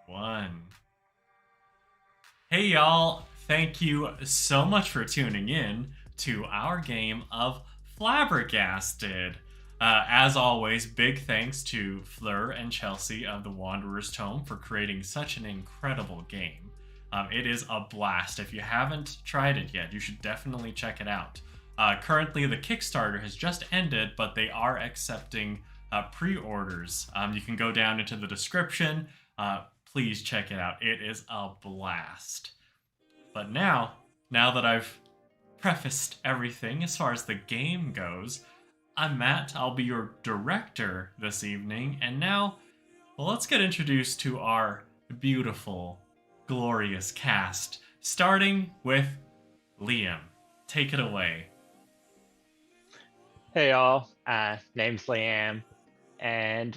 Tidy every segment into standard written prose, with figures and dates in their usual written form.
One. Hey y'all, thank you so much for tuning in to our game of Flabbergasted. As always, big thanks to Fleur and Chelsea of the Wanderer's Tome for creating such an incredible game. It is a blast. If you haven't tried it yet, you should definitely check it out. Currently, the Kickstarter has just ended, but they are accepting pre-orders. You can go down into the description. Please check it out. It is a blast. But now that I've prefaced everything as far as the game goes, I'm Matt. I'll be your director this evening. And now, well, let's get introduced to our beautiful, glorious cast, starting with Liam. Take it away. Hey y'all, name's Liam, and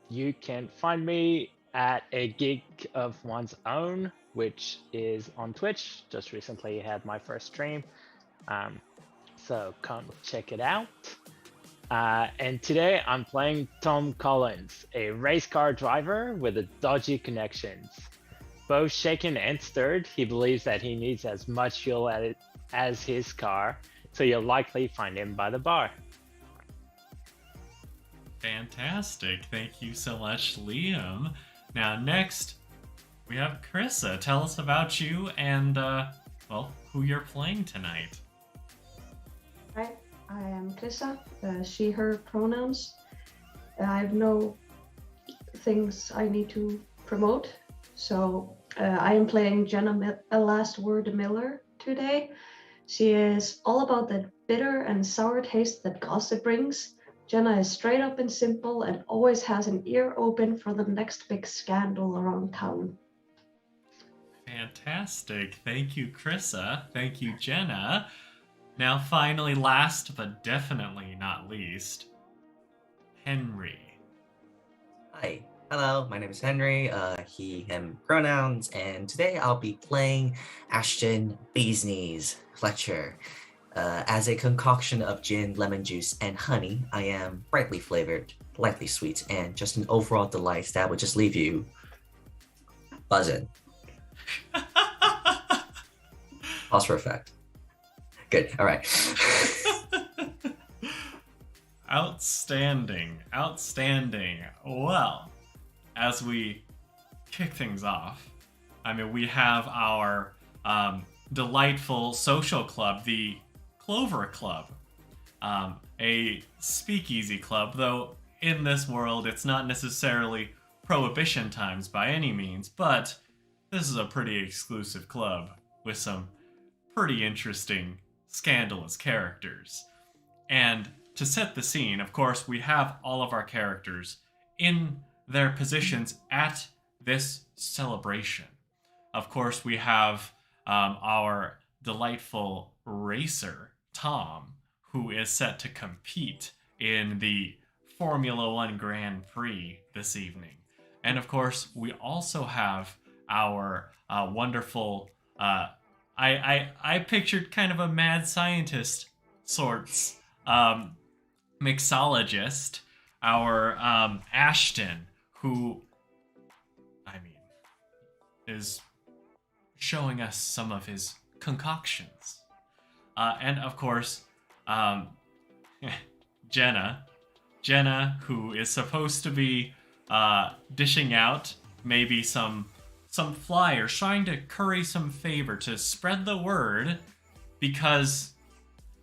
you can find me at a gig of one's own, which is on Twitch. Just recently had my first stream, so come check it out. And today I'm playing Tom Collins, a race car driver with a dodgy connections. Both shaken and stirred, he believes that he needs as much fuel as his car, so you'll likely find him by the bar. Fantastic. Thank you so much, Liam. Now, next, we have Krissa. Tell us about you and, well, who you're playing tonight. Hi, I am Krissa, she, her pronouns. I have no things I need to promote, so I am playing Jenna Last Word Miller today. She is all about that bitter and sour taste that gossip brings. Jenna is straight up and simple and always has an ear open for the next big scandal around town. Fantastic. Thank you, Krissa. Thank you, Jenna. Now, finally, last but definitely not least, Henry. Hi, hello, my name is Henry, he, him pronouns, and today I'll be playing Ashton Beesneys Fletcher. As a concoction of gin, lemon juice, and honey, I am brightly flavored, lightly sweet, and just an overall delight that would just leave you buzzing. Pause for effect. Good, all right. Outstanding. Outstanding. Well, as we kick things off, I mean, we have our delightful social club, the Clover Club, a speakeasy club, though in this world it's not necessarily prohibition times by any means, but this is a pretty exclusive club with some pretty interesting, scandalous characters. And to set the scene, of course, we have all of our characters in their positions at this celebration. Of course, we have our delightful racer, Tom, who is set to compete in the Formula One Grand Prix this evening. And of course, we also have our wonderful, I pictured kind of a mad scientist sorts, mixologist, our Ashton, who, I mean, is showing us some of his concoctions. And of course, Jenna, who is supposed to be dishing out maybe some flyers, trying to curry some favor to spread the word, because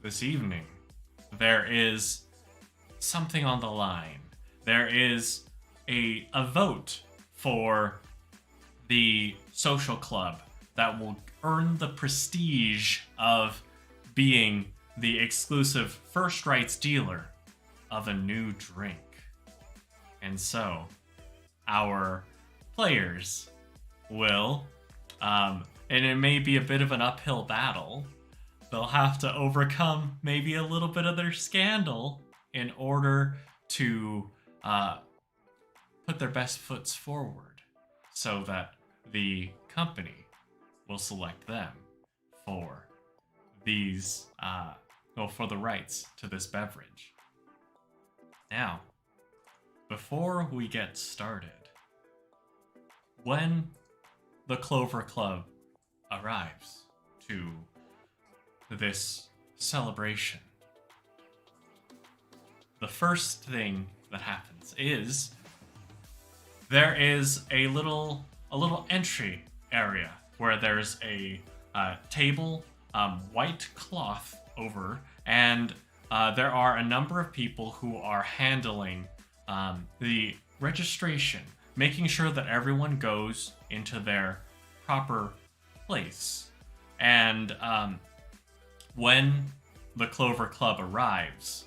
this evening there is something on the line. There is a vote for the social club that will earn the prestige of being the exclusive first rights dealer of a new drink. And so, our players will, and it may be a bit of an uphill battle, they'll have to overcome maybe a little bit of their scandal in order to put their best foots forward so that the company will select them for these, for the rights to this beverage. Now, before we get started, when the Clover Club arrives to this celebration, the first thing that happens is there is a little entry area where there's a table, white cloth over, and there are a number of people who are handling the registration, making sure that everyone goes into their proper place. And when the Clover Club arrives,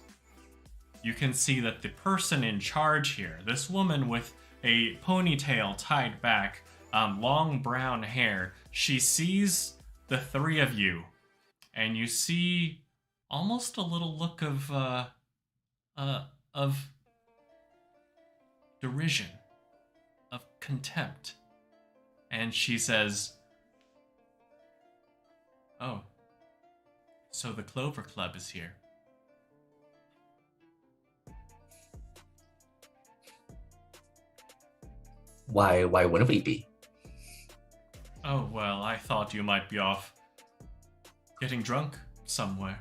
you can see that the person in charge here, this woman with a ponytail tied back, long brown hair, she sees the three of you, and you see almost a little look of derision, of contempt. And she says, "Oh, so the Clover Club is here." Why wouldn't we be? Oh, well, I thought you might be off getting drunk somewhere.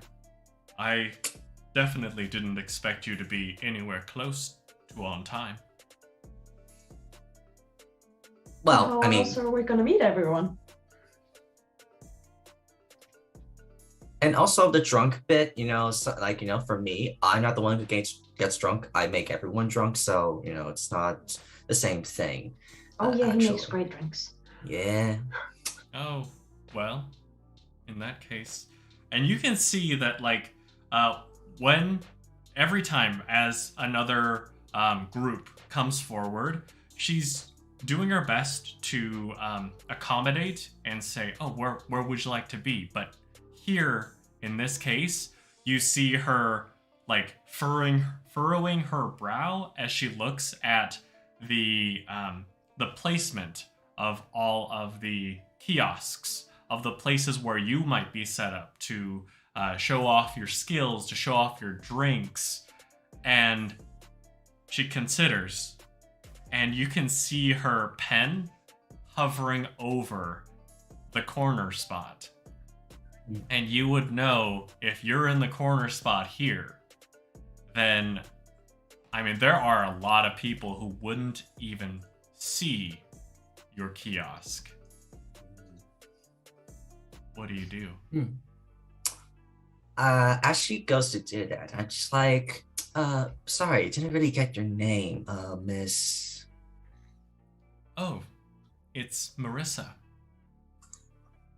I definitely didn't expect you to be anywhere close to on time. Well, How I mean, else are we gonna meet everyone? and also the drunk bit, so, like, for me, I'm not the one who gets drunk. I make everyone drunk, so, it's not the same thing. Oh yeah, he makes actually. great drinks. Yeah. Oh, well, in that case. And you can see that, like, when every time as another group comes forward, she's doing her best to accommodate and say, "Oh, where would you like to be?" But here, in this case, you see her, like, furrowing her brow as she looks at the placement of all of the kiosks, of the places where you might be set up to show off your skills, to show off your drinks. And she considers, and you can see her pen hovering over the corner spot. And you would know, if you're in the corner spot here, then, I mean, there are a lot of people who wouldn't even see your kiosk. What do you do? As she goes to do that, I'm just like, sorry, didn't really get your name, Miss. Oh, it's Marissa.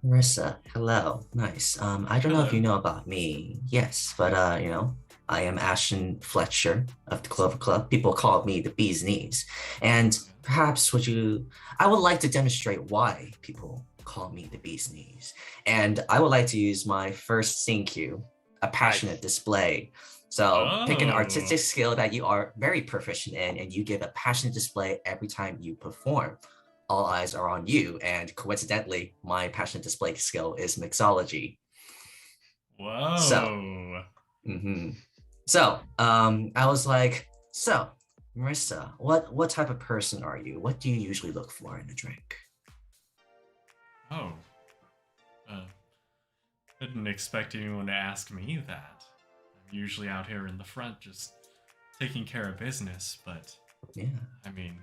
Krissa, hello, nice. I don't know if Hello. you know about me, yes, but I am Ashton Fletcher of the Clover Club. People call me the Bee's Knees, and perhaps I would like to demonstrate why people call me the Bee's Knees, and I would like to use my first scene cue, a passionate display. So pick an artistic skill that you are very proficient in, and you give a passionate display every time you perform. All eyes are on you, and coincidentally, my passionate display skill is mixology. Whoa. So, I was like, so, Marissa, what type of person are you? What do you usually look for in a drink? Oh. Didn't expect anyone to ask me that. I'm usually out here in the front just taking care of business, but Yeah. I mean,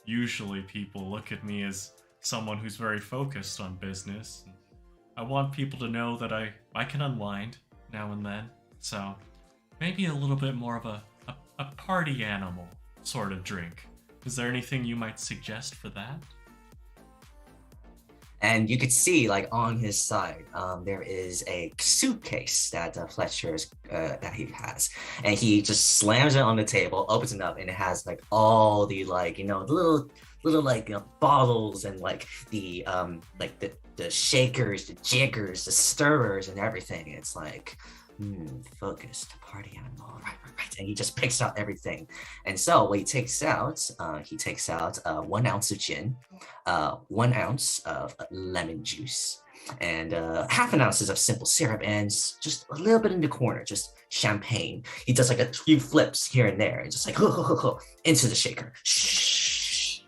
usually people look at me as someone who's very focused on business. I want people to know that I can unwind now and then. So maybe a little bit more of a party animal sort of drink. Is there anything you might suggest for that? And you could see, like, on his side, there is a suitcase that Fletcher's that he has, and he just slams it on the table, opens it up, and it has like all the, like, little like, bottles, and like the shakers, the jiggers, the stirrers, and everything. It's like, focused party animal, right. And he just picks out everything. And so what he takes out 1 ounce of gin, 1 ounce of lemon juice, and half an ounce of simple syrup, and just a little bit in the corner, just champagne. He does like a few flips here and there, and just like into the shaker. Shh.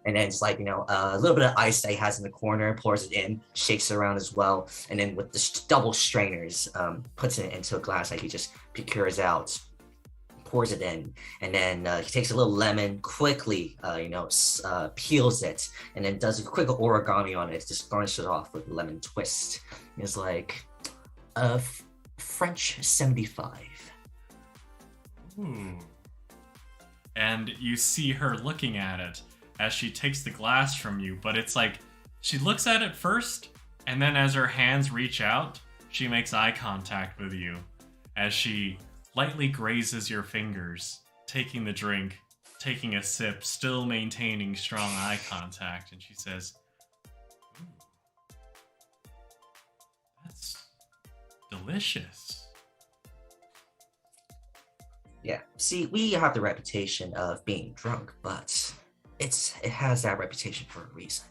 and then it's like, a little bit of ice that he has in the corner, pours it in, shakes it around as well, and then with the double strainers, puts it into a glass that he just procures out, pours it in, and then he takes a little lemon, quickly, peels it, and then does a quick origami on it, just garnishes it off with a lemon twist. It's like a French 75. Ooh. And you see her looking at it as she takes the glass from you, but it's like she looks at it first, and then as her hands reach out, she makes eye contact with you as she lightly grazes your fingers, taking the drink, taking a sip, still maintaining strong eye contact, and she says, "Ooh, that's delicious." Yeah, see, we have the reputation of being drunk, but it has that reputation for a reason.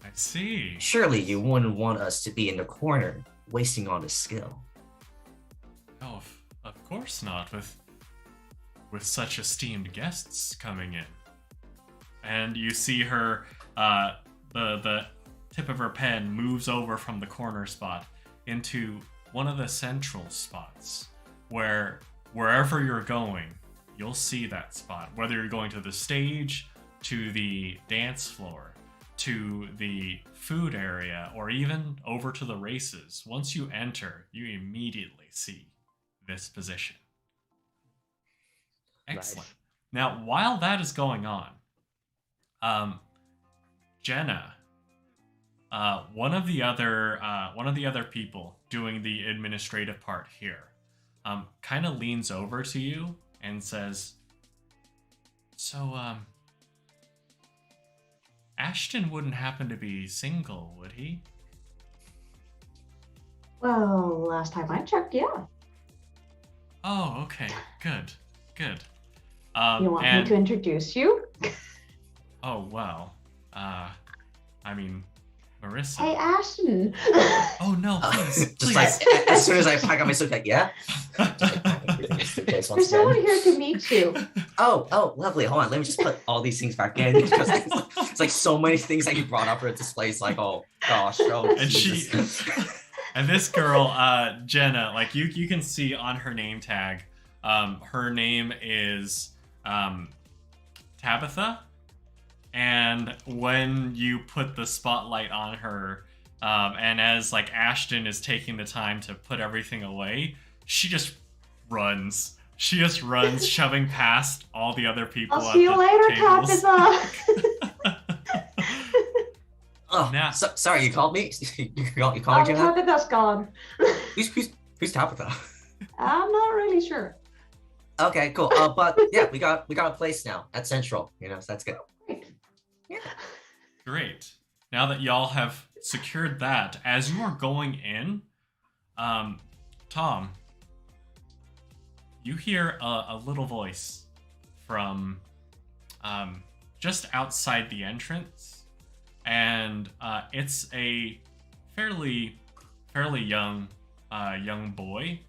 I see. Surely you wouldn't want us to be in the corner, wasting all this skill. Oh, of course not, with such esteemed guests coming in. And you see her, the tip of her pen moves over from the corner spot into one of the central spots, where wherever you're going, you'll see that spot. Whether you're going to the stage, to the dance floor, to the food area, or even over to the races, once you enter, you immediately see this position. Excellent. Nice. Now, while that is going on, Jenna, one of the other people doing the administrative part here, kind of leans over to you and says, "So, Ashton wouldn't happen to be single, would he?" Well, last time I checked, yeah. Oh, okay. Good. You want me to introduce you? Oh, well. I mean, Marissa. Hey, Ashton. Oh, no, please. Just please. like, as soon as I pack up my suit, like, yeah? There's someone here to meet you. Oh, lovely. Hold on, let me just put all these things back in, because it's like so many things that you brought up for a display. It's like, oh gosh, oh. And Jesus. And this girl, Jenna, like you can see on her name tag, her name is Tabitha. And when you put the spotlight on her, and as like Ashton is taking the time to put everything away, she just runs. She just runs, shoving past all the other people. I'll see you later, tables. Tabitha. Oh, Nah. sorry, you called me? You called me, Oh, Jenna? Tabitha's gone. Who's Tabitha? I'm not really sure. Okay, cool. But yeah, we got a place now at Central, so that's good. Great. Great. Now that y'all have secured that, as you are going in, Tom, you hear a little voice from just outside the entrance, and it's a fairly young boy,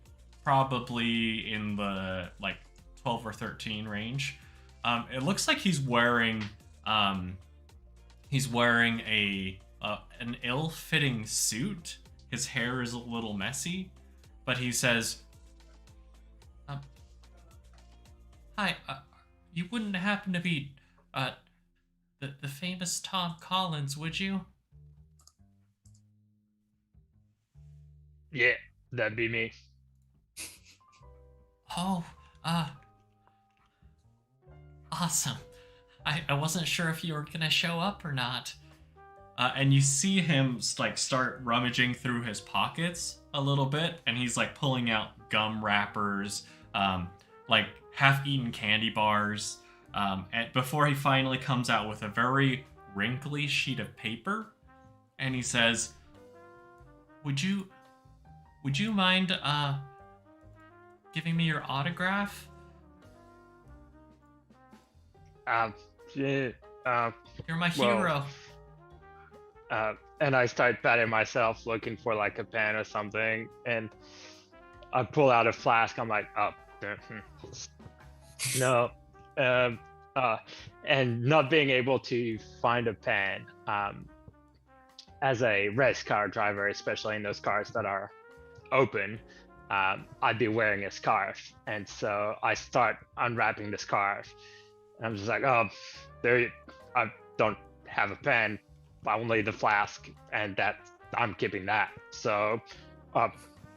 probably in the like 12 or 13 range. It looks like he's wearing an ill-fitting suit. His hair is a little messy, but he says, "Hi, you wouldn't happen to be the famous Tom Collins, would you?" Yeah, that'd be me. Oh, awesome. I wasn't sure if you were gonna show up or not. And you see him like start rummaging through his pockets a little bit, and he's like pulling out gum wrappers, like half-eaten candy bars, and before he finally comes out with a very wrinkly sheet of paper, and he says, Would you mind giving me your autograph?" Yeah. You're my hero. And I start patting myself, looking for like a pen or something, and I pull out a flask. I'm like, oh, no. and not being able to find a pen. As a race car driver, especially in those cars that are open, I'd be wearing a scarf, and so I start unwrapping the scarf. And I'm just like, oh, I don't have a pen, only the flask, and I'm keeping that. So,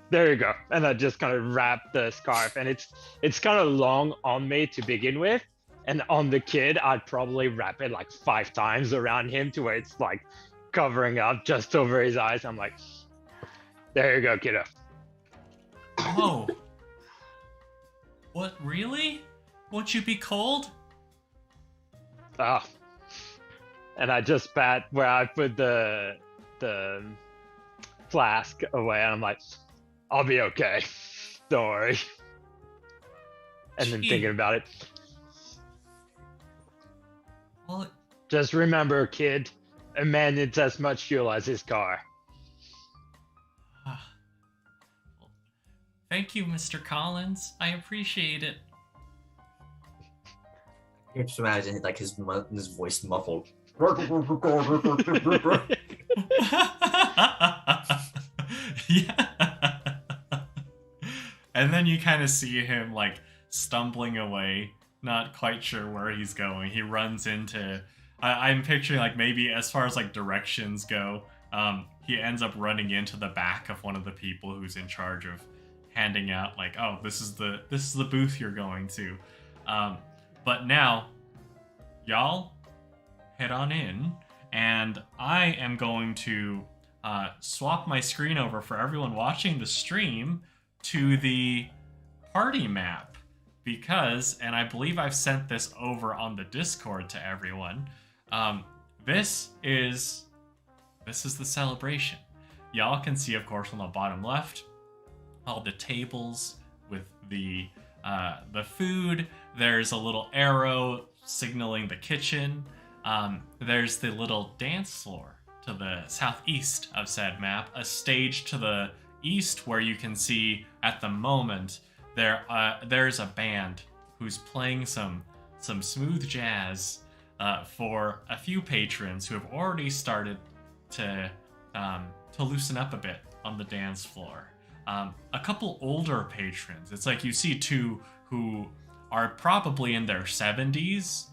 there you go. And I just kind of wrap the scarf, and it's kind of long on me to begin with, and on the kid, I'd probably wrap it like 5 times around him to where it's like covering up just over his eyes. I'm like, there you go, kiddo. Whoa. What, really? Won't you be cold? Oh. And I just pat where I put the flask away, and I'm like, I'll be okay. Don't worry. And then thinking about it. Well, just remember, kid, a man needs as much fuel as his car. thank you, Mr. Collins. I appreciate it. You just imagine like his voice muffled. Yeah. And then you kind of see him like stumbling away, not quite sure where he's going. He runs into I'm picturing like maybe as far as like directions go, he ends up running into the back of one of the people who's in charge of handing out like, oh, this is the booth you're going to. But now, y'all head on in, and I am going to swap my screen over for everyone watching the stream to the party map, because, and I believe I've sent this over on the Discord to everyone, this is the celebration. Y'all can see, of course, on the bottom left, all the tables with the food. There's a little arrow signaling the kitchen. There's the little dance floor to the southeast of said map, a stage to the east where you can see at the moment there's a band who's playing some smooth jazz for a few patrons who have already started to loosen up a bit on the dance floor. A couple older patrons. It's like you see two who are probably in their 70s.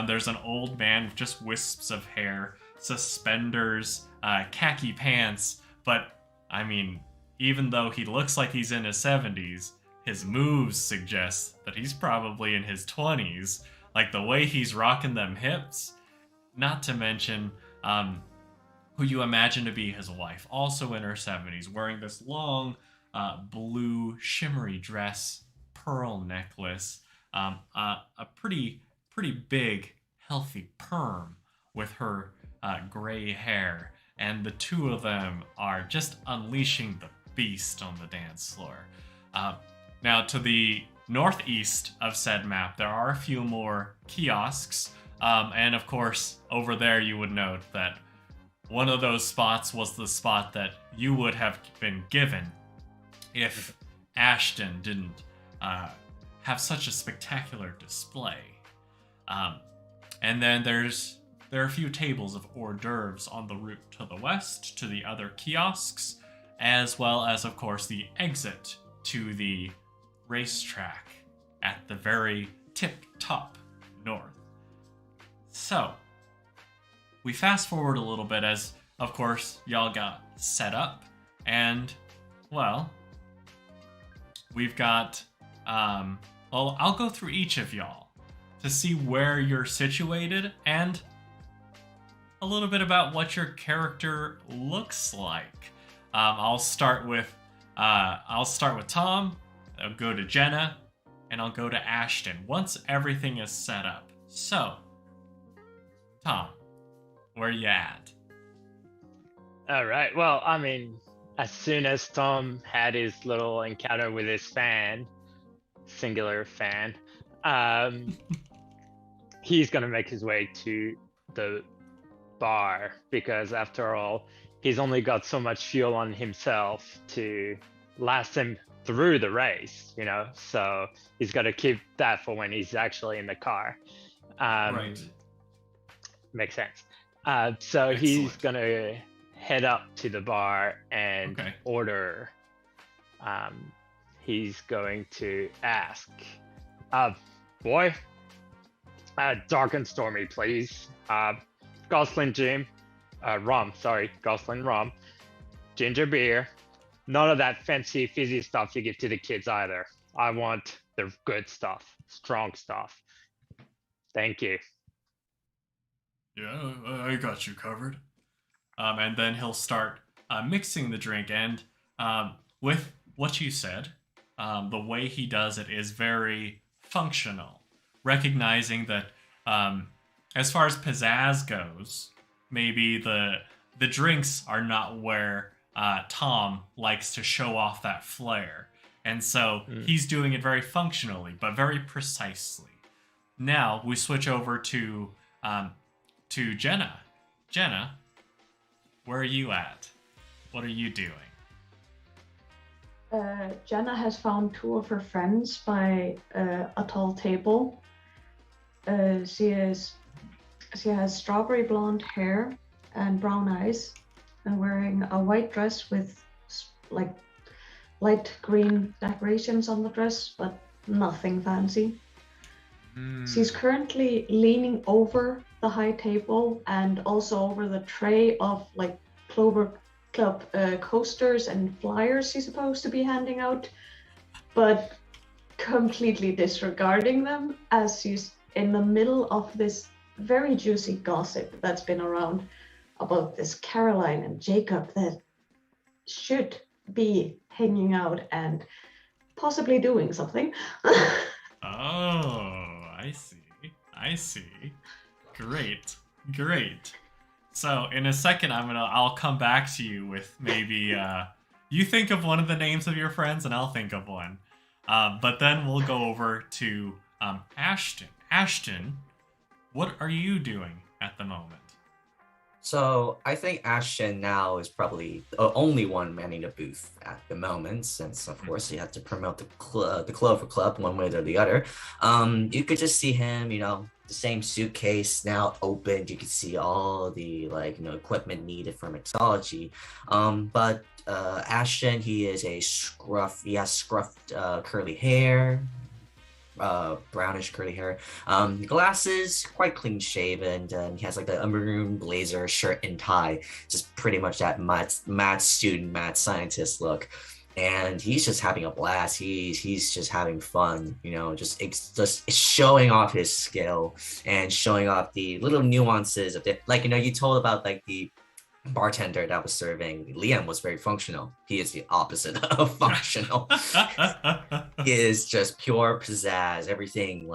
There's an old man with just wisps of hair, suspenders, khaki pants, but I mean, even though he looks like he's in his 70s, his moves suggest that he's probably in his 20s. Like the way he's rocking them hips, not to mention who you imagine to be his wife, also in her 70s, wearing this long blue shimmery dress, pearl necklace, a pretty big, healthy perm with her gray hair, and the two of them are just unleashing the beast on the dance floor. Now, to the northeast of said map, there are a few more kiosks, and of course, over there you would note that one of those spots was the spot that you would have been given if Ashton didn't have such a spectacular display. And then there are a few tables of hors d'oeuvres on the route to the west to the other kiosks, as well as, of course, the exit to the racetrack at the very tip-top north. So, we fast forward a little bit as, of course, y'all got set up, and, well, we've got, well, I'll go through each of y'all to see where you're situated and a little bit about what your character looks like. I'll start with Tom, I'll go to Jenna, and I'll go to Ashton once everything is set up. So, Tom, where you at? All right. Well, I mean, as soon as Tom had his little encounter with his fan, singular fan, he's gonna make his way to the bar, because after all, he's only got so much fuel on himself to last him through the race, you know, so he's got to keep that for when he's actually in the car. Right. Makes sense. So he's gonna head up to the bar and order. He's going to ask, boy, dark and stormy, please. Gosling Jim, Gosling rum, ginger beer. None of that fancy fizzy stuff you give to the kids either. I want the good stuff, strong stuff. Thank you. Yeah, I got you covered. And then he'll start mixing the drink. And with what you said, the way he does it is very functional, recognizing that as far as pizzazz goes, maybe the drinks are not where Tom likes to show off that flair. And so he's doing it very functionally, but very precisely. Now we switch over to Jenna. Jenna, where are you at? What are you doing? Jenna has found two of her friends by a tall table. She has strawberry blonde hair and brown eyes, and wearing a white dress with like light green decorations on the dress, but nothing fancy. She's currently leaning over the high table and also over the tray of like Clover Club coasters and flyers she's supposed to be handing out, but completely disregarding them as she's in the middle of this very juicy gossip that's been around about this Caroline and Jacob that should be hanging out and possibly doing something. Oh, I see. Great. So in a second, I'll come back to you with maybe you think of one of the names of your friends and I'll think of one. But then we'll go over to Ashton. Ashton, what are you doing at the moment? So I think Ashton now is probably the only one manning the booth at the moment, since of course he had to promote the Clover Club one way or the other. You could just see him, the same suitcase now opened. You could see all the equipment needed for mixology. But Ashton, he has scruffed curly hair. Brownish curly hair, glasses, quite clean shaven, and he has like a maroon blazer, shirt and tie, just pretty much that mad student, mad scientist look. And he's just having a blast. He's just having fun, just showing off his skill and showing off the little nuances of it. You told about the bartender that was serving Liam was very functional. He is the opposite of functional. He is just pure pizzazz, everything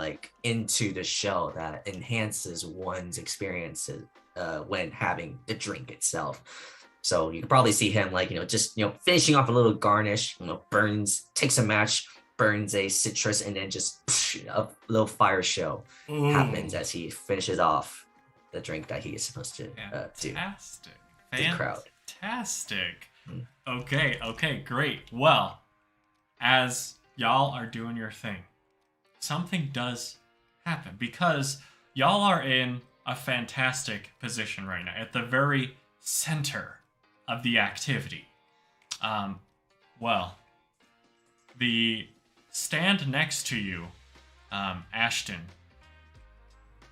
into the show that enhances one's experiences when having the drink itself. So you can probably see him finishing off a little garnish, takes a match, burns a citrus, and then just a little fire show happens as he finishes off the drink that he is supposed to do. Fantastic. Okay, great. Well, as y'all are doing your thing, something does happen because y'all are in a fantastic position right now at the very center of the activity. Well, the stand next to you, Ashton,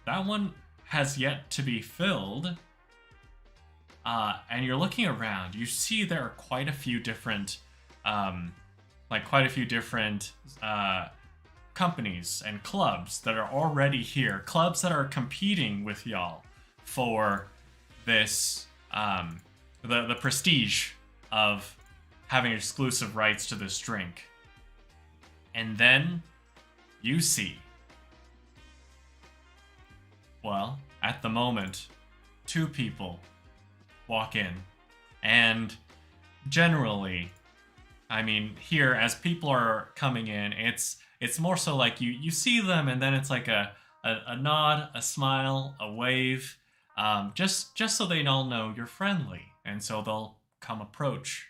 that one has yet to be filled. And you're looking around, you see there are quite a few different, companies and clubs that are already here. Clubs that are competing with y'all for this, the prestige of having exclusive rights to this drink. And then you see, well, at the moment, two people walk in, and generally, here as people are coming in, it's more so like you see them, and then it's like a nod, a smile, a wave, just so they all know you're friendly, and so they'll come approach.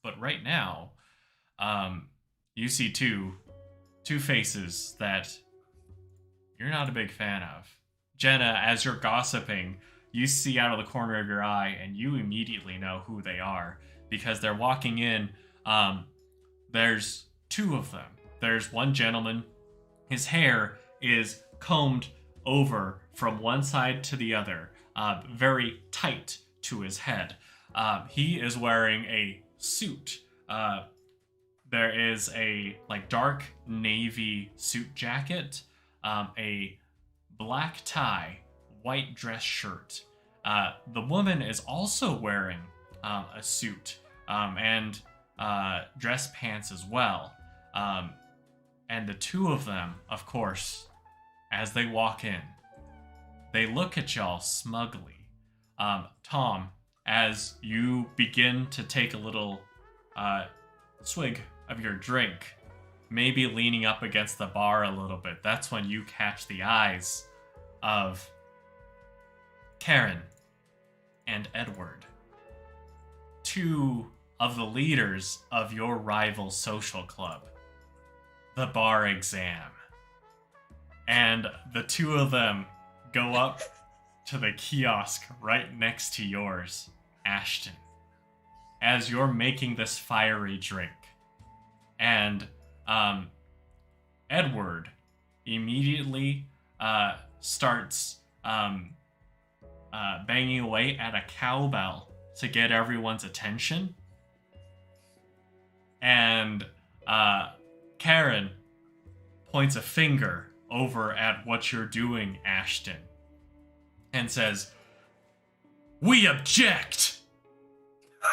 But right now, you see two faces that you're not a big fan of. Jenna, as you're gossiping, you see out of the corner of your eye, and you immediately know who they are because they're walking in. There's two of them. There's one gentleman. His hair is combed over from one side to the other, very tight to his head. He is wearing a suit. There is a dark navy suit jacket, a black tie, white dress shirt. The woman is also wearing a suit and dress pants as well. And the two of them, of course, as they walk in, they look at y'all smugly. Tom, as you begin to take a little swig of your drink, maybe leaning up against the bar a little bit, that's when you catch the eyes of Karen and Edward, two of the leaders of your rival social club, the Bar Exam. And the two of them go up to the kiosk right next to yours, Ashton, as you're making this fiery drink. And Edward immediately starts banging away at a cowbell to get everyone's attention. And Karen points a finger over at what you're doing, Ashton, and says, "We object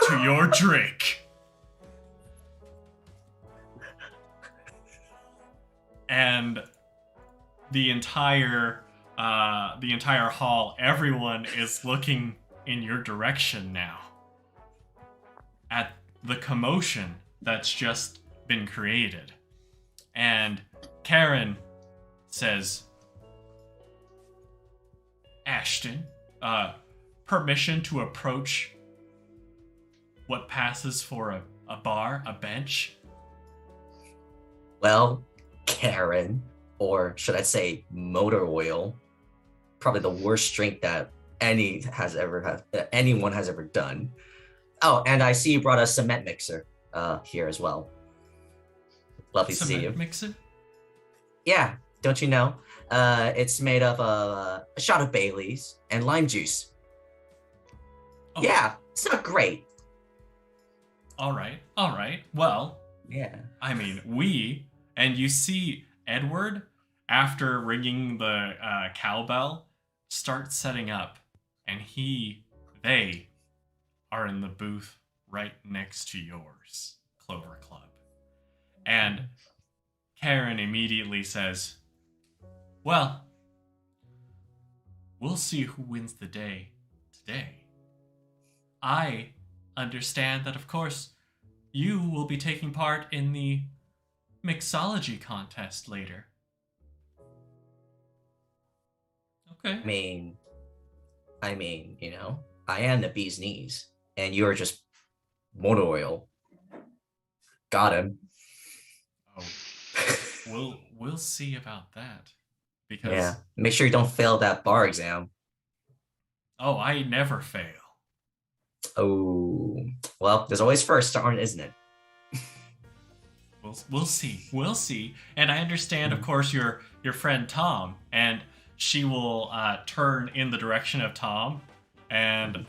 to your drink." And the entire hall, everyone is looking in your direction now at the commotion that's just been created. And Karen says, "Ashton, permission to approach what passes for a bar, a bench?" Well, Karen, or should I say motor oil, probably the worst drink that anyone has ever done. Oh, and I see you brought a cement mixer here as well. Lovely to see you. Cement mixer? Yeah, don't you know? It's made of a shot of Bailey's and lime juice. Oh. Yeah, it's not great. All right. Well, Yeah. I mean, and you see Edward, after ringing the cowbell, start setting up, and they are in the booth right next to yours, Clover Club. And Karen immediately says, "Well, we'll see who wins the day today. I understand that, of course, you will be taking part in the mixology contest later." Okay. I mean, you know, I am the bee's knees, and you're just motor oil. Got him. Oh, we'll see about that. Because Yeah. Make sure you don't fail that bar exam. oh, I never fail. Oh, well, there's always first, isn't it? We'll see. And I understand, of course, your friend Tom, and she will turn in the direction of Tom and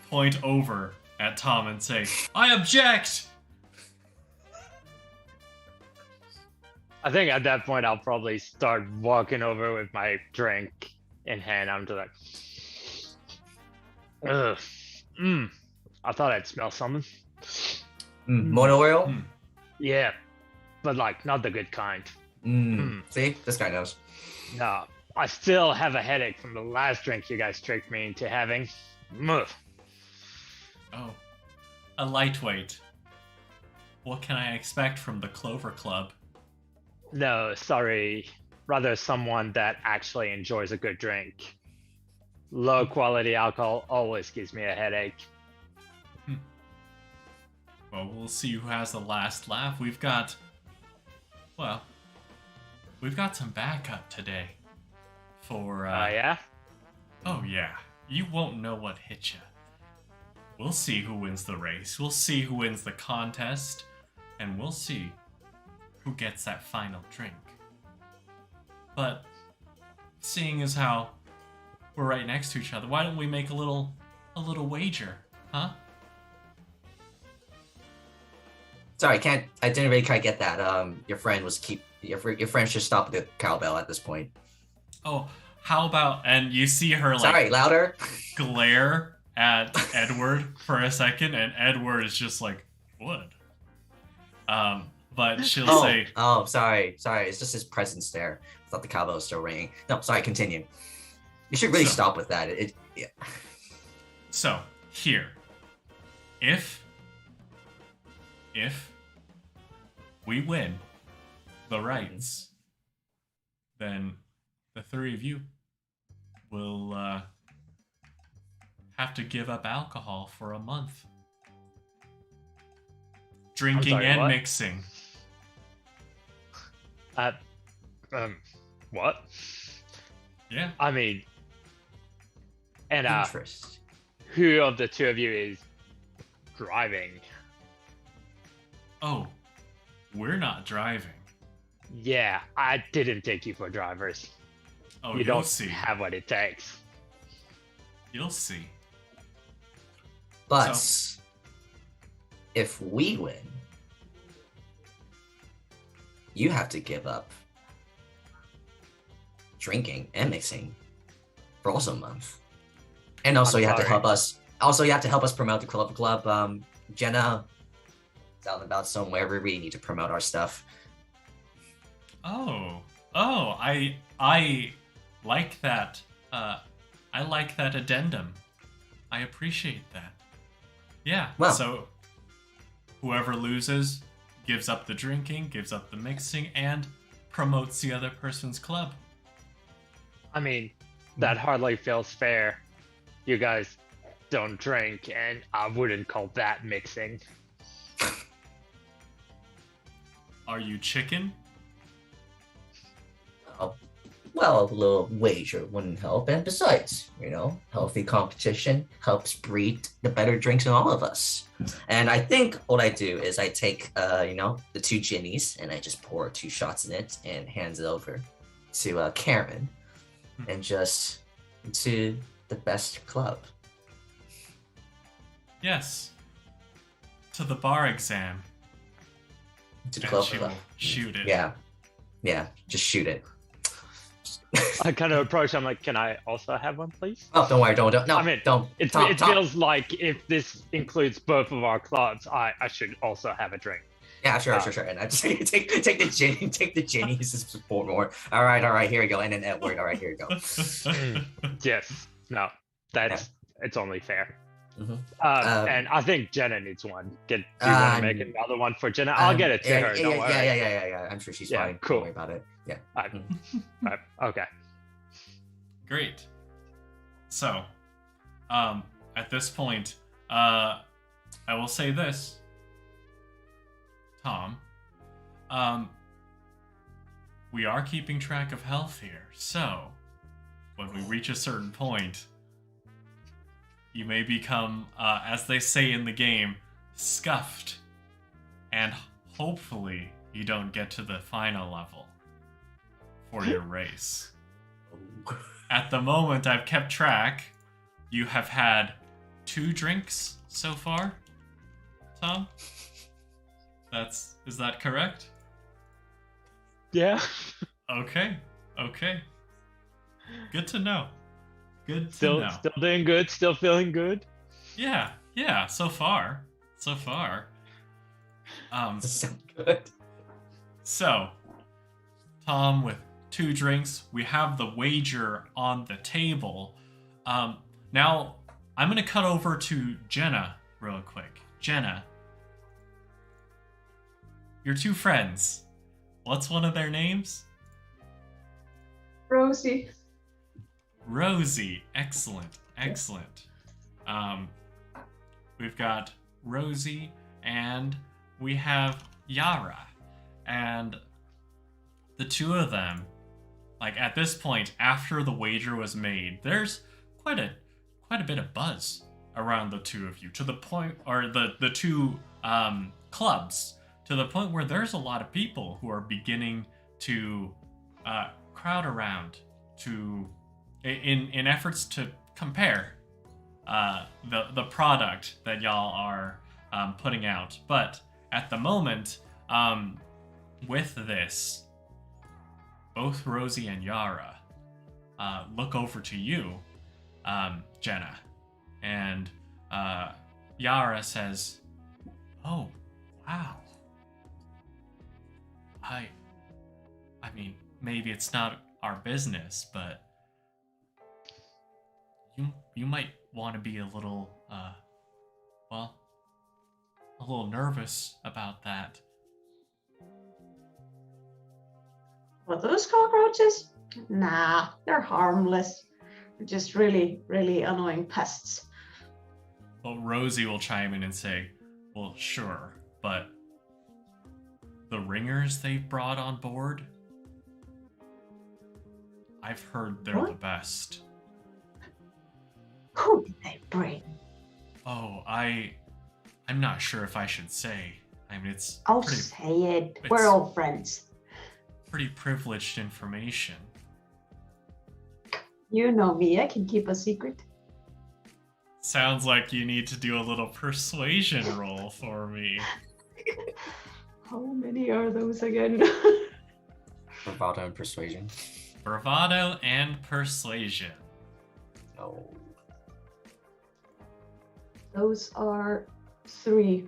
point over at Tom and say, "I object." I think at that point I'll probably start walking over with my drink in hand. I'm just like, ugh. I thought I'd smell something. Motor oil? Yeah, but like not the good kind. See, this guy knows. No, I still have a headache from the last drink you guys tricked me into having. Ugh. Oh, a lightweight. What can I expect from the Clover Club? No, sorry. Rather someone that actually enjoys a good drink. Low quality alcohol always gives me a headache. Well, we'll see who has the last laugh. We've got some backup today. for... Yeah? Oh, yeah. You won't know what hit you. We'll see who wins the race. We'll see who wins the contest. And we'll see who gets that final drink. But seeing as how we're right next to each other, why don't we make a little wager, huh? Sorry, I didn't really quite get that. Your friend should stop the cowbell at this point. Oh, how about, and you see her like Sorry, louder. glare at Edward for a second, and Edward is just like, what? But she'll say, "Oh, sorry. It's just his presence there. I thought the cowbell was still ringing. No, sorry. Continue. You should really stop with that. Yeah. So here, if we win the rights, then the three of you will have to give up alcohol for a month. Drinking and what? mixing. What? Yeah. I mean, and Interest. who of the two of you is driving? Oh, we're not driving. Yeah, I didn't take you for drivers. Oh, You you'll don't see. have what it takes. You'll see. But So- if we win, you have to give up drinking and mixing for also a month. And also I'm you have to sorry. help us. Also, you have to help us promote the Clover Club. Jenna, out and about somewhere. We really need to promote our stuff. Oh, I like that. I like that addendum. I appreciate that. Yeah. Well- So whoever loses gives up the drinking, gives up the mixing, and promotes the other person's club. I mean, that hardly feels fair. You guys don't drink, and I wouldn't call that mixing. Are you chicken? Well, a little wager wouldn't help. And besides, healthy competition helps breed the better drinks in all of us. And I think what I do is I take, the two ginnies and I just pour 2 shots in it and hands it over to Karen and just to the best club. Yes. To the bar exam. To the And club she club. will shoot it. Yeah, just shoot it. I kind of approach. I'm like, can I also have one, please? Oh, don't worry, don't. No, I mean, don't. It Tom, feels like if this includes both of our clubs, I should also have a drink. Yeah, sure. And I just take the ginny, take the ginnies to support more. All right, here we go. And then Edward, all right, here we go. Yes. No, it's only fair. Mhm. And I think Jenna needs one. Do you want to make another one for Jenna? I'll get it to her. Don't worry. Yeah. I'm sure she's Yeah, fine. cool. Don't worry about it. Yeah. Right, okay. Great. So, at this point, I will say this, Tom. We are keeping track of health here, so when we reach a certain point, you may become, as they say in the game, scuffed, and hopefully you don't get to the final level for your race. At the moment, I've kept track. You have had 2 drinks so far, Tom? Is that correct? Yeah. Okay. Good to know. Still doing good. Still feeling good. Yeah, so far. Doesn't sound good. So, Tom with 2 drinks, we have the wager on the table. Now, I'm going to cut over to Jenna real quick. Jenna, your 2 friends, what's one of their names? Rosie. Rosie. Excellent. We've got Rosie and we have Yara. And the 2 of them like at this point, after the wager was made, there's quite a bit of buzz around the two of you, to the point, or the two clubs, to the point where there's a lot of people who are beginning to crowd around to in efforts to compare the product that y'all are putting out. But at the moment, with this, both Rosie and Yara look over to you, Jenna, and Yara says, "Oh, wow. I mean, maybe it's not our business, but you might want to be a little, well, a little nervous about that." What, those cockroaches? Nah, they're harmless. They're just really, really annoying pests. Well, Rosie will chime in and say, "Well, sure, but the ringers they've brought on board, I've heard they're the best." Who did they bring? Oh, I'm not sure if I should say. I mean, it's I'll say it. We're all friends. Pretty privileged information. You know me, I can keep a secret. Sounds like you need to do a little persuasion roll for me. How many are those again? Bravado and persuasion. Bravado and persuasion. Oh. Those are 3.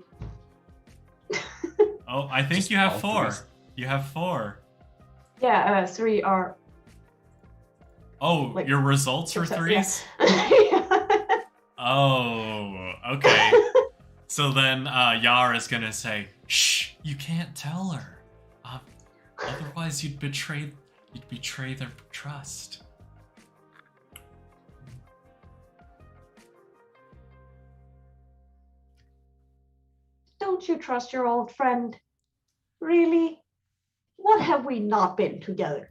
Oh, I think Just you have all 4. threes. You have 4. Yeah, 3 are. Oh, Like, your results are success, 3s? Yeah. Oh, okay. So then Yara's gonna say, "Shh, you can't tell her. Otherwise you'd betray their trust." Don't you trust your old friend? Really? What have we not been together?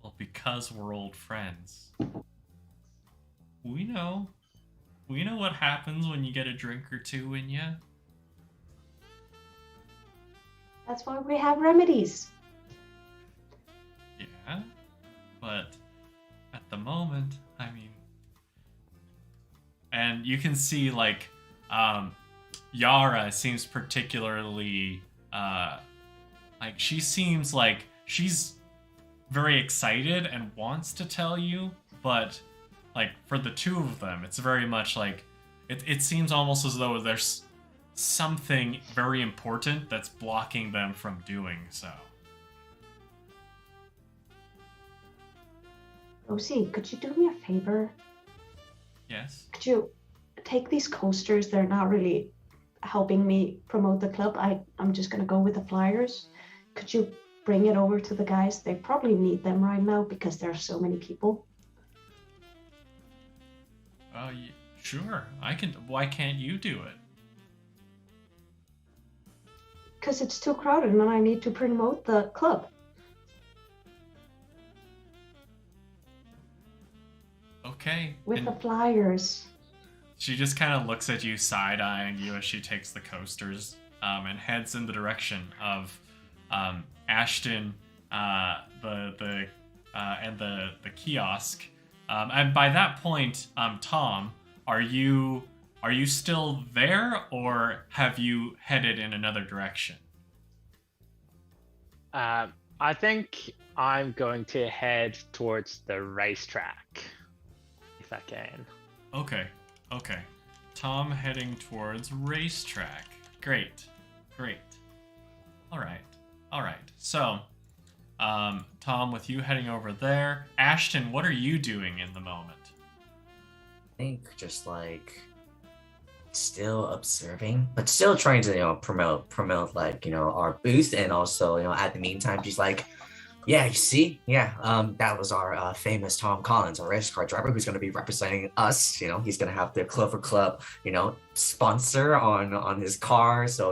Well, because we're old friends. We know what happens when you get a drink or two in you. That's why we have remedies. Yeah, but at the moment, I mean, and you can see like Yara seems particularly like she seems like she's very excited and wants to tell you, but like for the two of them, it's very much like it seems almost as though there's something very important that's blocking them from doing so. Rosie, could you do me a favor? Yes. Could you take these coasters? They're not really helping me promote the club. I'm just gonna go with the flyers. Could you bring it over to the guys? They probably need them right now because there are so many people. Sure. I can. Why can't you do it? Because it's too crowded and I need to promote the club. Okay. With And the flyers. she just kind of looks at you, side-eyeing you as she takes the coasters and heads in the direction of Ashton, and the kiosk. And by that point, Tom, are you still there, or have you headed in another direction? I think I'm going to head towards the racetrack, if I can. Okay. Tom heading towards racetrack. Great. All right. So, Tom, with you heading over there, Ashton, what are you doing in the moment? I think just like still observing, but still trying to promote like our booth, and also at the meantime she's like, yeah, you see, that was our famous Tom Collins, our race car driver, who's going to be representing us. He's going to have the Clover Club sponsor on his car, so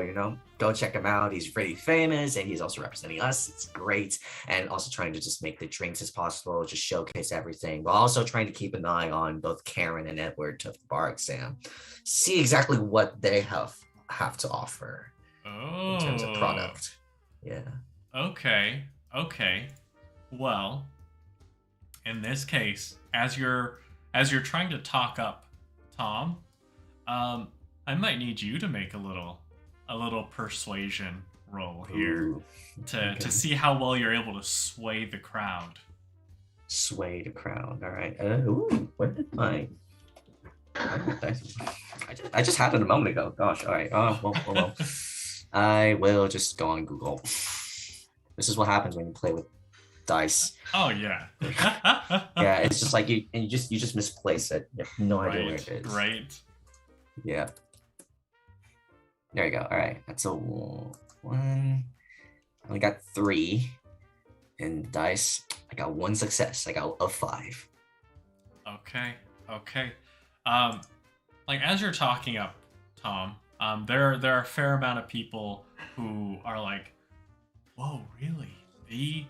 go check him out. He's pretty famous, and he's also representing us. It's great, and also trying to just make the drinks as possible, just showcase everything, while also trying to keep an eye on both Karen and Edward of the bar exam, see exactly what they have to offer in terms of product. Yeah. Okay. Well, in this case, as you're trying to talk up Tom, I might need you to make a little persuasion roll here. Ooh, to see how well you're able to sway the crowd. Sway the crowd. All right. Ooh, where did my? I just had it a moment ago. Gosh. All right. Well. I will just go on Google. This is what happens when you play with dice. Oh yeah. Yeah, it's just like you just misplace it. You have no idea where it is. Right. Yeah. There you go. All right. That's a 1. I only got 3 in dice. I got 1 success. I got a 5. Okay. Like as you're talking up, Tom, there are a fair amount of people who are like, "Whoa, really? The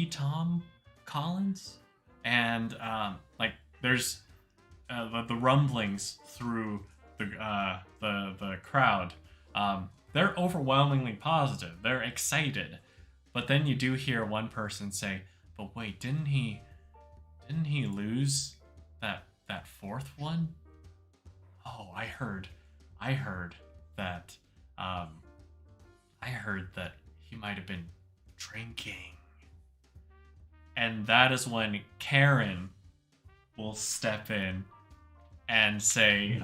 Tom Collins?" And like there's the rumblings through the crowd. They're overwhelmingly positive. They're excited. But then you do hear one person say, "But wait, didn't he lose that 4th one? Oh, I heard that he might have been drinking." And that is when Karen will step in and say,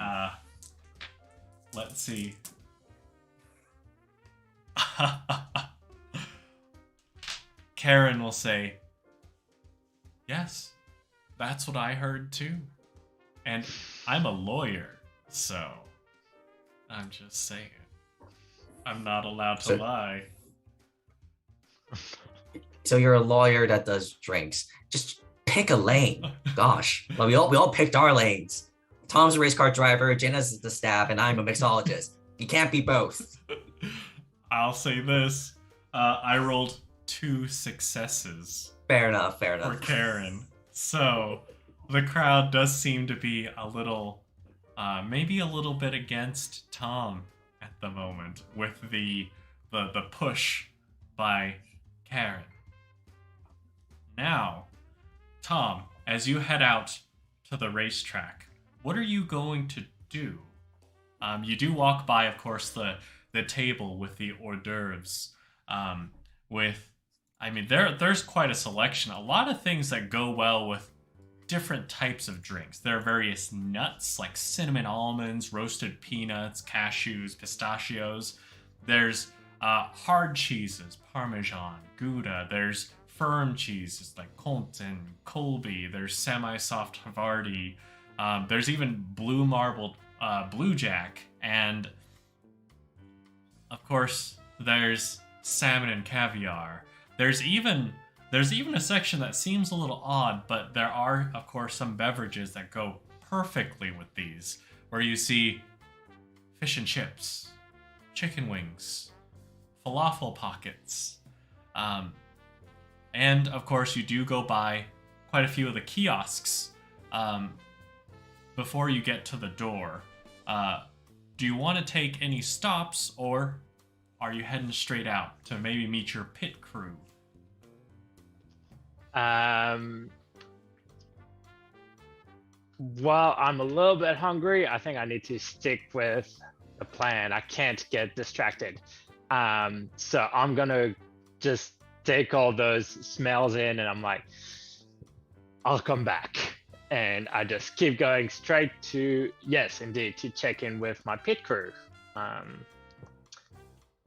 let's see. Karen will say, "Yes, that's what I heard too. And I'm a lawyer, so I'm just saying. I'm not allowed to lie." So you're a lawyer that does drinks. Just pick a lane. Gosh. Well, we all picked our lanes. Tom's a race car driver, Jenna's the staff, and I'm a mixologist. You can't be both. I'll say this. I rolled 2 successes. Fair enough. For Karen. So the crowd does seem to be a little, maybe a little bit against Tom at the moment with the push by Karen. Now, Tom, as you head out to the racetrack, what are you going to do? You do walk by, of course, the table with the hors d'oeuvres. There's quite a selection. A lot of things that go well with different types of drinks. There are various nuts like cinnamon almonds, roasted peanuts, cashews, pistachios. There's hard cheeses, Parmesan, Gouda. There's firm cheeses like Comte and Colby. There's semi-soft Havarti. There's even blue marbled Blue Jack. And of course, there's salmon and caviar. There's even a section that seems a little odd, but there are, of course, some beverages that go perfectly with these, where you see fish and chips, chicken wings, falafel pockets, and of course you do go by quite a few of the kiosks before you get to the door. Do you want to take any stops, or are you heading straight out to maybe meet your pit crew? Well, I'm a little bit hungry. I think I need to stick with the plan. I can't get distracted. So I'm gonna just take all those smells in, and I'm like, I'll come back. And I just keep going straight to, yes, indeed, to check in with my pit crew.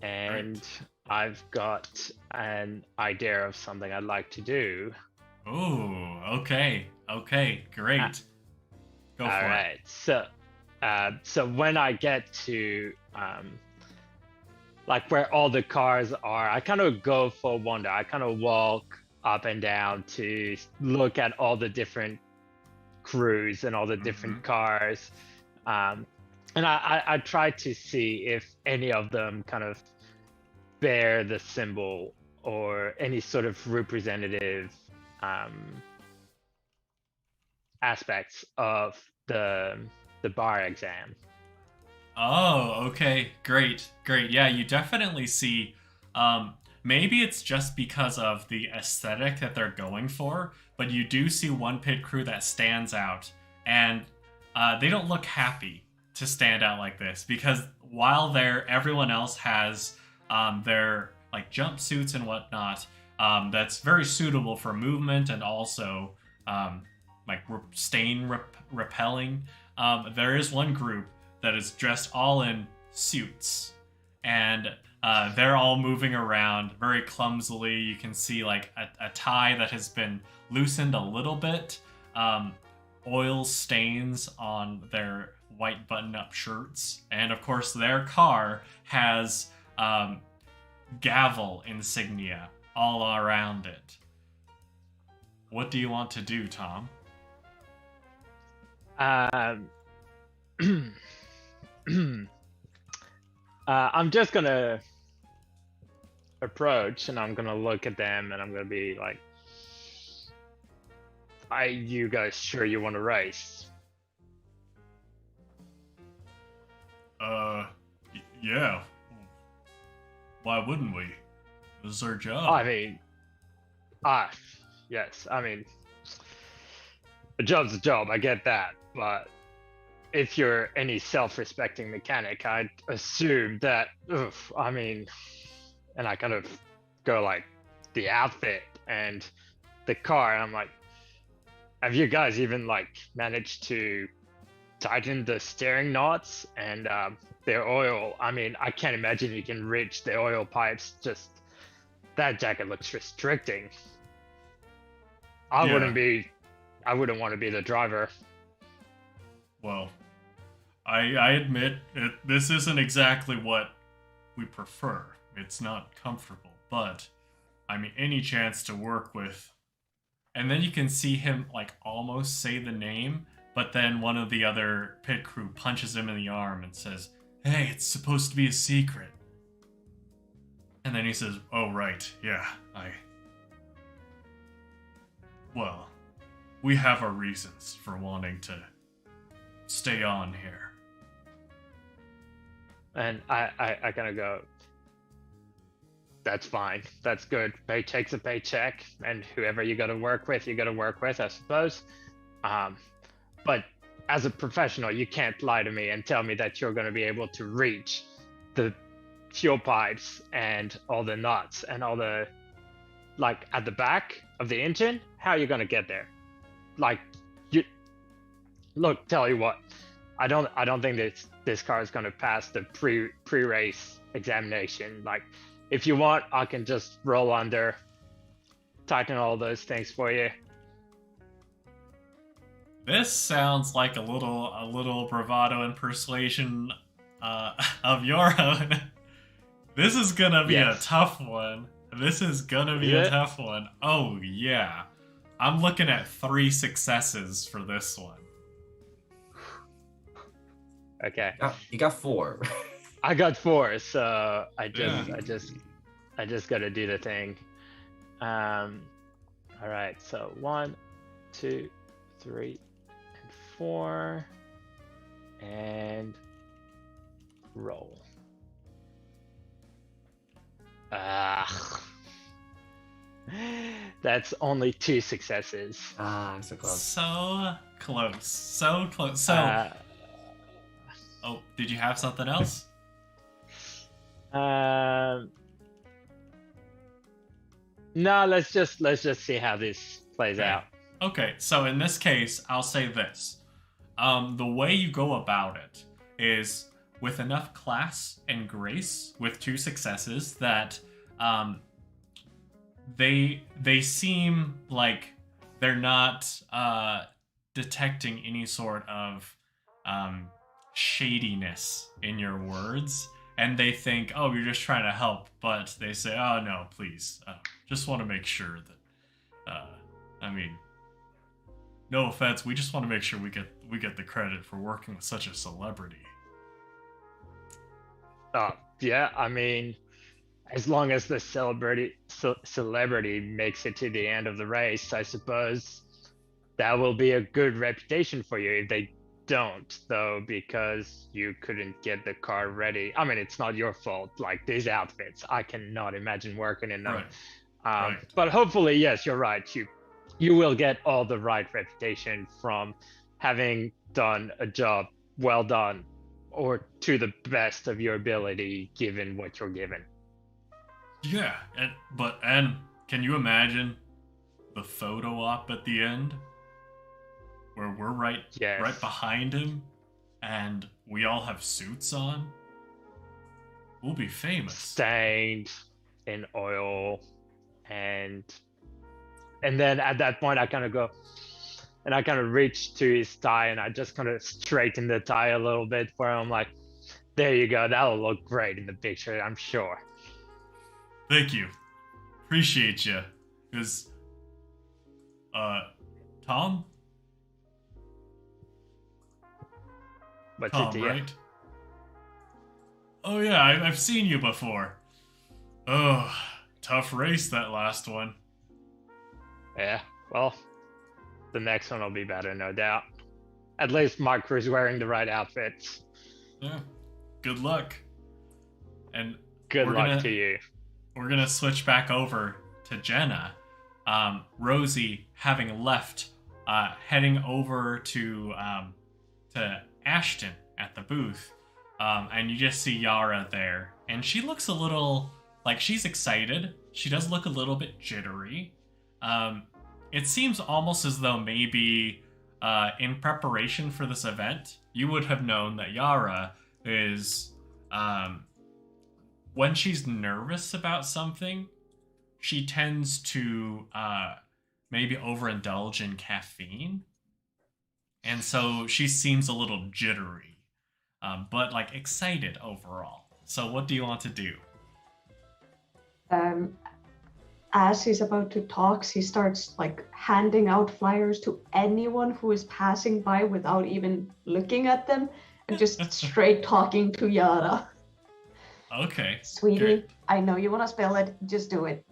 And I've got an idea of something I'd like to do. Oh, okay, great. Go for it. All right, so when I get to like where all the cars are, I kind of go for a wander. I kind of walk up and down to look at all the different crews and all the different cars, and I try to see if any of them kind of bear the symbol or any sort of representative aspects of the bar exam. Oh, okay. Great. Yeah, you definitely see. Maybe it's just because of the aesthetic that they're going for, but you do see one pit crew that stands out, and they don't look happy to stand out like this, because while everyone else has their like jumpsuits and whatnot, that's very suitable for movement and also like stain repelling. There is one group that is dressed all in suits, and they're all moving around very clumsily. You can see like a tie that has been loosened a little bit, oil stains on their white button-up shirts, and of course their car has gavel insignia all around it. What do you want to do, Tom? I'm just gonna approach and I'm gonna look at them and I'm gonna be like, you guys sure you want to race? Yeah. Why wouldn't we? This is our job. I mean, yes. I mean, a job's a job. I get that, but if you're any self-respecting mechanic, I'd assume that. I mean, and I kind of go like the outfit and the car, and I'm like, have you guys even like managed to tighten the steering knots and their oil? I mean, I can't imagine you can reach the oil pipes. Just that jacket looks restricting. I wouldn't want to be the driver. Well, I admit this isn't exactly what we prefer. It's not comfortable, but I mean, any chance to work with. And then you can see him like almost say the name, but then one of the other pit crew punches him in the arm and says, "Hey, it's supposed to be a secret." And then he says, "Oh, right, yeah, well, we have our reasons for wanting to stay on here." And I kind of go, that's fine. That's good. Paycheck's a paycheck, and whoever you got to work with, I suppose. But as a professional, you can't lie to me and tell me that you're going to be able to reach the fuel pipes and all the nuts and all the, like, at the back of the engine. How are you going to get there? Like, look, tell you what, I don't think this car is going to pass the pre-race examination. Like, if you want, I can just roll under, tighten all those things for you. This sounds like a little bravado and persuasion of your own. This is gonna be a tough one. A tough one. Oh yeah, I'm looking at 3 successes for this one. Okay. You got 4. I got 4, so I just gotta do the thing. All right, so 1, 2, 3, and 4, and roll. That's only 2 successes. I'm so close. So close. So. Oh, did you have something else? No, let's just see how this plays out. Okay, so in this case, I'll say this. The way you go about it is with enough class and grace, with 2 successes, that they seem like they're not detecting any sort of shadiness in your words. And they think, oh, you're just trying to help, but they say, oh, no, please, just want to make sure that, I mean, no offense, we just want to make sure we get the credit for working with such a celebrity. Yeah, I mean, as long as the celebrity makes it to the end of the race, I suppose that will be a good reputation for you. If they don't, though, because you couldn't get the car ready. I mean, it's not your fault. Like these outfits, I cannot imagine working in them. Right. But hopefully, yes, you're right. You will get all the right reputation from having done a job well done, or to the best of your ability, given what you're given. Yeah, and can you imagine the photo op at the end, where we're right behind him, and we all have suits on? We'll be famous. Stained in oil, and then at that point I kind of go, and I kind of reach to his tie, and I just kind of straighten the tie a little bit for him. I'm like, there you go. That'll look great in the picture, I'm sure. Thank you. Appreciate you. Because, Tom? What's Tom, it to you? right? Oh yeah, I've seen you before. Oh, tough race, that last one. Yeah, well, the next one will be better, no doubt. At least my crew's wearing the right outfits. Yeah. Good luck. And Good luck to you. We're gonna switch back over to Jenna. Rosie, having left, heading over to Ashton at the booth, and you just see Yara there, and she looks a little like she's excited. She does look a little bit jittery. It seems almost as though maybe in preparation for this event, you would have known that Yara is when she's nervous about something, she tends to maybe overindulge in caffeine. And so she seems a little jittery, but like excited overall. So what do you want to do? As he's about to talk, he starts like handing out flyers to anyone who is passing by without even looking at them, and just straight talking to Yara. Okay. Sweetie, great. I know you want to spell it. Just do it.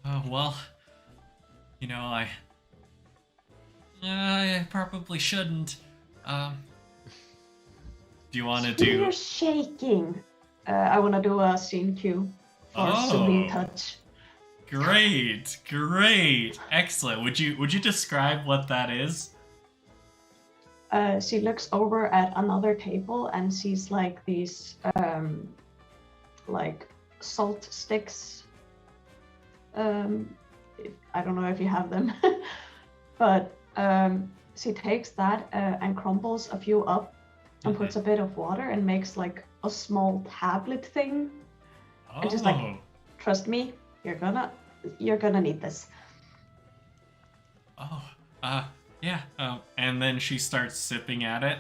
Oh, well, you know, I probably shouldn't. Do you want to do... You're shaking. I want to do a scene cue for soothing touch. Great. Excellent. Would you describe what that is? She looks over at another table and sees like these like salt sticks. I don't know if you have them, but she takes that and crumbles a few up and puts a bit of water and makes like a small tablet thing. And just like, trust me, you're gonna need this. Yeah. And then she starts sipping at it,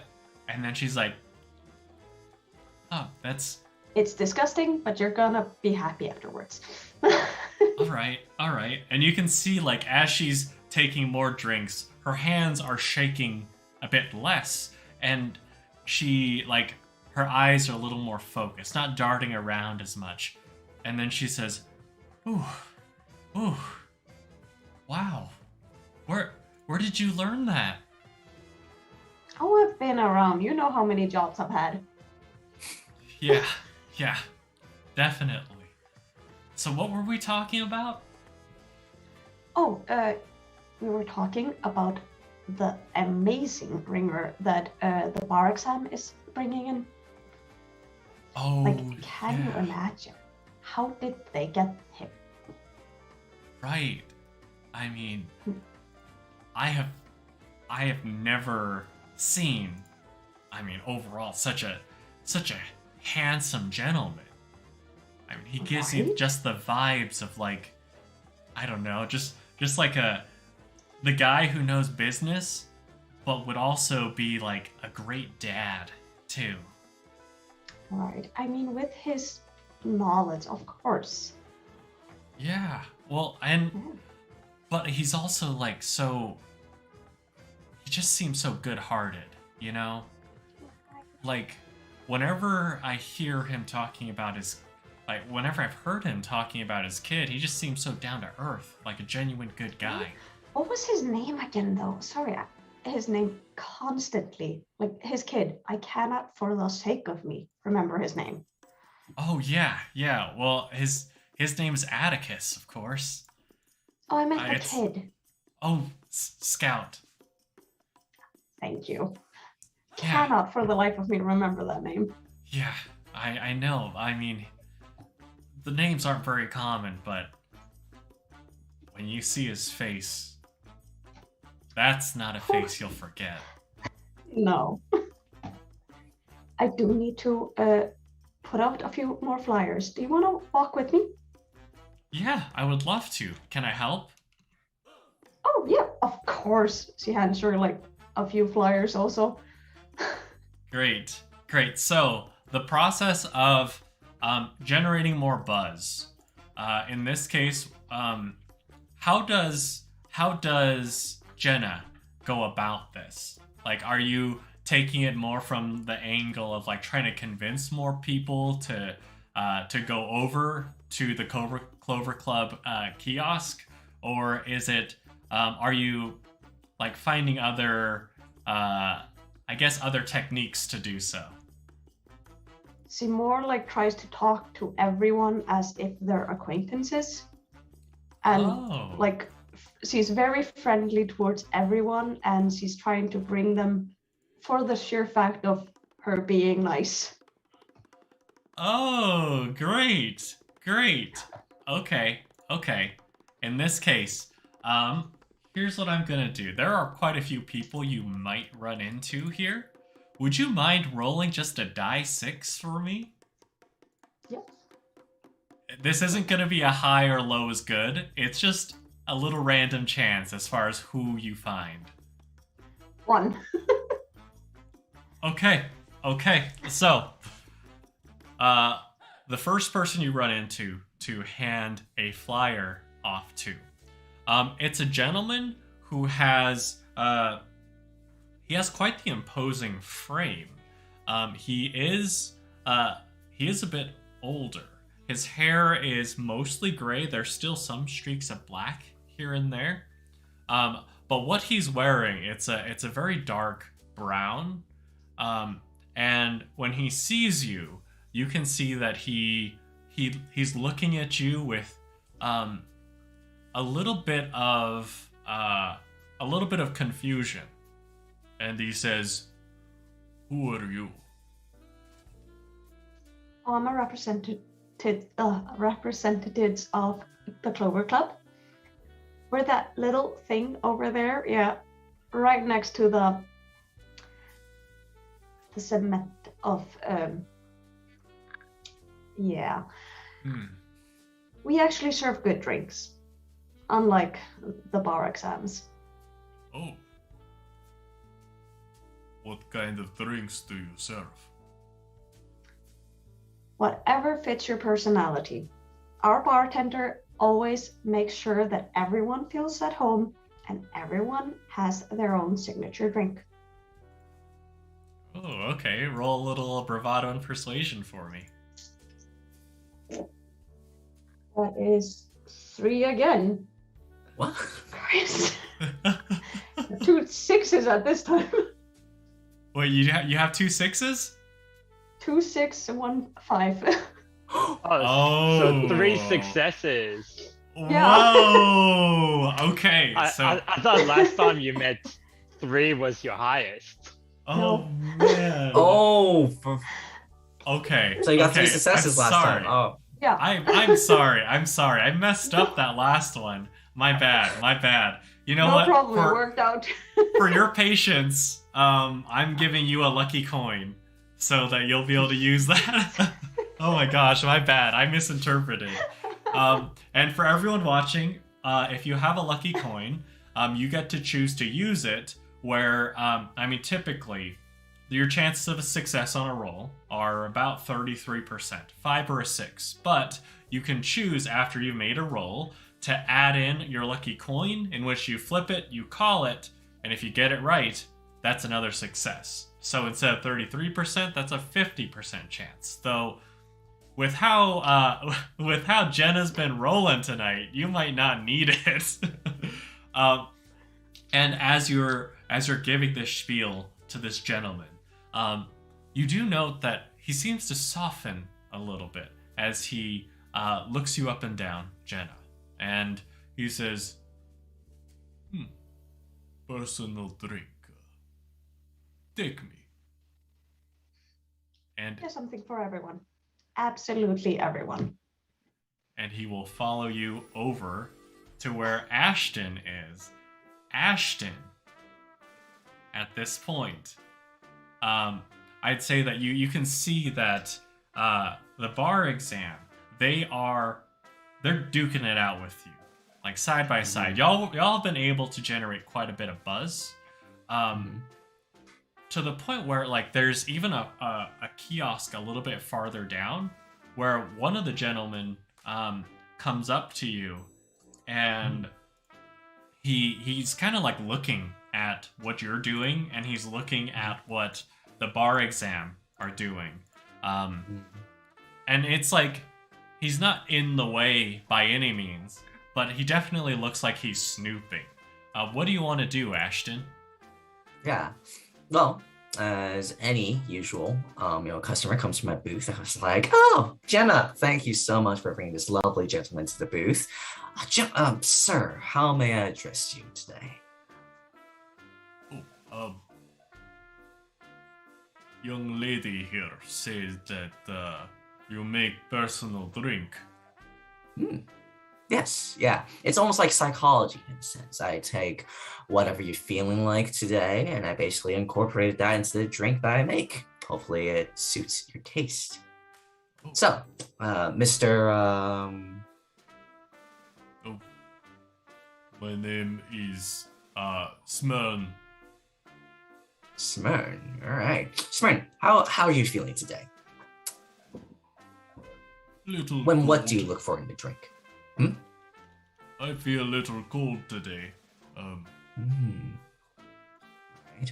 and then she's like, oh, that's... It's disgusting, but you're gonna be happy afterwards. All right. And you can see, like, as she's taking more drinks, her hands are shaking a bit less, and she, like, her eyes are a little more focused, not darting around as much. And then she says, ooh, wow. Where did you learn that? Oh, I've been around. You know how many jobs I've had. Yeah, definitely. So what were we talking about? Oh, we were talking about the amazing ringer that the bar exam is bringing in. Oh, like, can you imagine? How did they get him? Right. I mean, I have never seen, I mean, overall, such a handsome gentleman. I mean, he gives you just the vibes of, like, I don't know, just like the guy who knows business, but would also be like a great dad too. Right. I mean, with his knowledge, of course. Yeah. Well, but he's also like he just seems so good-hearted, you know? Like, whenever I hear him talking about his, like, whenever I've heard him talking about his kid, he just seems so down to earth, like a genuine good guy. What was his name again, though? Sorry, his name constantly. Like, his kid. I cannot, for the sake of me, remember his name. Oh, yeah. Well, his name's Atticus, of course. Oh, I meant the it's- kid. Oh, Scout. Thank you. Yeah. Cannot, for the life of me, remember that name. Yeah, I know. I mean, the names aren't very common, but when you see his face, that's not a face you'll forget. No. I do need to put out a few more flyers. Do you want to walk with me? Yeah, I would love to. Can I help? Oh, yeah, of course. She hands her, like, a few flyers also. Great. So, the process of generating more buzz. In this case, how does Jenna go about this? Like, are you taking it more from the angle of like trying to convince more people to go over to the Clover Club kiosk, or is it are you like finding other other techniques to do so? She more like tries to talk to everyone as if they're acquaintances. And like she's very friendly towards everyone, and she's trying to bring them for the sheer fact of her being nice. Oh, great. Okay. In this case, here's what I'm gonna do. There are quite a few people you might run into here. Would you mind rolling just a die 6 for me? Yep. This isn't gonna be a high or low is good. It's just a little random chance as far as who you find. 1. Okay. So, the first person you run into to hand a flyer off to, it's a gentleman who has quite the imposing frame. He is a bit older. His hair is mostly gray. There's still some streaks of black here and there. But what he's wearing, it's a very dark brown. And when he sees you, you can see that he's looking at you with a little bit of confusion. And he says, "Who are you?" Oh, I'm a representatives of the Clover Club. We're that little thing over there, yeah, right next to the cement of yeah. We actually serve good drinks, unlike the bar exams. Oh. What kind of drinks do you serve? Whatever fits your personality. Our bartender always makes sure that everyone feels at home and everyone has their own signature drink. Oh, okay. Roll a little bravado and persuasion for me. That is 3 again. What? Chris. 2 6s at this time. Wait, you have 2 6s? 2 6 and 1 5. Oh. So 3 successes. Yeah. Whoa. Okay. I thought last time you met 3 was your highest. Oh man. Oh, Okay. so you got okay. 3 successes I'm last sorry. time. Oh, Yeah. I'm sorry. I messed up that last one. My bad. You know no what? problem. It worked out. For your patience, I'm giving you a lucky coin so that you'll be able to use that. Oh my gosh, my bad. I misinterpreted. And for everyone watching, if you have a lucky coin, you get to choose to use it where, typically, your chances of a success on a roll are about 33%, 5 or a 6. But you can choose after you've made a roll to add in your lucky coin, in which you flip it, you call it, and if you get it right, that's another success. So instead of 33%, that's a 50% chance. Though with how Jenna's been rolling tonight, you might not need it. And as you're giving this spiel to this gentleman, you do note that he seems to soften a little bit as he looks you up and down, Jenna, and he says, "Personal drink. Take me." And There's something for everyone. Absolutely everyone. and he will follow you over to where Ashton is. Ashton, at this point, I'd say that you can see that the bar exam, they're duking it out with you, like side by side. Y'all have been able to generate quite a bit of buzz, to the point where like there's even a kiosk a little bit farther down, where one of the gentlemen comes up to you, and he's kind of like looking at what you're doing, and he's looking at what the bar exam are doing. And it's like he's not in the way by any means, but he definitely looks like he's snooping. What do you want to do, Ashton? Yeah. Well, as any usual, customer comes to my booth, I was like, "Oh, Jenna, thank you so much for bringing this lovely gentleman to the booth. Sir, how may I address you today?" Young lady here says that you make personal drink. Yes, yeah. It's almost like psychology in a sense. I take whatever you're feeling like today, and I basically incorporated that into the drink that I make. Hopefully it suits your taste. So, Mr. My name is Smyrn. Smyrn. All right. Smyrn, how are you feeling today? What do you look for in the drink? I feel a little cold today. Right,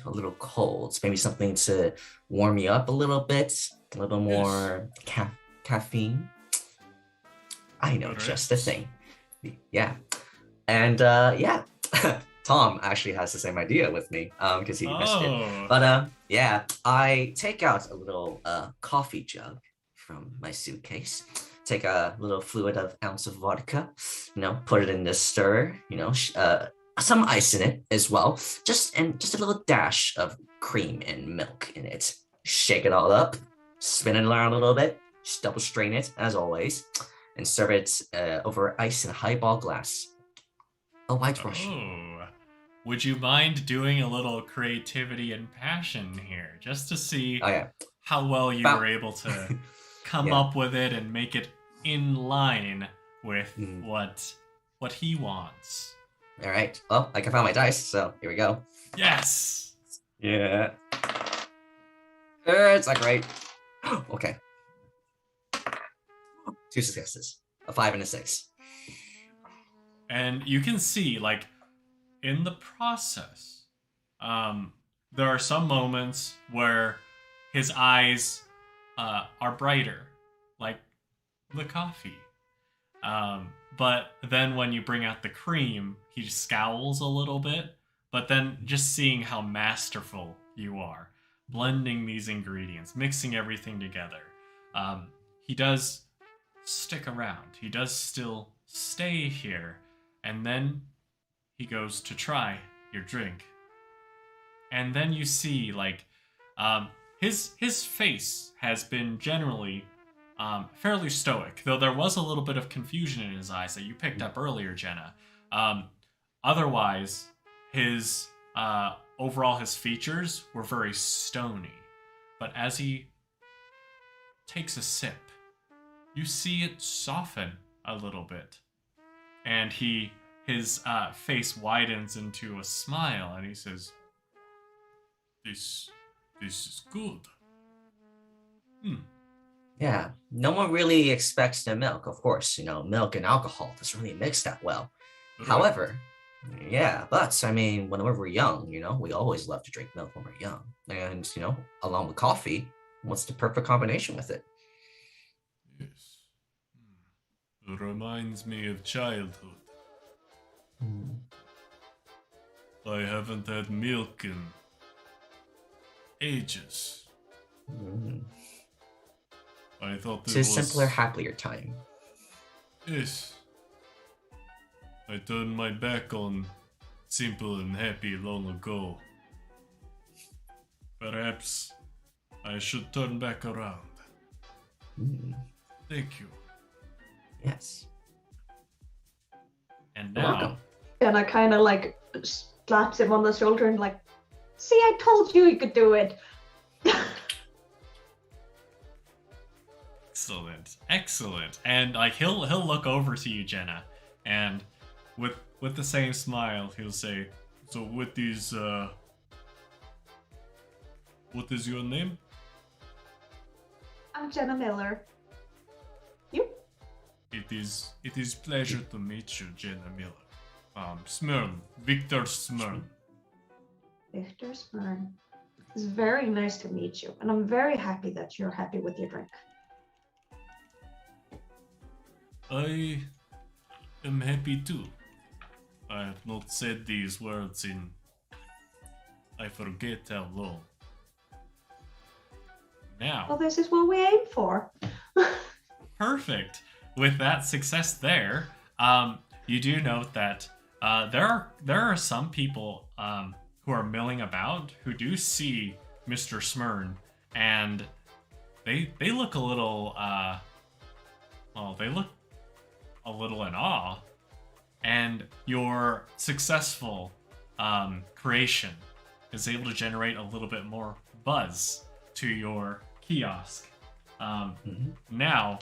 a little cold. Maybe something to warm you up a little bit. A little more caffeine. I know, just the thing. Yeah. And Tom actually has the same idea with me, because he missed it. But I take out a little coffee jug from my suitcase. Take a little fluid of ounce of vodka, put it in the stirrer, some ice in it as well, just a little dash of cream and milk in it. Shake it all up, spin it around a little bit, just double strain it as always, and serve it over ice in a highball glass. A white Russian. Would you mind doing a little creativity and passion here, just to see how well you were able to come up with it and make it in line with what he wants? All right. Well, I found my dice, so here we go. Yes. Yeah. It's not great. Okay. 2 successes, a 5 and a 6. And you can see, like, in the process, there are some moments where his eyes are brighter, like the coffee. But then when you bring out the cream, he scowls a little bit. But then just seeing how masterful you are, blending these ingredients, mixing everything together, he does stick around. He does still stay here. And then he goes to try your drink. And then you see, like, his face has been generally fairly stoic, though there was a little bit of confusion in his eyes that you picked up earlier, Jenna. Otherwise, his overall his features were very stony. But as he takes a sip, you see it soften a little bit. And his face widens into a smile, and he says, This is good. Yeah, no one really expects the milk, of course. Milk and alcohol doesn't really mix that well. Right. However, Yeah, but I mean, whenever we're young, we always love to drink milk when we're young. And, along with coffee, what's the perfect combination with it? Yes. It reminds me of childhood. Mm. I haven't had milk in ages. Mm. I thought it To a was simpler, happier time. Yes. I turned my back on simple and happy long ago. Perhaps I should turn back around. Mm. Thank you. Yes. And You're now, welcome. And I kind of like slaps him on the shoulder and like, see, I told you he could do it. excellent, excellent. And like he'll look over to you, Jenna, and with the same smile, he'll say, "So what is your name?" I'm Jenna Miller. You? It is pleasure to meet you, Jenna Miller. Smyrn, Victor Smyrn. Victor Smyrn. It's very nice to meet you, and I'm very happy that you're happy with your drink. I am happy too. I have not said these words in I forget how long. Well, Now, this is what we aim for. perfect. With that success there, you do note that there are some people who are milling about who do see Mr. Smyrn, and they look a little they look a little in awe, and your successful creation is able to generate a little bit more buzz to your kiosk. Now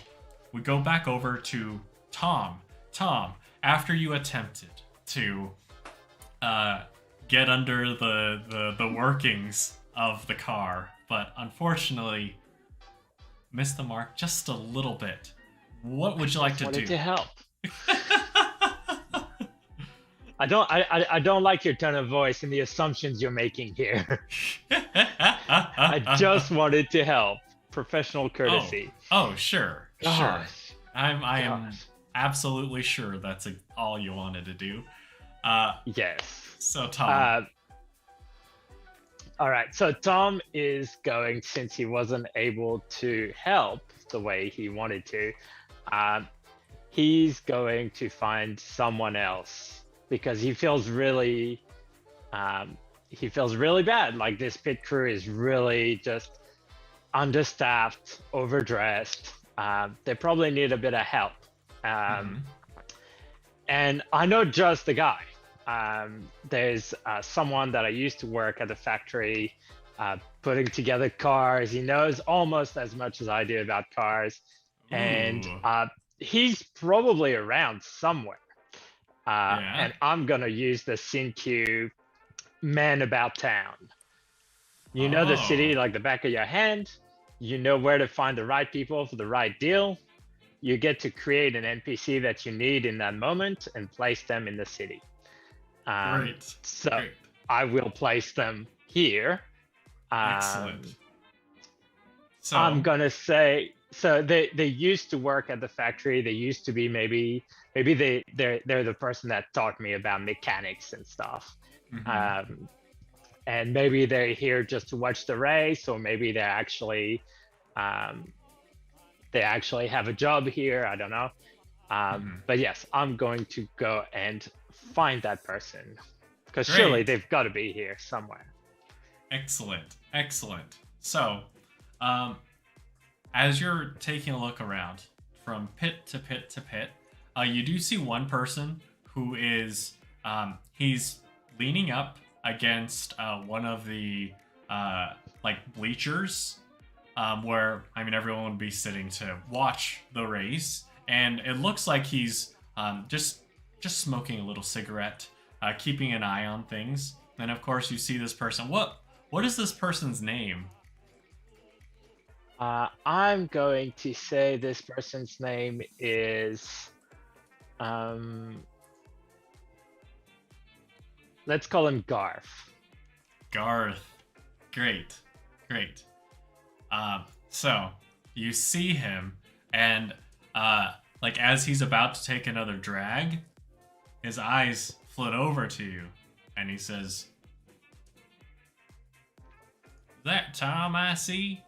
we go back over to Tom. Tom, after you attempted to get under the workings of the car, but unfortunately missed the mark just a little bit. What would you like to do? Wanted to help. I don't like your tone of voice and the assumptions you're making here. I just wanted to help. Professional courtesy. Oh, sure, sure. Gosh. I am absolutely sure that's all you wanted to do. Yes. So Tom, all right. So Tom is going, since he wasn't able to help the way he wanted to, he's going to find someone else because he feels really bad. Like this pit crew is really just understaffed, overdressed. They probably need a bit of help. And I know just the guy. There's someone that I used to work at the factory putting together cars. He knows almost as much as I do about cars. And he's probably around somewhere. And I'm going to use the SynQ man about town. You know the city like the back of your hand. You know where to find the right people for the right deal. You get to create an NPC that you need in that moment and place them in the city. great. So Great. I will place them here. Excellent. So I'm gonna say so they used to work at the factory. They used to be maybe they're the person that taught me about mechanics and stuff. And maybe they're here just to watch the race, or maybe they actually have a job here. I don't know. But yes, I'm going to go and find that person because surely they've got to be here somewhere. Excellent, excellent. So, as you're taking a look around from pit to pit to pit, you do see one person who is he's leaning up against one of the like bleachers, where everyone would be sitting to watch the race, and it looks like he's just smoking a little cigarette, keeping an eye on things. And of course, you see this person. What is this person's name? I'm going to say this person's name is let's call him Garth. Garth. Great. So you see him, and like as he's about to take another drag, his eyes flit over to you, and he says, "That Tom I see?"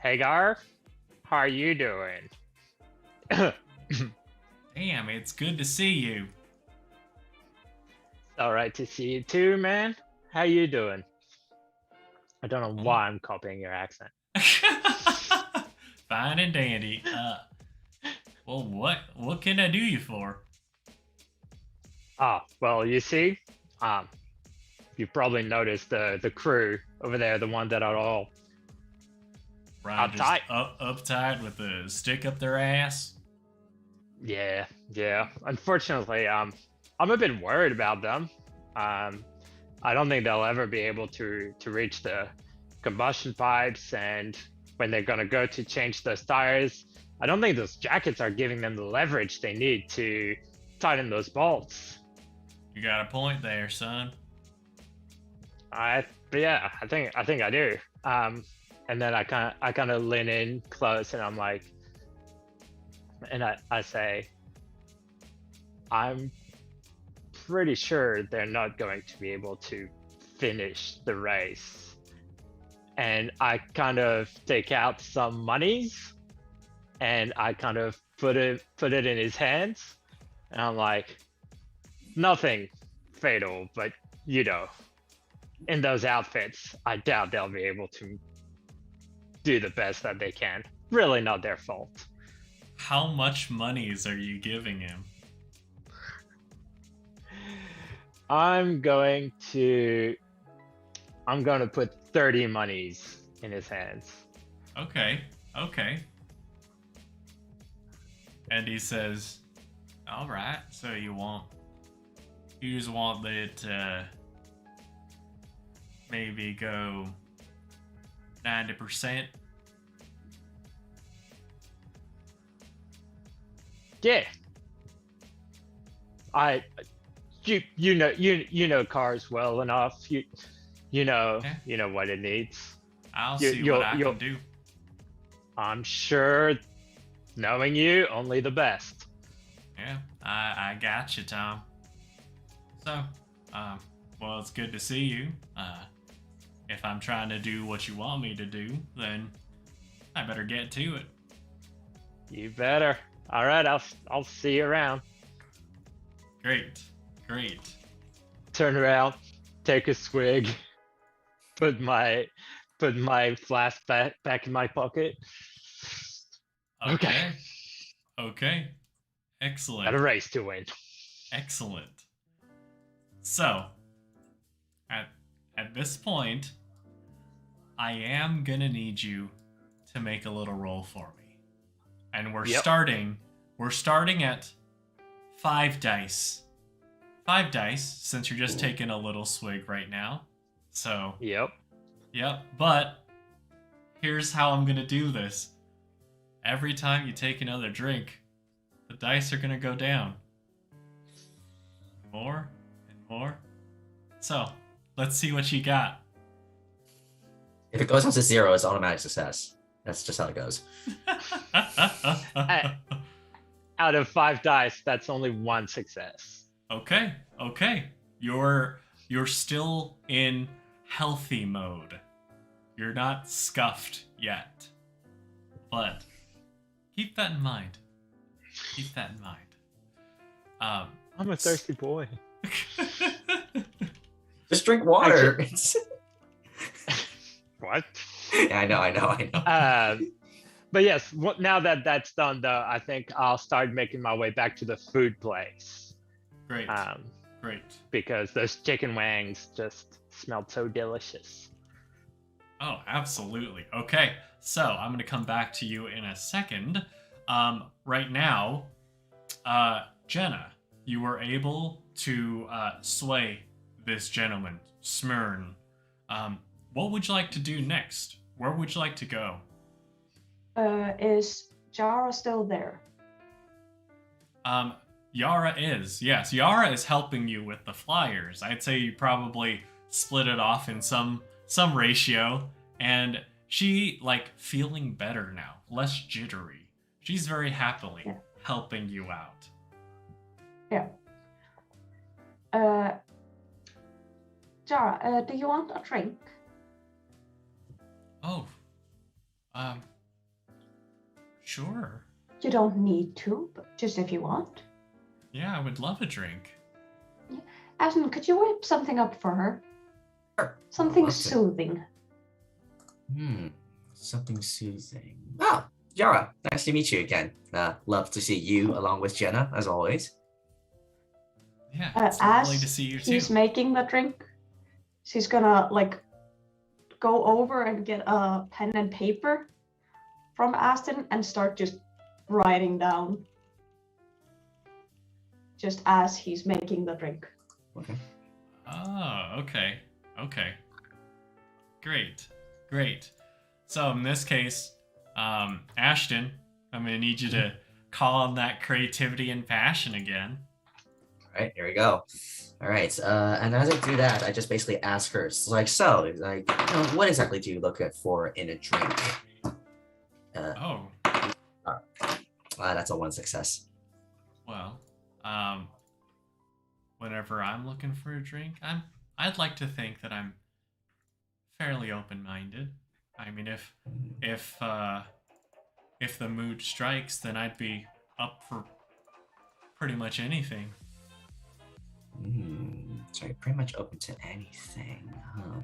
Hey Garth, how are you doing? Damn, it's good to see you. All right to see you too, man. How you doing? I don't know why I'm copying your accent. Fine and dandy. Well, what can I do you for? Well, you see, you probably noticed the crew over there, the one that are all Right, uptight. Uptight with the stick up their ass. Yeah. Unfortunately, I'm a bit worried about them. I don't think they'll ever be able to reach the combustion pipes, and when they're gonna go to change those tires, I don't think those jackets are giving them the leverage they need to tighten those bolts. You got a point there, son. But yeah, I think I do. And then I kind of lean in close, and I'm like, and I say, I'm pretty sure they're not going to be able to finish the race. And I kind of take out some monies, and I kind of put it in his hands, and I'm like, nothing fatal, but you know, in those outfits, I doubt they'll be able to do the best that they can. Really not their fault. How much monies are you giving him? I'm going to put 30 monies in his hands. Okay. And he says, "All right. So you just want it maybe go 90%?" Yeah. You know cars well enough. You know what it needs. I'll see what I can do. I'm sure, knowing you, only the best. Yeah, I got you, Tom. So, well, it's good to see you. If I'm trying to do what you want me to do, then I better get to it. You better. All right, I'll see you around. Great. Turn around, take a swig, put my flask back in my pocket. Okay. Got a Excellent. race to win. Excellent. So, at this point, I am gonna need you to make a little roll for me. And we're starting at 5 dice. 5 dice, since you're just taking a little swig right now. So, Yep. But here's how I'm gonna do this. Every time you take another drink, the dice are gonna go down. More and more. So, let's see what you got. If it goes down to 0, it's automatic success. That's just how it goes. Out of 5 dice, that's only 1 success. Okay. You're still in healthy mode. You're not scuffed yet. But keep that in mind. I'm a thirsty boy. Just drink water. What? Yeah, I know. But yes, now that that's done, though, I think I'll start making my way back to the food place. Great. Because those chicken wings just smelled so delicious. Oh, absolutely. Okay, so I'm going to come back to you in a second. Right now, Jenna, you were able to sway this gentleman, Smyrn. What would you like to do next? Where would you like to go? Is Jara still there? Yara is. Yes, Yara is helping you with the flyers. I'd say you probably split it off in some ratio, and she like feeling better now, less jittery. She's very happily Yeah. helping you out. Yeah. Jara, do you want a drink? Oh. Sure. You don't need to, but just if you want. Yeah, I would love a drink. Ashton, could you whip something up for her? Sure. Something Love to. soothing. Something soothing. Oh, Yara, nice to meet you again. Love to see you along with Jenna, as always. Yeah, it's As lovely to see you he's too. making the drink, she's gonna like go over and get a pen and paper from Ashton and start just writing down just as he's making the drink. Okay. Oh, okay. Okay. Great. So in this case, Ashton, I'm gonna need you to call on that creativity and passion again. All right, here we go. All right, and as I do that, I just basically ask her, it's like, what exactly do you look for in a drink? That's a 1 success. Well, whenever I'm looking for a drink, I'd like to think that I'm fairly open-minded. I mean, if the mood strikes, then I'd be up for pretty much anything. So you're pretty much open to anything, huh?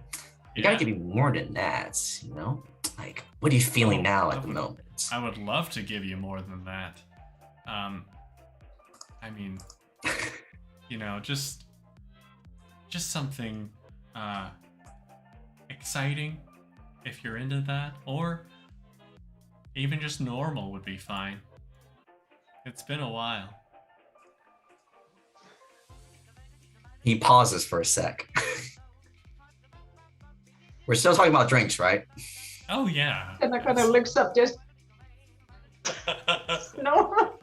You Yeah. gotta give me more than that, you know? Like, what are you feeling now at the moment? I would love to give you more than that. I mean, you know, just something exciting, if you're into that, or even just normal would be fine. It's been a while. He pauses for a sec. We're still talking about drinks, right? Oh yeah. And I kind of looks up just no.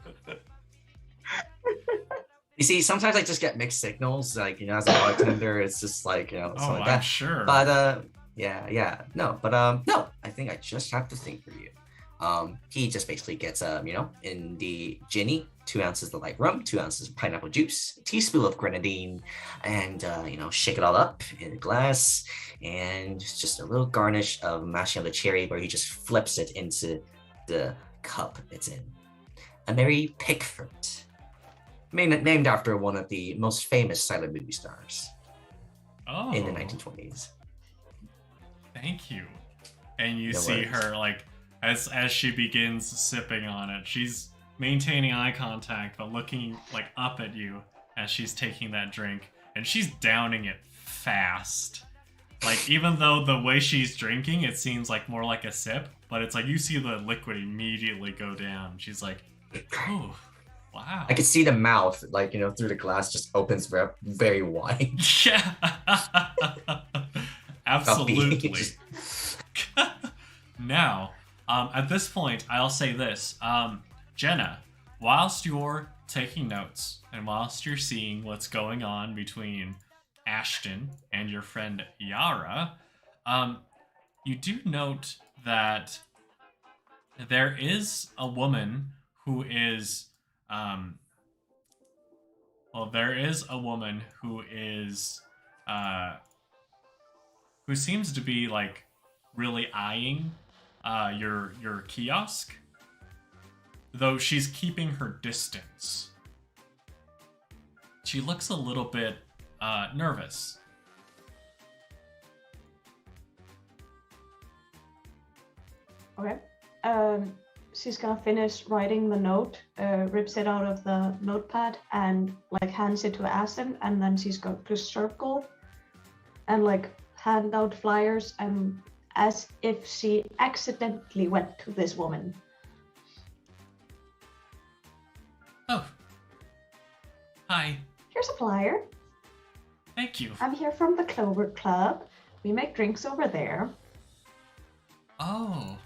You see, sometimes I just get mixed signals. Like, you know, as a bartender, it's just like, you know, Oh, something like I'm that. sure. But no, I think I just have to think for you. He just basically gets you know, in the ginny, 2 ounces of light rum, 2 ounces of pineapple juice, a teaspoon of grenadine, and you know, shake it all up in a glass, and just a little garnish of mashing of the cherry, where he just flips it into the cup it's in. A Mary Pickford, named after one of the most famous silent movie stars in the 1920s. Thank you. And you No see worries. her like as she begins sipping on it, she's maintaining eye contact but looking like up at you as she's taking that drink, and she's downing it fast. Like, even though the way she's drinking, it seems like more like a sip, but it's like you see the liquid immediately go down. She's like, oh, wow. I could see the mouth, like, you know, through the glass just opens very, very wide. Yeah. Absolutely. Now, at this point, I'll say this. Jenna, whilst you're taking notes and whilst you're seeing what's going on between Ashton and your friend Yara, you do note that there is a woman who is, who seems to be like really eyeing your kiosk, though she's keeping her distance. She looks a little bit nervous. Okay. She's gonna finish writing the note, rips it out of the notepad, and like hands it to Ashton, and then she's going to circle and like hand out flyers, and as if she accidentally went to this woman. Oh. Hi. Here's a flyer. Thank you. I'm here from the Clover Club. We make drinks over there. Oh.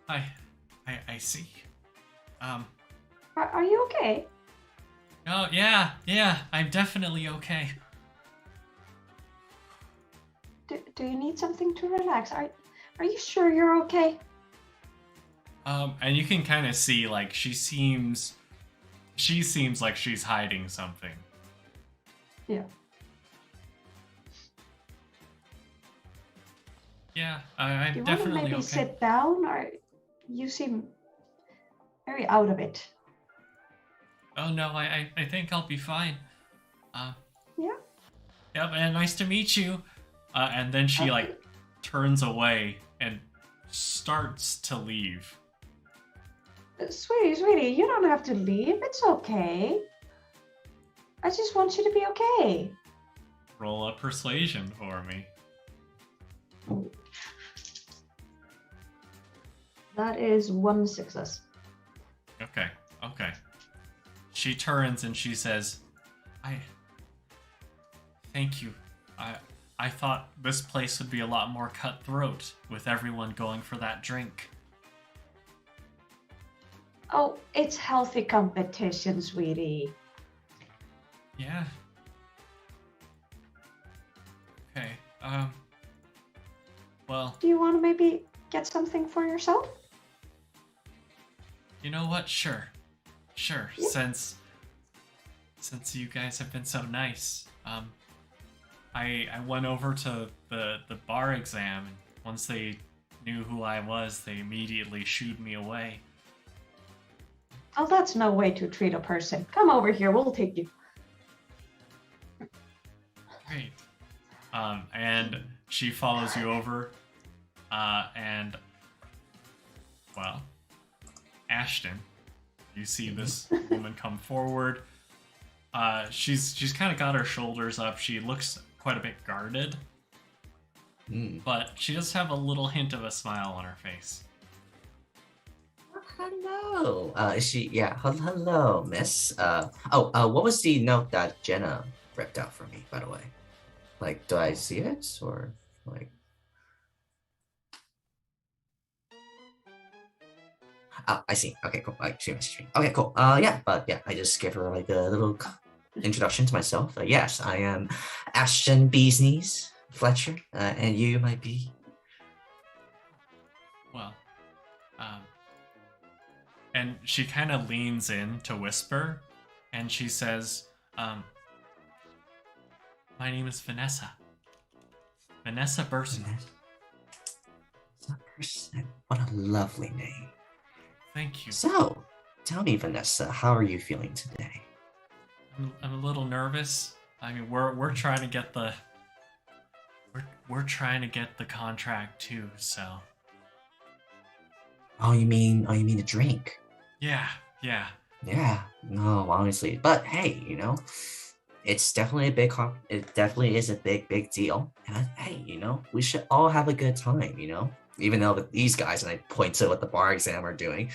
I see. Are you okay? Oh, yeah, I'm definitely okay. Do you need something to relax? Are you sure you're okay? And you can kind of see, like, she seems like she's hiding something. Yeah. Yeah, Do I'm you want to definitely maybe okay. sit down, or you seem very out of it? Oh no, I think I'll be fine. Uh, Yeah. yep, and nice to meet you. And then she like turns away and starts to leave. Sweetie, you don't have to leave. It's okay. I just want you to be okay. Roll a persuasion for me. That is 1 success. Okay. She turns and she says, Thank you. I thought this place would be a lot more cutthroat with everyone going for that drink. Oh, it's healthy competition, sweetie. Yeah. Okay. Well, Do you want to maybe get something for yourself? you know what? Sure. Yeah. Since you guys have been so nice. I went over to the bar exam, and once they knew who I was, they immediately shooed me away. Oh, that's no way to treat a person. Come over here, we'll take you. Great. And she follows you over, and well, Ashton, you see this woman come forward. She's kind of got her shoulders up. She looks quite a bit guarded, but she does have a little hint of a smile on her face. Hello. Is she? Yeah. Hello, miss. What was the note that Jenna ripped out for me, by the way? Like, do I see it or like? Oh, I see. Okay, cool. Like, she messaged me. Okay, cool. Yeah, but yeah, I just gave her like a little introduction to myself. Yes, I am Ashton Beesneys Fletcher, and you might be. Well, and she kind of leans in to whisper, and she says, my name is Vanessa. Vanessa Burson. What a lovely name. Thank you. So, tell me, Vanessa, how are you feeling today? I'm a little nervous. I mean, we're trying to get the we're trying to get the contract too. So. Oh, you mean the drink? Yeah. Yeah. No, honestly, but hey, it's definitely it definitely is a big deal. And hey, we should all have a good time. Even though with these guys, and I point to what the bar exam are doing,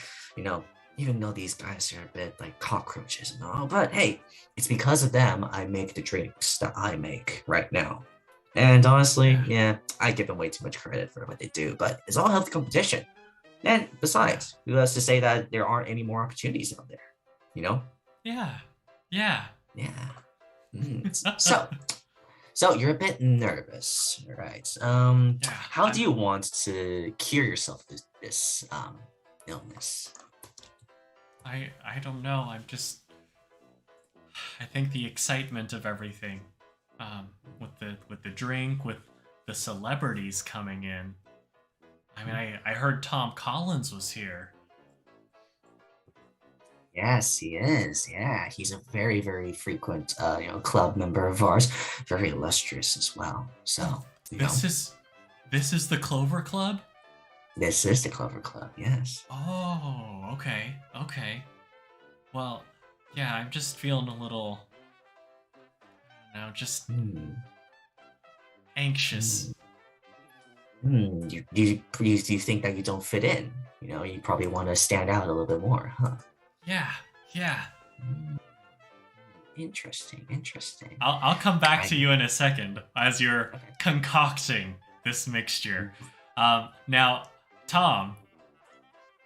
even though these guys are a bit like cockroaches and all, but hey, it's because of them I make the drinks that I make right now. And honestly, yeah, I give them way too much credit for what they do, but it's all healthy competition. And besides, who has to say that there aren't any more opportunities out there? Yeah. So you're a bit nervous, right? How do you want to cure yourself of this illness? I don't know. I think the excitement of everything, with the drink, with the celebrities coming in. I mean, I heard Tom Collins was here. Yes, he is. Yeah, he's a very, very frequent, club member of ours. Very illustrious as well. So, This is the Clover Club? This is the Clover Club, yes. Oh, okay. Well, yeah, I'm just feeling a little, just anxious. You think that you don't fit in? You probably want to stand out a little bit more, huh? Yeah. Interesting. I'll come back to you in a second as you're concocting this mixture. Now, Tom,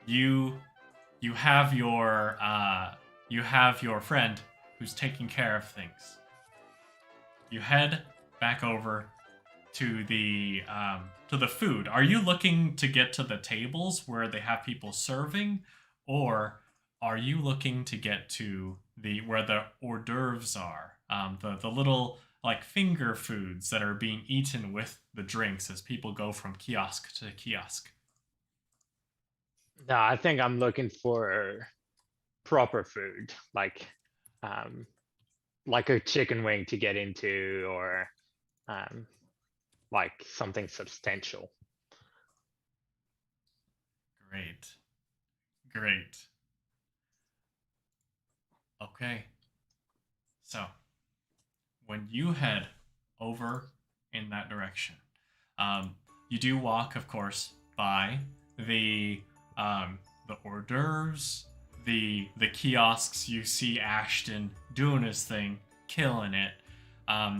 you have your friend who's taking care of things. You head back over to the food. Are you looking to get to the tables where they have people serving, or are you looking to get to where the hors d'oeuvres are? The little like finger foods that are being eaten with the drinks as people go from kiosk to kiosk. No, I think I'm looking for proper food, like a chicken wing to get into, or like something substantial. Great. Great. Okay. So, when you head over in that direction, you do walk, of course, by the hors d'oeuvres, the kiosks. You see Ashton doing his thing, killing it.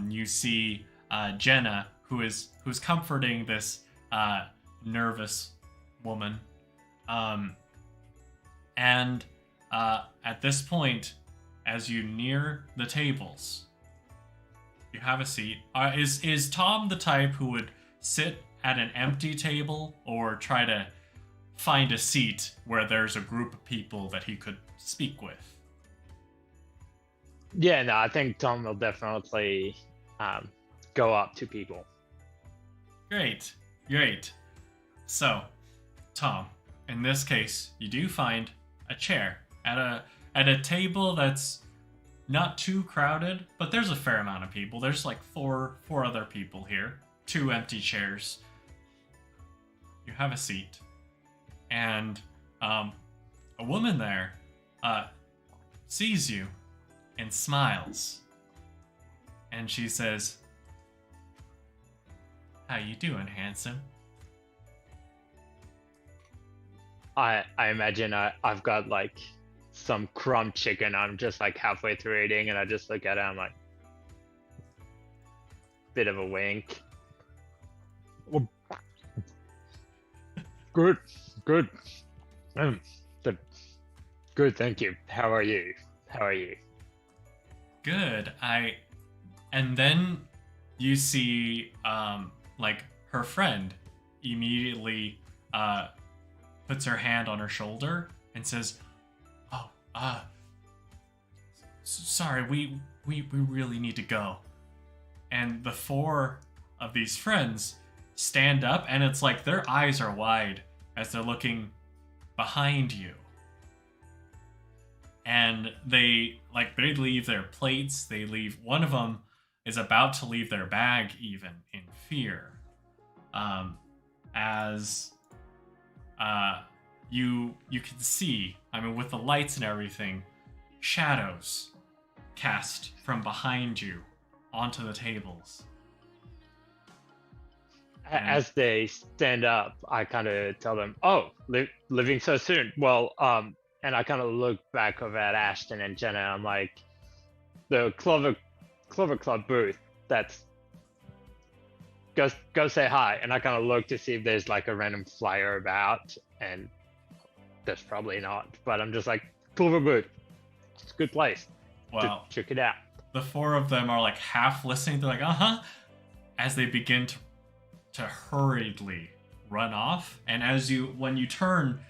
You see Jenna, who's comforting this nervous woman. And at this point, as you near the tables, you have a seat. Is Tom the type who would sit at an empty table or try to find a seat where there's a group of people that he could speak with? Yeah, no, I think Tom will definitely go up to people. Great. So, Tom, in this case, you do find a chair at a table that's not too crowded, but there's a fair amount of people. There's like four other people here, 2 empty chairs. You have a seat, and a woman there sees you and smiles, and she says, "How you doing, handsome?" I imagine I've got like some crumb chicken. I'm just like halfway through eating, and I just look at it. I'm like, bit of a wink. Good. Good, thank you. How are you? Good. And then you see like her friend immediately puts her hand on her shoulder and says, "Oh, sorry, we really need to go." And the 4 of these friends stand up, and it's like their eyes are wide as they're looking behind you. And they leave their plates. They leave. One of them is about to leave their bag, even in fear, as you can see. I mean, with the lights and everything, shadows cast from behind you onto the tables. As they stand up, I kind of tell them, "Oh, living so soon." Well, and I kind of look back over at Ashton and Jenna. I'm like, the Clover Club booth. That's go say hi. And I kind of look to see if there's like a random flyer about, and there's probably not. But I'm just like, Clover booth. It's a good place. Well, check it out. The 4 of them are like half listening. They're like, "Uh-huh," as they begin to hurriedly run off. And when you turn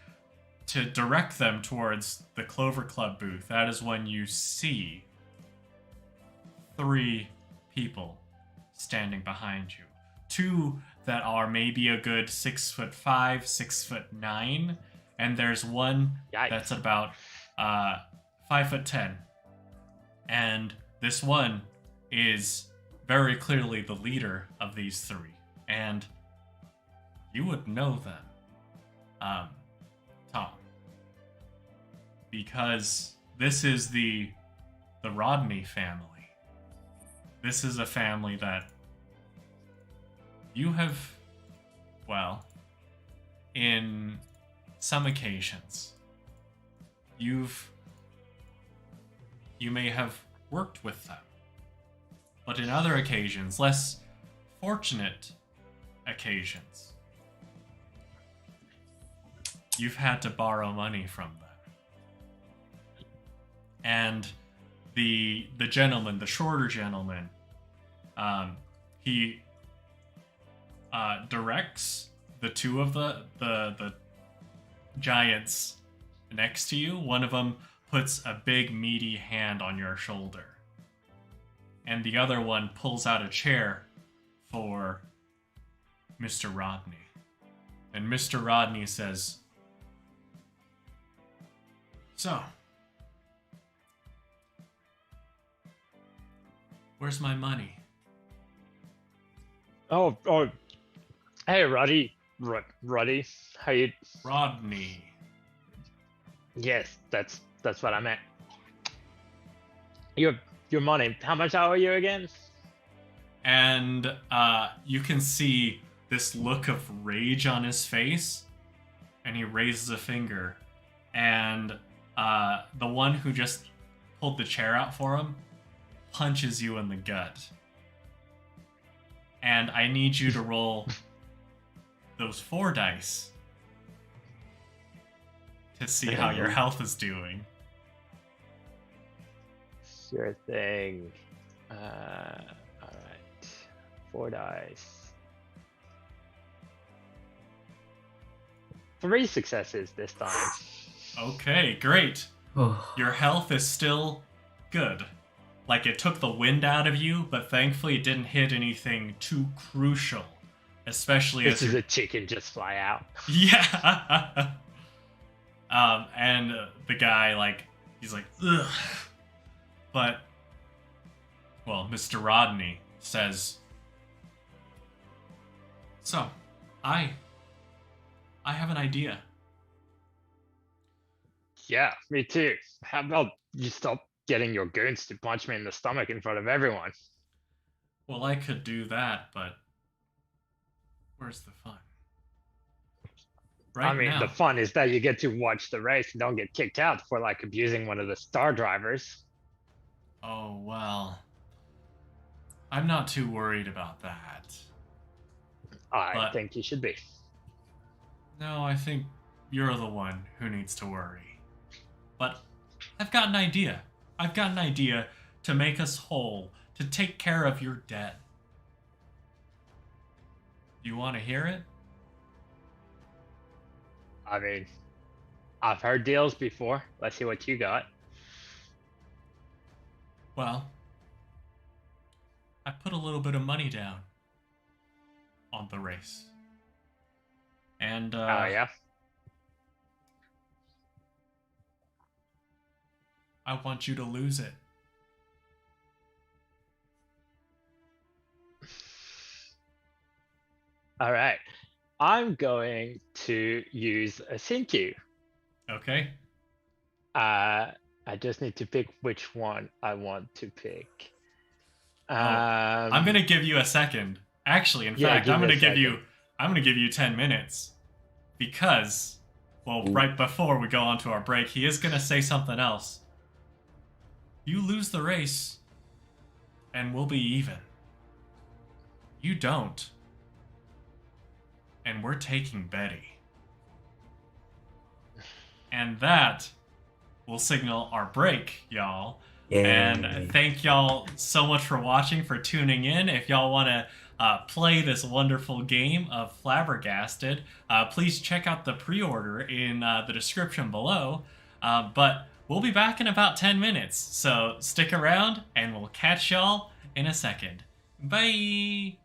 to direct them towards the Clover Club booth, that is when you see 3 people standing behind you. 2 that are maybe a good 6'5", 6'9", and there's one Yikes. that's about 5'10". And this one is very clearly the leader of these 3. And you would know them, Tom, because this is the Rodney family. This is a family that you have, well, in some occasions, you may have worked with them, but in other occasions, less fortunate occasions, you've had to borrow money from them. And the gentleman, the shorter gentleman, he directs the two of the giants next to you. One of them puts a big meaty hand on your shoulder, and the other one pulls out a chair for Mr. Rodney. And Mr. Rodney says, "So, where's my money?" Oh, hey, Roddy. Roddy, how you? Rodney. Yes, that's what I meant. Your money. How much I owe you again? And you can see this look of rage on his face, and he raises a finger, and the one who just pulled the chair out for him punches you in the gut. And I need you to roll those 4 dice to see how your health is doing. Sure thing. All right. 4 dice. 3 successes this time. Okay, great. Your health is still good. Like, it took the wind out of you, but thankfully it didn't hit anything too crucial. Especially This as is you're... a chicken just fly out. Yeah. And the guy, like, he's like, ugh. But, well, Mr. Rodney says, "So, I have an idea." Yeah, me too. How about you stop getting your goons to punch me in the stomach in front of everyone? Well, I could do that, but where's the fun? I mean, Now. the fun is that you get to watch the race and don't get kicked out for like abusing one of the star drivers. Oh, well. I'm not too worried about that. I think you should be. No, I think you're the one who needs to worry. But I've got an idea. I've got an idea to make us whole, to take care of your debt. You want to hear it? I mean, I've heard deals before. Let's see what you got. Well, I put a little bit of money down on the race. And, yeah? I want you to lose it. All right. I'm going to use a Sinku. Okay? I just need to pick which one I want to pick. I'm gonna give you a second. Actually, in fact, I'm gonna give you 10 minutes. Because, well, right before we go on to our break, he is gonna say something else. You lose the race, and we'll be even. You don't. And we're taking Betty. And that will signal our break, y'all. Yay. And thank y'all so much for watching, for tuning in. If y'all want to play this wonderful game of Flabbergasted, please check out the pre-order in the description below. But we'll be back in about 10 minutes. So stick around, and we'll catch y'all in a second. Bye!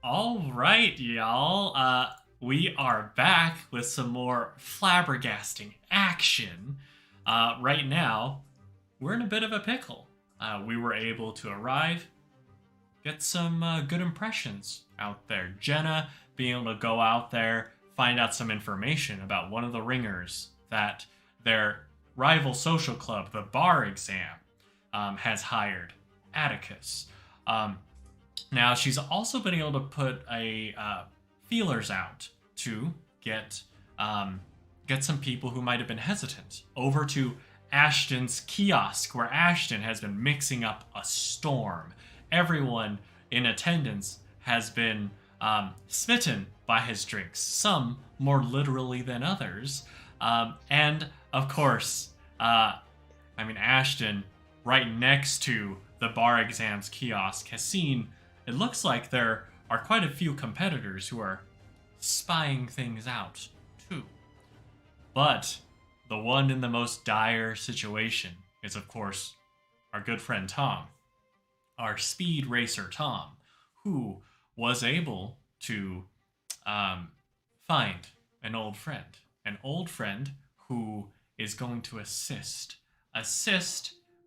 All right, y'all. We are back with some more flabbergasting action. Right now, we're in a bit of a pickle. We were able to arrive, get some good impressions out there. Jenna being able to go out there, find out some information about one of the ringers that their rival social club, the Bar Exam, has hired, Atticus. Now, she's also been able to put a feelers out to get some people who might have been hesitant over to Ashton's kiosk, where Ashton has been mixing up a storm. Everyone in attendance has been smitten by his drinks, some more literally than others. And, of course, Ashton, right next to the Bar Exams kiosk, has seen, it looks like there are quite a few competitors who are spying things out, too. But the one in the most dire situation is, of course, our good friend Tom, our speed racer Tom, who was able to find an old friend who is going to assist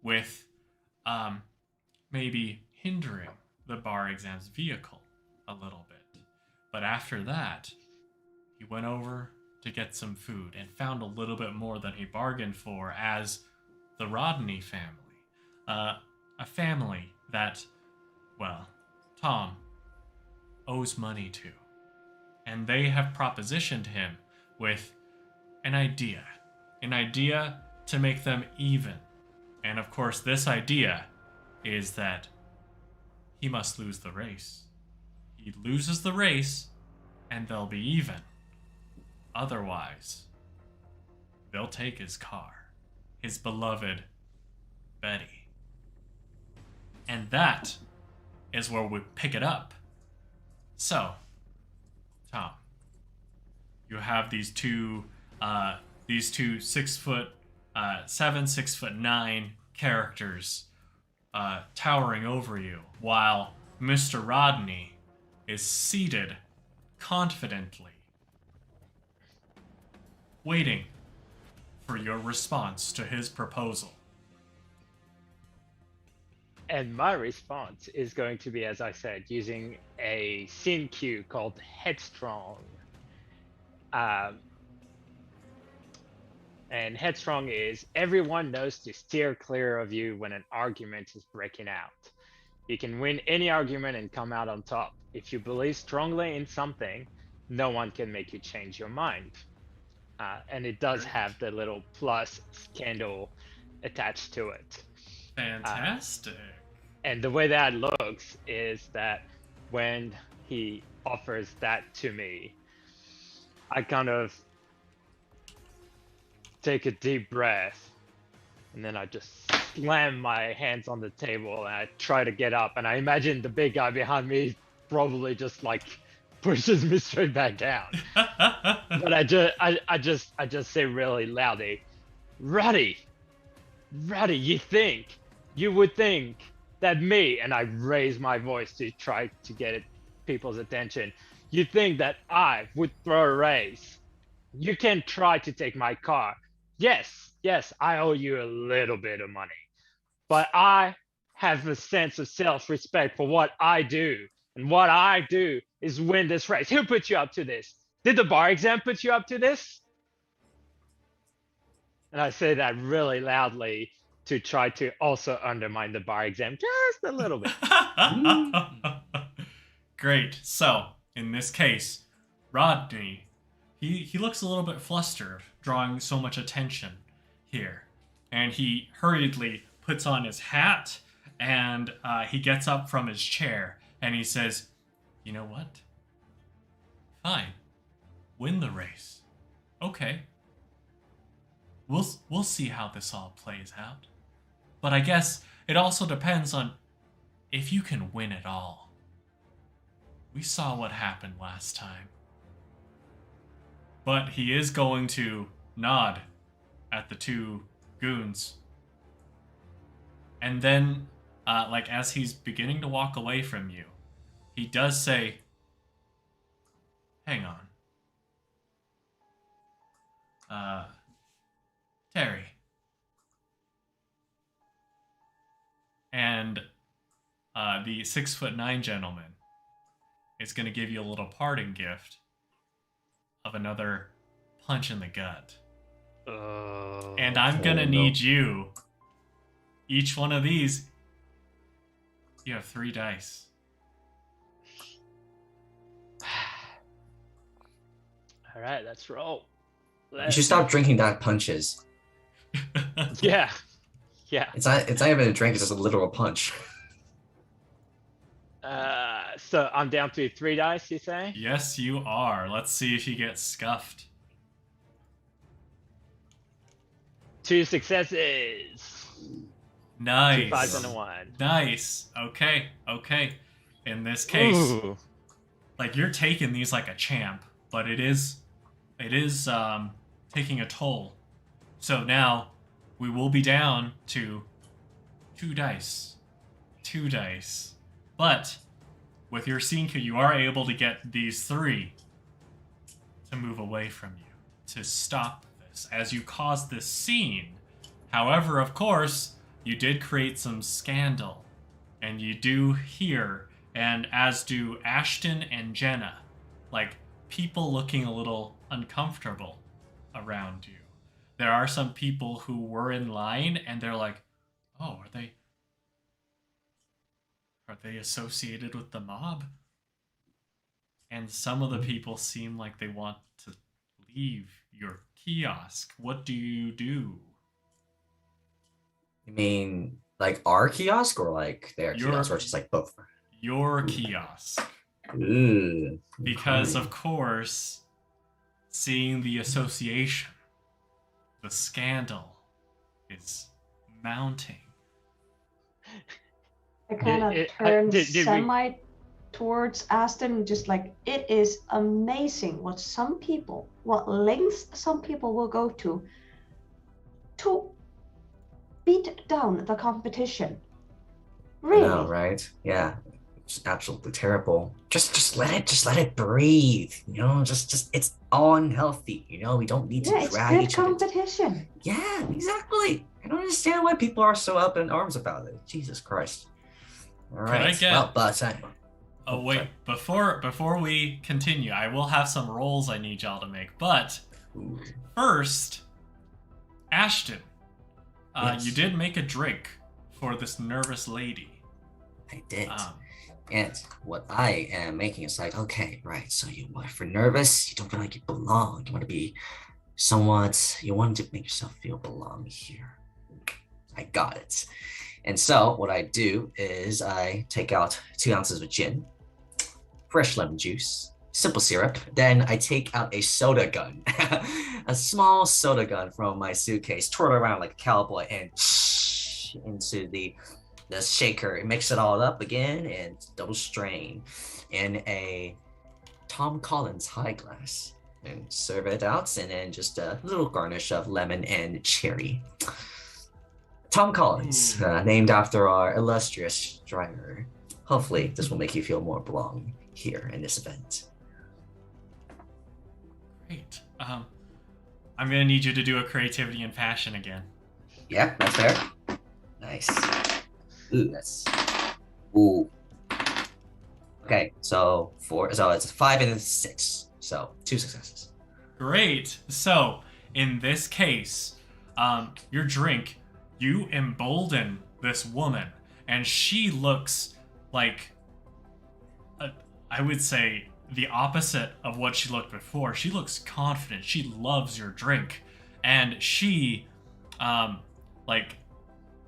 with maybe hindering the Bar Exam's vehicle a little bit. But after that, he went over to get some food and found a little bit more than he bargained for as the Rodney family. A family that, well, Tom owes money to. And they have propositioned him with an idea to make them even. And of course, this idea is that he must lose the race. He loses the race, and they'll be even. Otherwise, they'll take his car, his beloved Betty. And that is where we pick it up. So, Tom, you have these two 6'7", 6'9" characters towering over you, while Mr. Rodney is seated confidently, waiting for your response to his proposal. And my response is going to be, as I said, using a scene cue called Headstrong. And Headstrong is everyone knows to steer clear of you when an argument is breaking out. You can win any argument and come out on top. If you believe strongly in something, no one can make you change your mind. And it does have the little plus scandal attached to it. Fantastic. And the way that looks is that when he offers that to me, I kind of take a deep breath, and then I just slam my hands on the table and I try to get up, and I imagine the big guy behind me probably just like pushes me straight back down. But I just say really loudly, Roddy, you would think that me, and I raise my voice to try to get people's attention, you think that I would throw a race. You can try to take my car. Yes, I owe you a little bit of money, but I have a sense of self-respect for what I do, and what I do is win this race. Who put you up to this? Did the Bar Exam put you up to this? And I say that really loudly to try to also undermine the Bar Exam just a little bit. Great. So, in this case, Rodney, he looks a little bit flustered, drawing so much attention here. And he hurriedly puts on his hat, and he gets up from his chair, and he says, you know what? Fine. Win the race. Okay. We'll see how this all plays out. But I guess it also depends on if you can win it all. We saw what happened last time. But he is going to nod at the two goons. And then, as he's beginning to walk away from you, he does say, hang on. Terry. And the 6'9" gentleman is going to give you a little parting gift of another punch in the gut. And I'm going to need you. Each one of these, you have 3 dice. All right, let's roll. You should stop drinking that punches. Yeah. It's not even a drink, it's just a literal punch. So I'm down to 3 dice, you say? Yes, you are. Let's see if you get scuffed. 2 successes. Nice. 2 5s and a 1. Nice. Okay. In this case, Ooh. like you're taking these like a champ, but it is taking a toll. So now we will be down to 2 dice. 2 dice. But with your scene key, you are able to get these 3 to move away from you, to stop this as you cause this scene. However, of course, you did create some scandal. And you do hear, and as do Ashton and Jenna, like people looking a little uncomfortable around you. There are some people who were in line and they're like, oh, are they associated with the mob? And some of the people seem like they want to leave your kiosk. What do you do? You mean like our kiosk or like their kiosk, or just like both? Your kiosk. Ooh. Because, of course, seeing the association, the scandal is mounting. I kind of turn semi towards Ashton, just like, it is amazing what lengths some people will go to beat down the competition. Really? I know, right? Yeah. It's absolutely terrible. Just let it breathe. You know, just it's unhealthy. You know, we don't need to drag each other. It's good competition. Yeah, exactly. I don't understand why people are so up in arms about it. Jesus Christ. All right. Well, but oh wait, before we continue, I will have some rolls I need y'all to make. But first, Ashton, yes. You did make a drink for this nervous lady. I did. And what I am making is like, okay, right. So if you're nervous, you don't feel like you belong. You want to be you want to make yourself feel belong here. I got it. And so what I do is I take out 2 ounces of gin, fresh lemon juice, simple syrup. Then I take out a soda gun, a small soda gun from my suitcase, twirl it around like a cowboy, and into the shaker, mix it all up again, and double strain in a Tom Collins high glass, and serve it out, and then just a little garnish of lemon and cherry. Tom Collins, named after our illustrious driver. Hopefully, this will make you feel more belong here in this event. Great. I'm gonna need you to do a creativity and passion again. Yeah, that's fair. Nice. Ooh. Okay, so it's 5 and 6. So 2 successes. Great. So in this case, your drink, you embolden this woman, and she looks like, I would say, the opposite of what she looked before. She looks confident. She loves your drink, and she,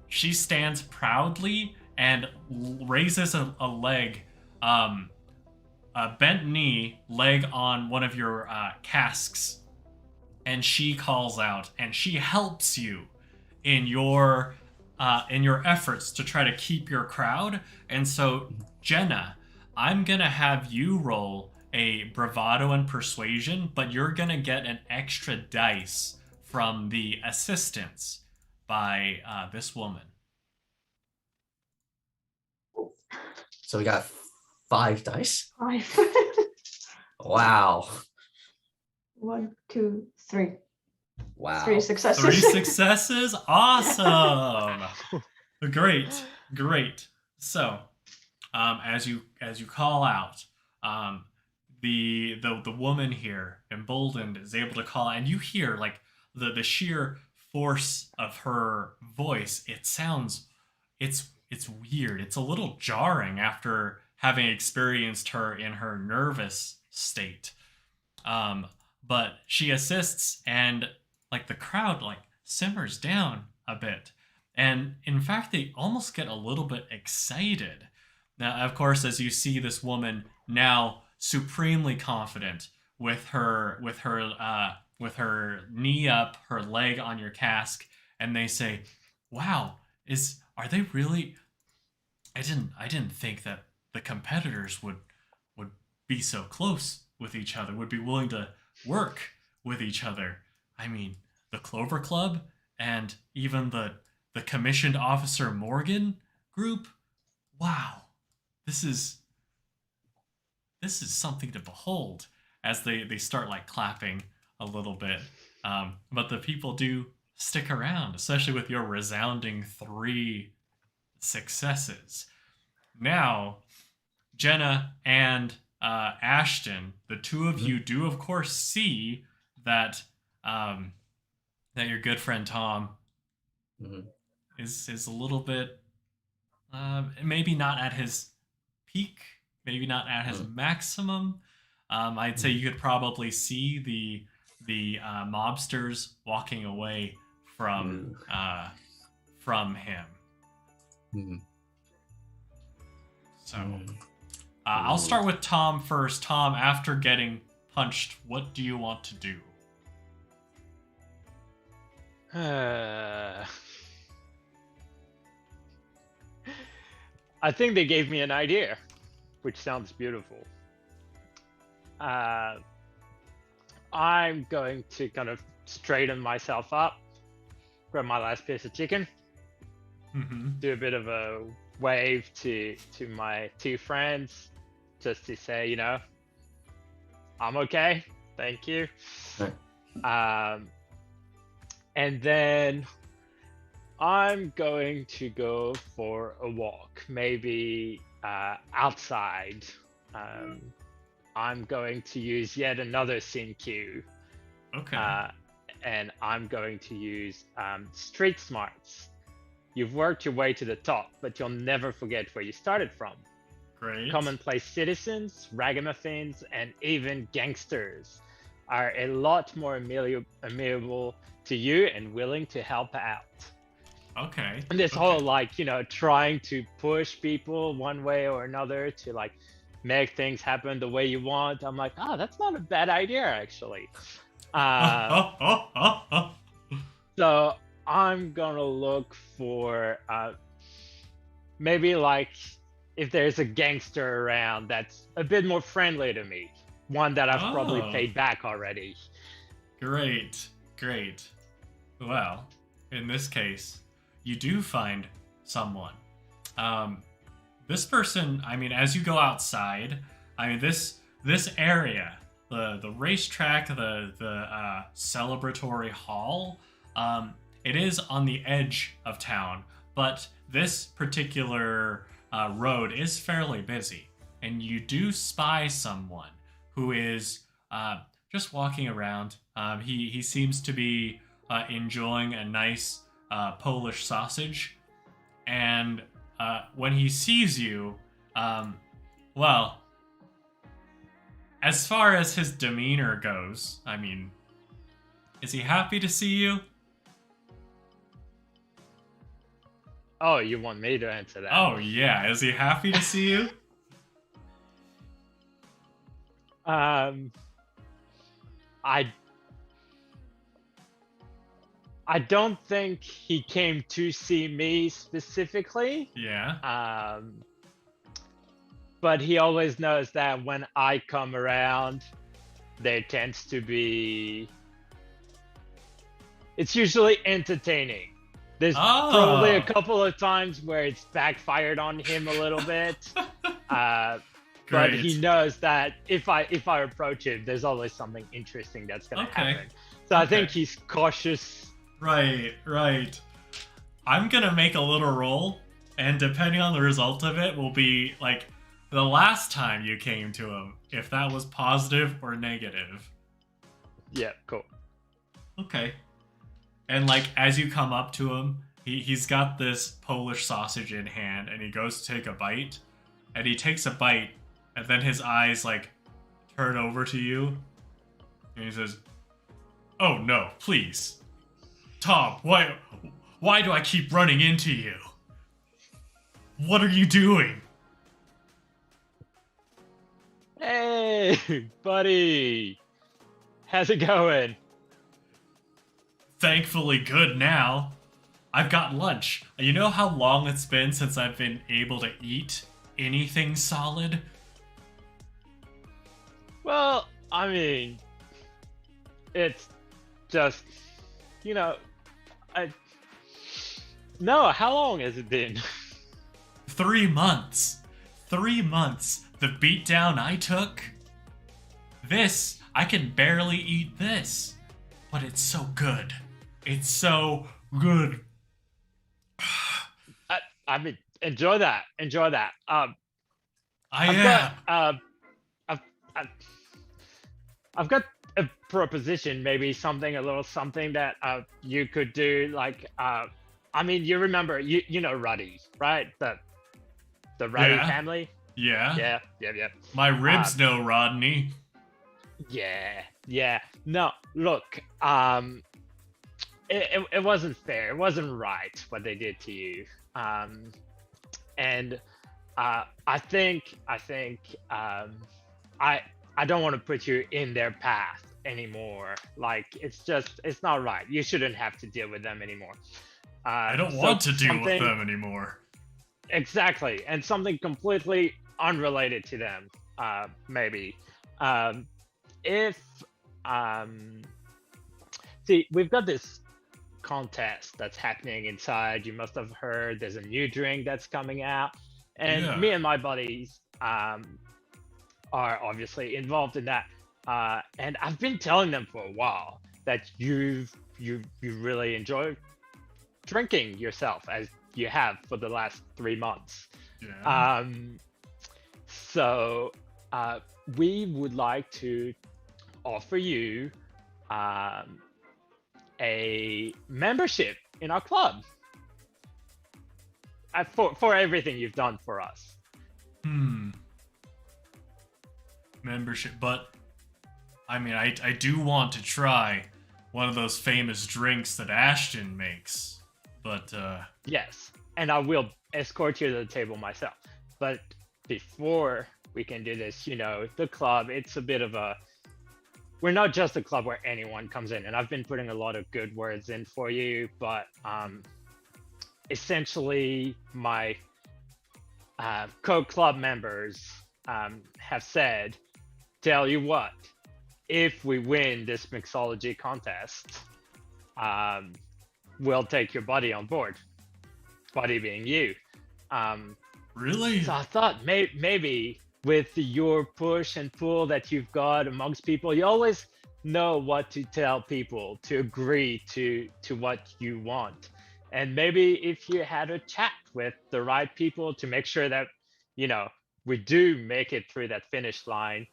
she stands proudly and raises a leg, a bent knee, leg on one of your casks, and she calls out, and she helps you in your efforts to try to keep your crowd. And so, Jenna, I'm gonna have you roll a bravado and persuasion, but you're gonna get an extra dice from the assistance by this woman. So we got 5 dice. 5. Wow. 1, 2, 3. Wow. 3 successes. 3 successes. Awesome. Great. So, as you call out, the woman here, emboldened, is able to call, and you hear like the sheer force of her voice. It sounds, it's weird. It's a little jarring after having experienced her in her nervous state. But she assists, and like the crowd like simmers down a bit, and in fact they almost get a little bit excited. Now, of course, as you see this woman now supremely confident with her knee up, her leg on your cask, and they say, "Wow, are they really? I didn't think that the competitors would be so close with each other, would be willing to work with each other. I mean, the Clover Club and even the commissioned officer Morgan group. Wow, this is something to behold." As they start like clapping a little bit, but the people do stick around, especially with your resounding 3 successes. Now, Jenna and Ashton, the two of you do of course see that that your good friend Tom is a little bit maybe not at his peak, maybe not at his maximum. I'd say you could probably see the mobsters walking away from him. So I'll start with Tom first. Tom, after getting punched, what do you want to do? I think they gave me an idea, which sounds beautiful. I'm going to kind of straighten myself up, grab my last piece of chicken, do a bit of a wave to my 2 friends, just to say, you know, I'm okay, thank you. Right. And then I'm going to go for a walk, maybe outside. I'm going to use yet another scene cue. Okay. And I'm going to use street smarts. You've worked your way to the top, but you'll never forget where you started from. Great. Commonplace citizens, ragamuffins, and even gangsters are a lot more amenable to you and willing to help out. Okay. And this whole like, you know, trying to push people one way or another to like make things happen the way you want. I'm like, oh, that's not a bad idea actually. So I'm gonna look for maybe like if there's a gangster around that's a bit more friendly to me, one that I've probably paid back already. Great. Well, in this case, you do find someone. This person, I mean, as you go outside, I mean, this area, the racetrack, the celebratory hall, it is on the edge of town, but this particular road is fairly busy, and you do spy someone who is just walking around. He seems to be enjoying a nice Polish sausage, and when he sees you, well, as far as his demeanor goes, I mean, is he happy to see you? Oh, you want me to answer that? Oh, yeah. Is he happy to see you? I don't think he came to see me specifically. Yeah. But he always knows that when I come around, there tends to be... It's usually entertaining. There's probably a couple of times where it's backfired on him a little bit. but Great. he knows that if I approach him, there's always something interesting that's gonna Okay. happen. So I think Okay. he's cautious. Right. I'm gonna make a little roll, and depending on the result of it, will be like the last time you came to him, if that was positive or negative. Yeah, cool. Okay. And like as you come up to him, he's got this Polish sausage in hand, and he goes to take a bite, and he takes a bite, and then his eyes like turn over to you, and he says, "Oh no, please, Tom, why do I keep running into you? What are you doing?" Hey, buddy. How's it going? Thankfully good now. I've got lunch. You know how long it's been since I've been able to eat anything solid? Well, I mean, it's just, no, how long has it been? 3 months. 3 months. The beatdown I took. I can barely eat this. But it's so good. It's so good. I mean, enjoy that. I I've am. got, I've got a proposition, maybe a little something that you could do. Like, I mean, you remember, you know Ruddy, right? The Ruddy Yeah. family. Yeah. Yeah. My ribs know Rodney. Yeah. No, look, it wasn't fair. It wasn't right what they did to you. And I think I don't want to put you in their path anymore. Like, it's not right. You shouldn't have to deal with them anymore. I don't want to deal with them anymore. Exactly, and something completely unrelated to them, maybe. See, we've got this contest that's happening inside. You must have heard there's a new drink that's coming out, and Yeah. me and my buddies are obviously involved in that. And I've been telling them for a while that you really enjoy drinking yourself, as you have for the last 3 months. Yeah. So we would like to offer you a membership in our club for everything you've done for us. Membership, but I mean, I do want to try one of those famous drinks that Ashton makes, but Yes, and I will escort you to the table myself. But before we can do this, the club, it's a bit of we're not just a club where anyone comes in, and I've been putting a lot of good words in for you, but essentially my co-club members have said, tell you what, if we win this mixology contest, we'll take your buddy on board. Buddy being you. really? So I thought maybe with your push and pull that you've got amongst people, you always know what to tell people to agree to what you want. And maybe if you had a chat with the right people to make sure that, we do make it through that finish line,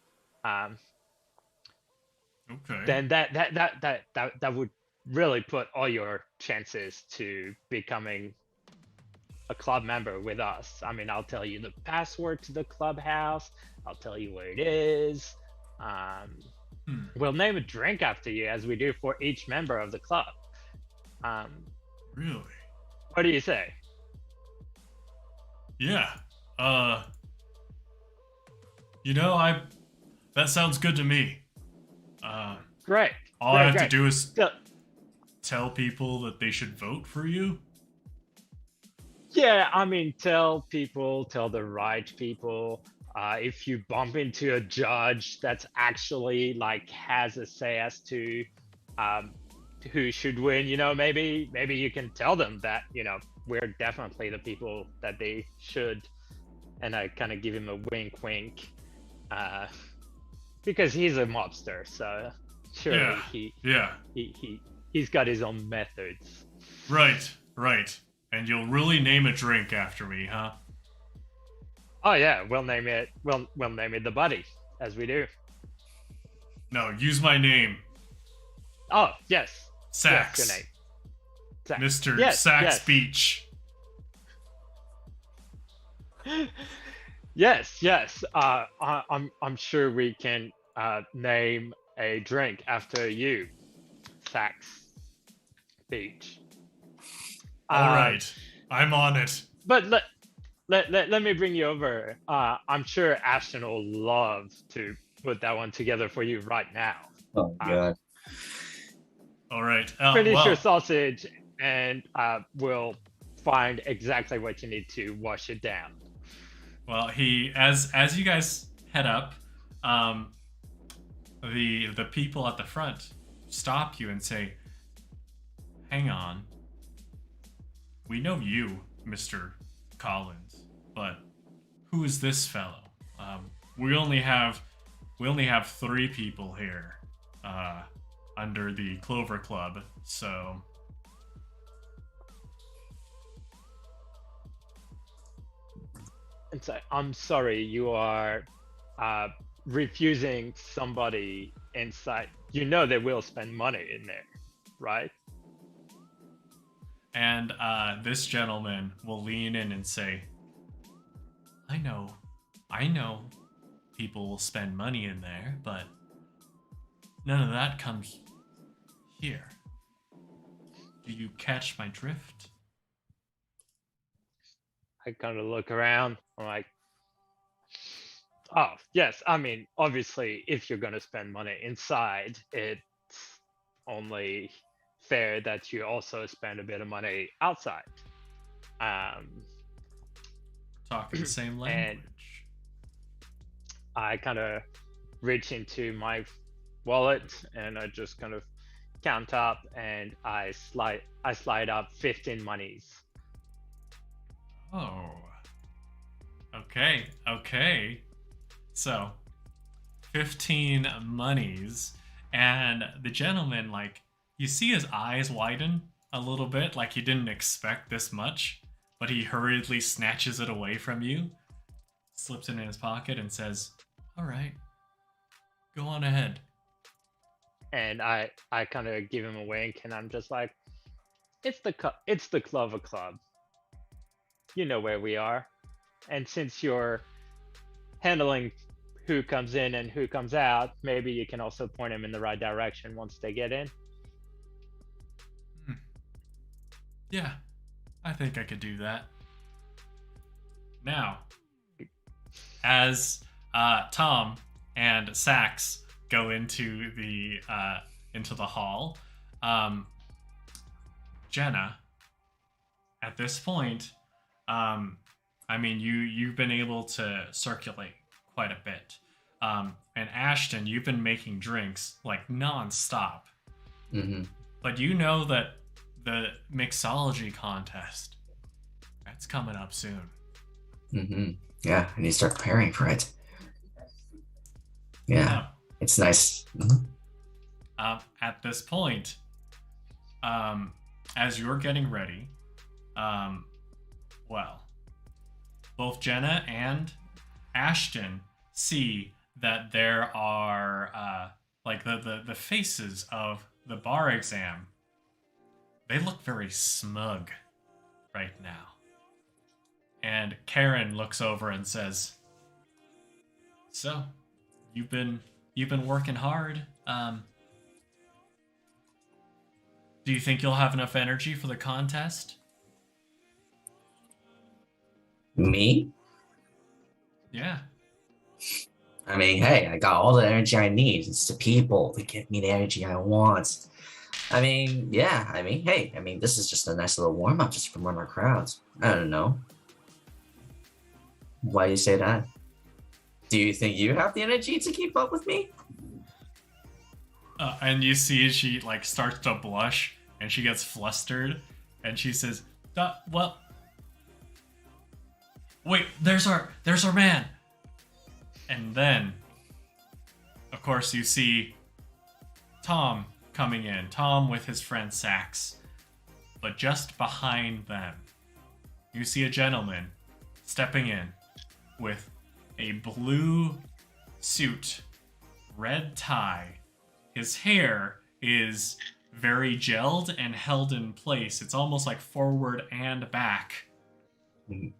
Okay. then that would really put all your chances to becoming a club member with us. I mean, I'll tell you the password to the clubhouse. I'll tell you where it is. We'll name a drink after you, as we do for each member of the club. Really? What do you say? Yeah. That sounds good to me. Great. All I have to do is So, tell people that they should vote for you. yeah, I mean, tell the right people. If you bump into a judge that's actually has a say as to who should win, maybe you can tell them that, we're definitely the people that they should. And I kind of give him a wink. because he's a mobster, so surely Yeah. he's got his own methods. Right. And you'll really name a drink after me, huh? Oh yeah, we'll name it the Buddy, as we do. No, use my name. Oh yes, Sax. Yes, your name. Sax. Mr. Yes, Sax yes. Beach. Yes. I'm sure we can name a drink after you, Sax Beach. All right. I'm on it. But let me bring you over. I'm sure Ashton will love to put that one together for you right now. Oh god. All right. Finish your sausage, and we'll find exactly what you need to wash it down. Well, as you guys head up, the people at the front stop you and say, "Hang on. We know you, Mr. Collins, but who is this fellow? We only have 3 people here, under the Clover Club, so." And so, I'm sorry, you are refusing somebody inside. You know they will spend money in there, right? And this gentleman will lean in and say, I know people will spend money in there, but none of that comes here. Do you catch my drift? I kind of look around. I'm like, oh, yes. I mean, obviously, if you're going to spend money inside, it's only fair that you also spend a bit of money outside. Talking the same language. I kind of reach into my wallet and I just kind of count up, and I slide up 15 monies. Oh. Okay. So, 15 monies, and the gentleman, like, you see his eyes widen a little bit, like he didn't expect this much, but he hurriedly snatches it away from you, slips it in his pocket, and says, all right, go on ahead. And I kind of give him a wink, and I'm just like, it's the Clover Club. You know where we are. And since you're handling who comes in and who comes out, maybe you can also point them in the right direction once they get in. Yeah, I think I could do that. Now, as Tom and Sax go into the hall, Jenna, at this point, I mean, you've been able to circulate quite a bit. And Ashton, you've been making drinks like non-stop. Mm-hmm. But you know that the mixology contest, that's coming up soon. Mm-hmm. Yeah, I need to start preparing for it. Yeah, it's nice. Mm-hmm. At this point, as you're getting ready, well, both Jenna and Ashton see that there are like the faces of the bar exam. They look very smug right now. And Karen looks over and says, "So, you've been working hard. Do you think you'll have enough energy for the contest?" Me? Yeah. I mean, hey, I got all the energy I need. It's the people that give me the energy I want. I mean, yeah, hey, this is just a nice little warm-up just for one of our crowds. I don't know. Why do you say that? Do you think you have the energy to keep up with me? And you see she like starts to blush and she gets flustered and she says, well, wait, there's our man. And then, of course, you see Tom coming in. Tom with his friend Sax. But just behind them, you see a gentleman stepping in with a blue suit, red tie. His hair is very gelled and held in place. It's almost like forward and back. Mhm.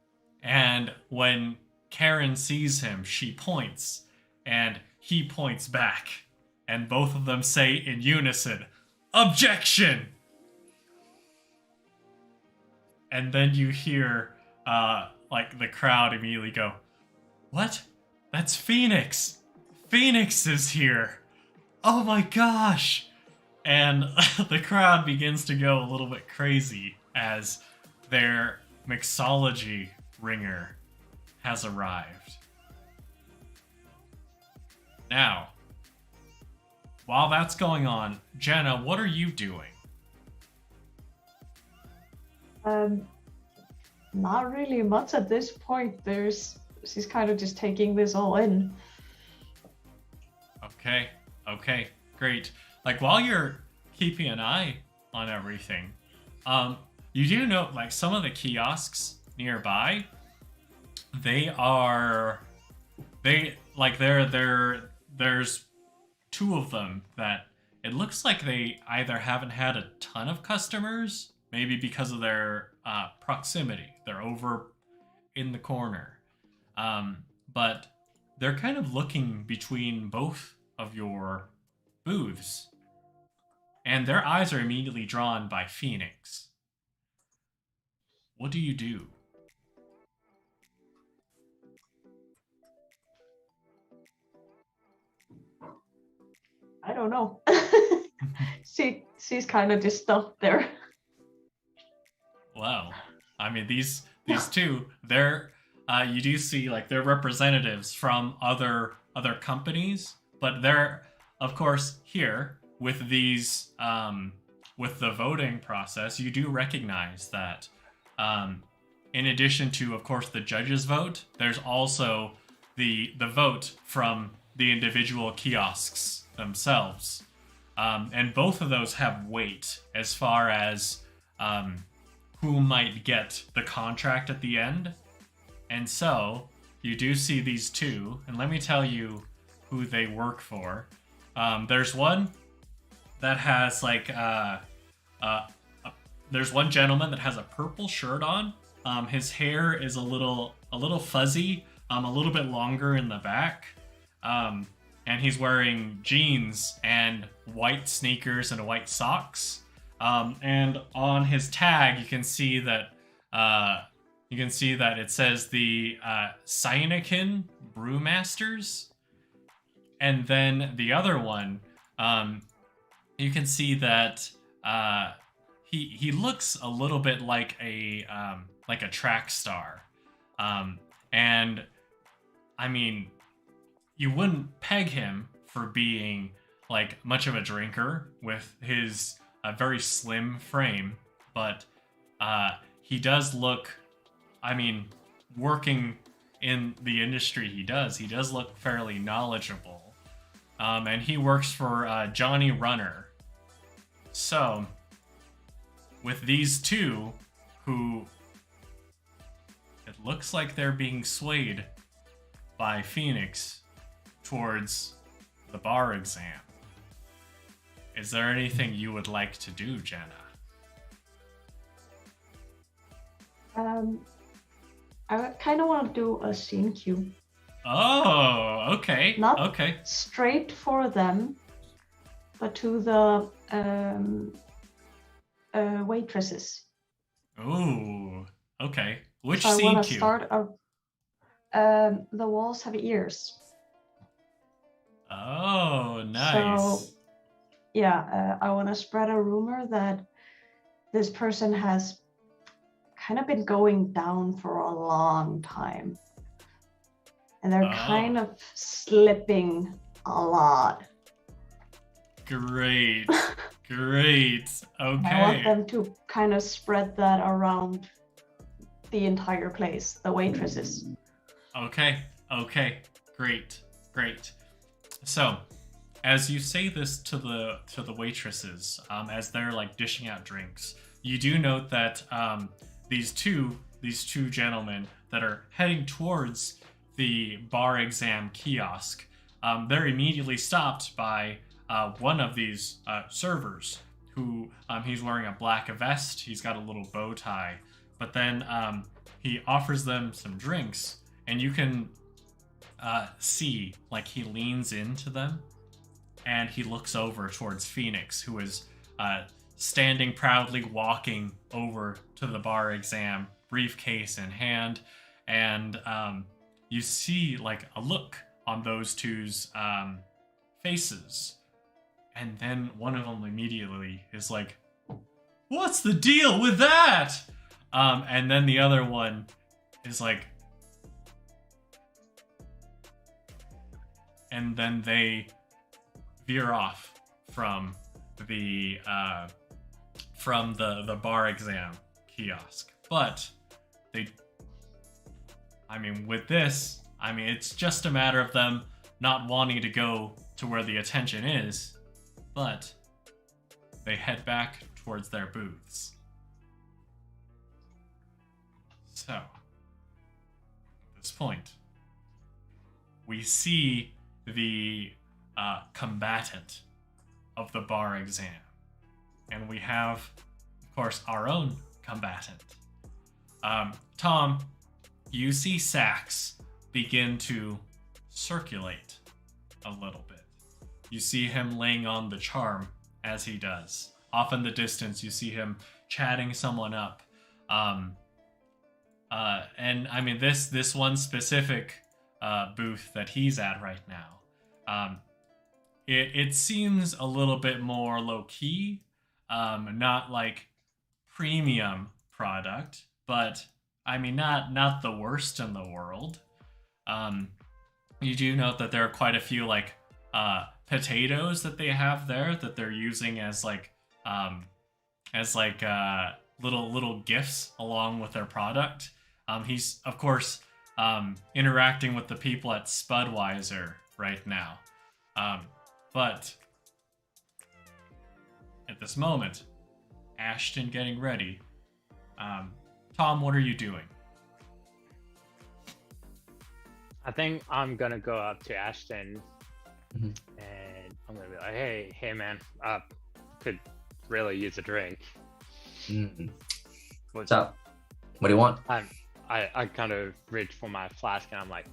And when Karen sees him, she points, and he points back. And both of them say in unison, "Objection!" And then you hear, like, the crowd immediately go, "What? That's Phoenix! Phoenix is here! Oh my gosh!" And the crowd begins to go a little bit crazy as their mixology ringer has arrived. Now, while that's going on, Jenna, what are you doing? Not really much at this point. She's kind of just taking this all in. Okay, great. Like, while you're keeping an eye on everything, you do know, like, some of the kiosks nearby, there's two of them that it looks like they either haven't had a ton of customers, maybe because of their proximity. They're over in the corner. But they're kind of looking between both of your booths. And their eyes are immediately drawn by Phoenix. What do you do? I don't know. She's kind of just stuck there. Well, I mean, these two, they're you do see, like, they're representatives from other companies, but they're, of course, here with these with the voting process. You do recognize that in addition to, of course, the judges' vote, there's also the vote from the individual kiosks themselves, and both of those have weight as far as who might get the contract at the end. And so you do see these two, and let me tell you who they work for. There's one that has, like, there's one gentleman that has a purple shirt on. His hair is a little fuzzy, a little bit longer in the back, and he's wearing jeans and white sneakers and white socks. And on his tag, you can see that it says the Cyanikin Brewmasters. And then the other one, you can see that he looks a little bit like a track star. And I mean, you wouldn't peg him for being, like, much of a drinker with his very slim frame, but he does look, I mean, working in the industry he does look fairly knowledgeable. And he works for Johnny Runner. So, with these two, who it looks like they're being swayed by Phoenix towards the bar exam, is there anything you would like to do, Jenna? I kind of want to do a scene cue. Oh, okay. Not okay. straight for them, but to the waitresses. Ooh, okay. Which So I scene want to cue? start the walls have ears. Oh, nice. So, yeah, I want to spread a rumor that this person has kind of been going down for a long time. And they're kind of slipping a lot. Great. Great. Okay. I want them to kind of spread that around the entire place, the waitresses. Okay. Great. So, as you say this to the waitresses, as they're like dishing out drinks, you do note that these two gentlemen that are heading towards the bar exam kiosk, they're immediately stopped by one of these servers who he's wearing a black vest. He's got a little bow tie, but then he offers them some drinks, and you can see like he leans into them, and he looks over towards Phoenix, who is standing proudly walking over to the bar exam, briefcase in hand, and you see like a look on those two's faces. And then one of them immediately is like, "What's the deal with that?" And then the other one is like, and then they veer off from the bar exam kiosk. But with this, it's just a matter of them not wanting to go to where the attention is. But they head back towards their booths. So, at this point, we see the combatant of the bar exam. And we have, of course, our own combatant. Tom, you see Sax begin to circulate a little bit. You see him laying on the charm as he does. Off in the distance, you see him chatting someone up. And this one specific booth that he's at right now, it seems a little bit more low-key, not like premium product, but not the worst in the world. You do note that there are quite a few like potatoes that they have there that they're using as little gifts along with their product. He's of course interacting with the people at Spudweiser right now. But at this moment, Ashton getting ready. Tom, what are you doing? I think I'm gonna go up to Ashton and I'm gonna be like, hey man, could really use a drink. What's up? What do you want? I kind of reach for my flask and I'm like,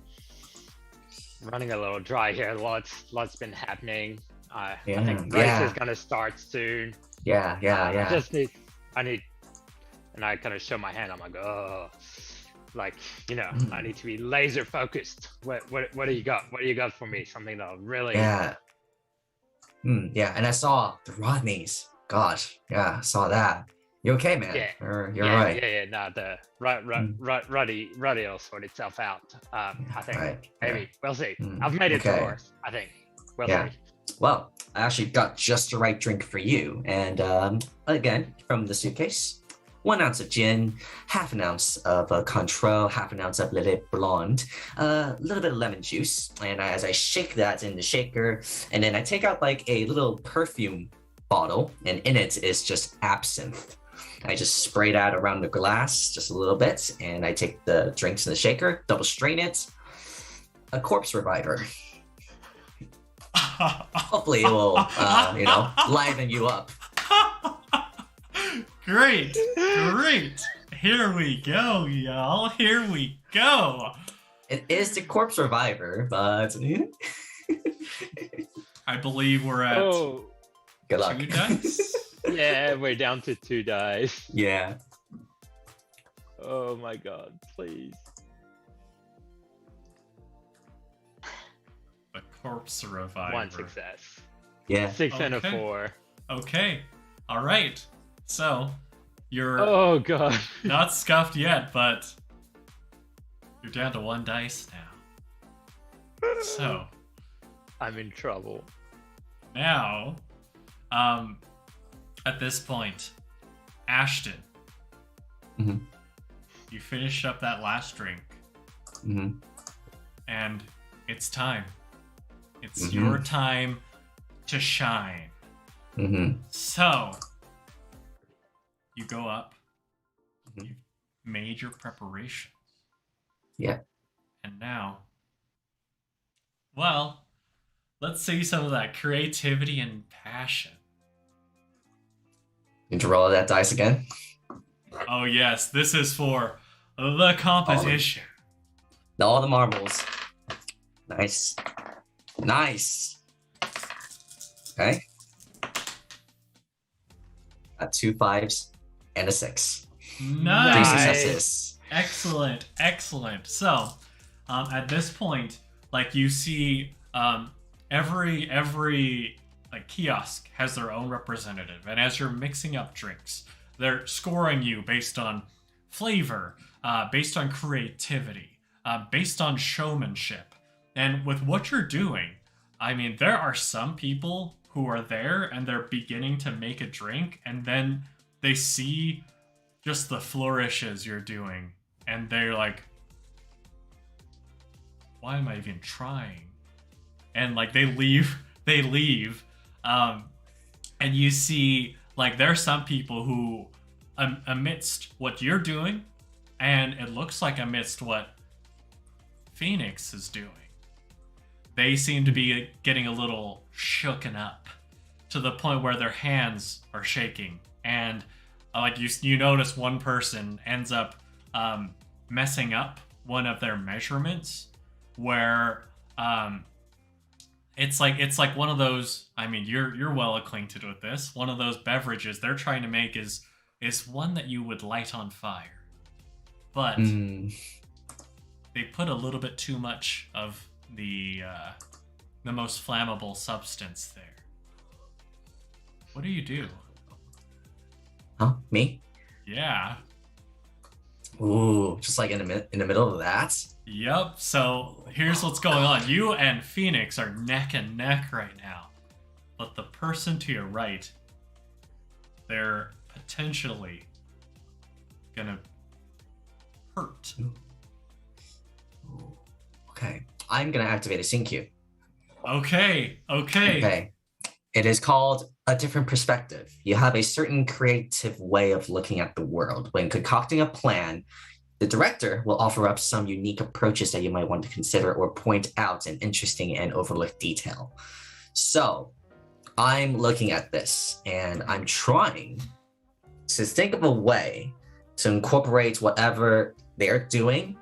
running a little dry here. Lots been happening. I think race is gonna start soon. Yeah. I need, and I kind of show my hand. I'm like, oh, like, I need to be laser focused. What do you got? What do you got for me? Something that'll really. Yeah. And I saw the Rodneys. Gosh, yeah, I saw that. You okay, man? Yeah. You're right. Yeah. No, the Ruddy will sort itself out. I think maybe we'll see. I've made it to North. I think we'll see. Well, I actually got just the right drink for you. And again, from the suitcase, 1 ounce of gin, half an ounce of Cointreau, half an ounce of Lillet Blonde, a little bit of lemon juice. And as I shake that in the shaker, and then I take out like a little perfume bottle, and in it is just absinthe. I just spray that around the glass just a little bit, and I take the drinks in the shaker, double strain it. A corpse reviver. Hopefully it will, liven you up. Great. Here we go, y'all. Here we go. It is the corpse reviver, but I believe we're at good luck. 2 dice. Yeah, we're down to 2 dice. Yeah. Oh my god, please. The corpse reviver. 1 success. Yeah. 6 and a 4. Okay. All right. So, you're oh god, not scuffed yet, but you're down to 1 dice now. So, I'm in trouble. Now, at this point, Ashton, you finish up that last drink, and it's time. It's Mhm. your time to shine. So, you go up. Mhm. You've made your preparations. Yeah. And now, well, let's see some of that creativity and passion. Need to roll that dice again. Oh, yes, this is for the competition. All the marbles. Nice. Nice. Okay. Got 2 5s and a 6. 3 Nice. successes. Excellent, excellent. So, at this point, like you see, every like kiosk has their own representative, and as you're mixing up drinks, they're scoring you based on flavor, based on creativity, based on showmanship, and with what you're doing, I mean, there are some people who are there and they're beginning to make a drink, and then they see just the flourishes you're doing, and they're like, why am I even trying? And like they leave, and you see like there are some people who amidst what you're doing, and it looks like amidst what Phoenix is doing, they seem to be getting a little shooken up to the point where their hands are shaking, and like you notice one person ends up messing up one of their measurements, where it's like one of those, I mean, you're well acquainted with this, one of those beverages they're trying to make is one that you would light on fire, but they put a little bit too much of the most flammable substance there. What do you do? Huh? Me? Yeah. Ooh, just like in the middle of that? Yep. So here's what's going on. You and Phoenix are neck and neck right now. But the person to your right, they're potentially gonna hurt. Ooh. Okay. I'm gonna activate a sync cue. Okay. Okay. It is called a different perspective. You have a certain creative way of looking at the world. When concocting a plan, the director will offer up some unique approaches that you might want to consider or point out an interesting and overlooked detail. So I'm looking at this and I'm trying to think of a way to incorporate whatever they're doing,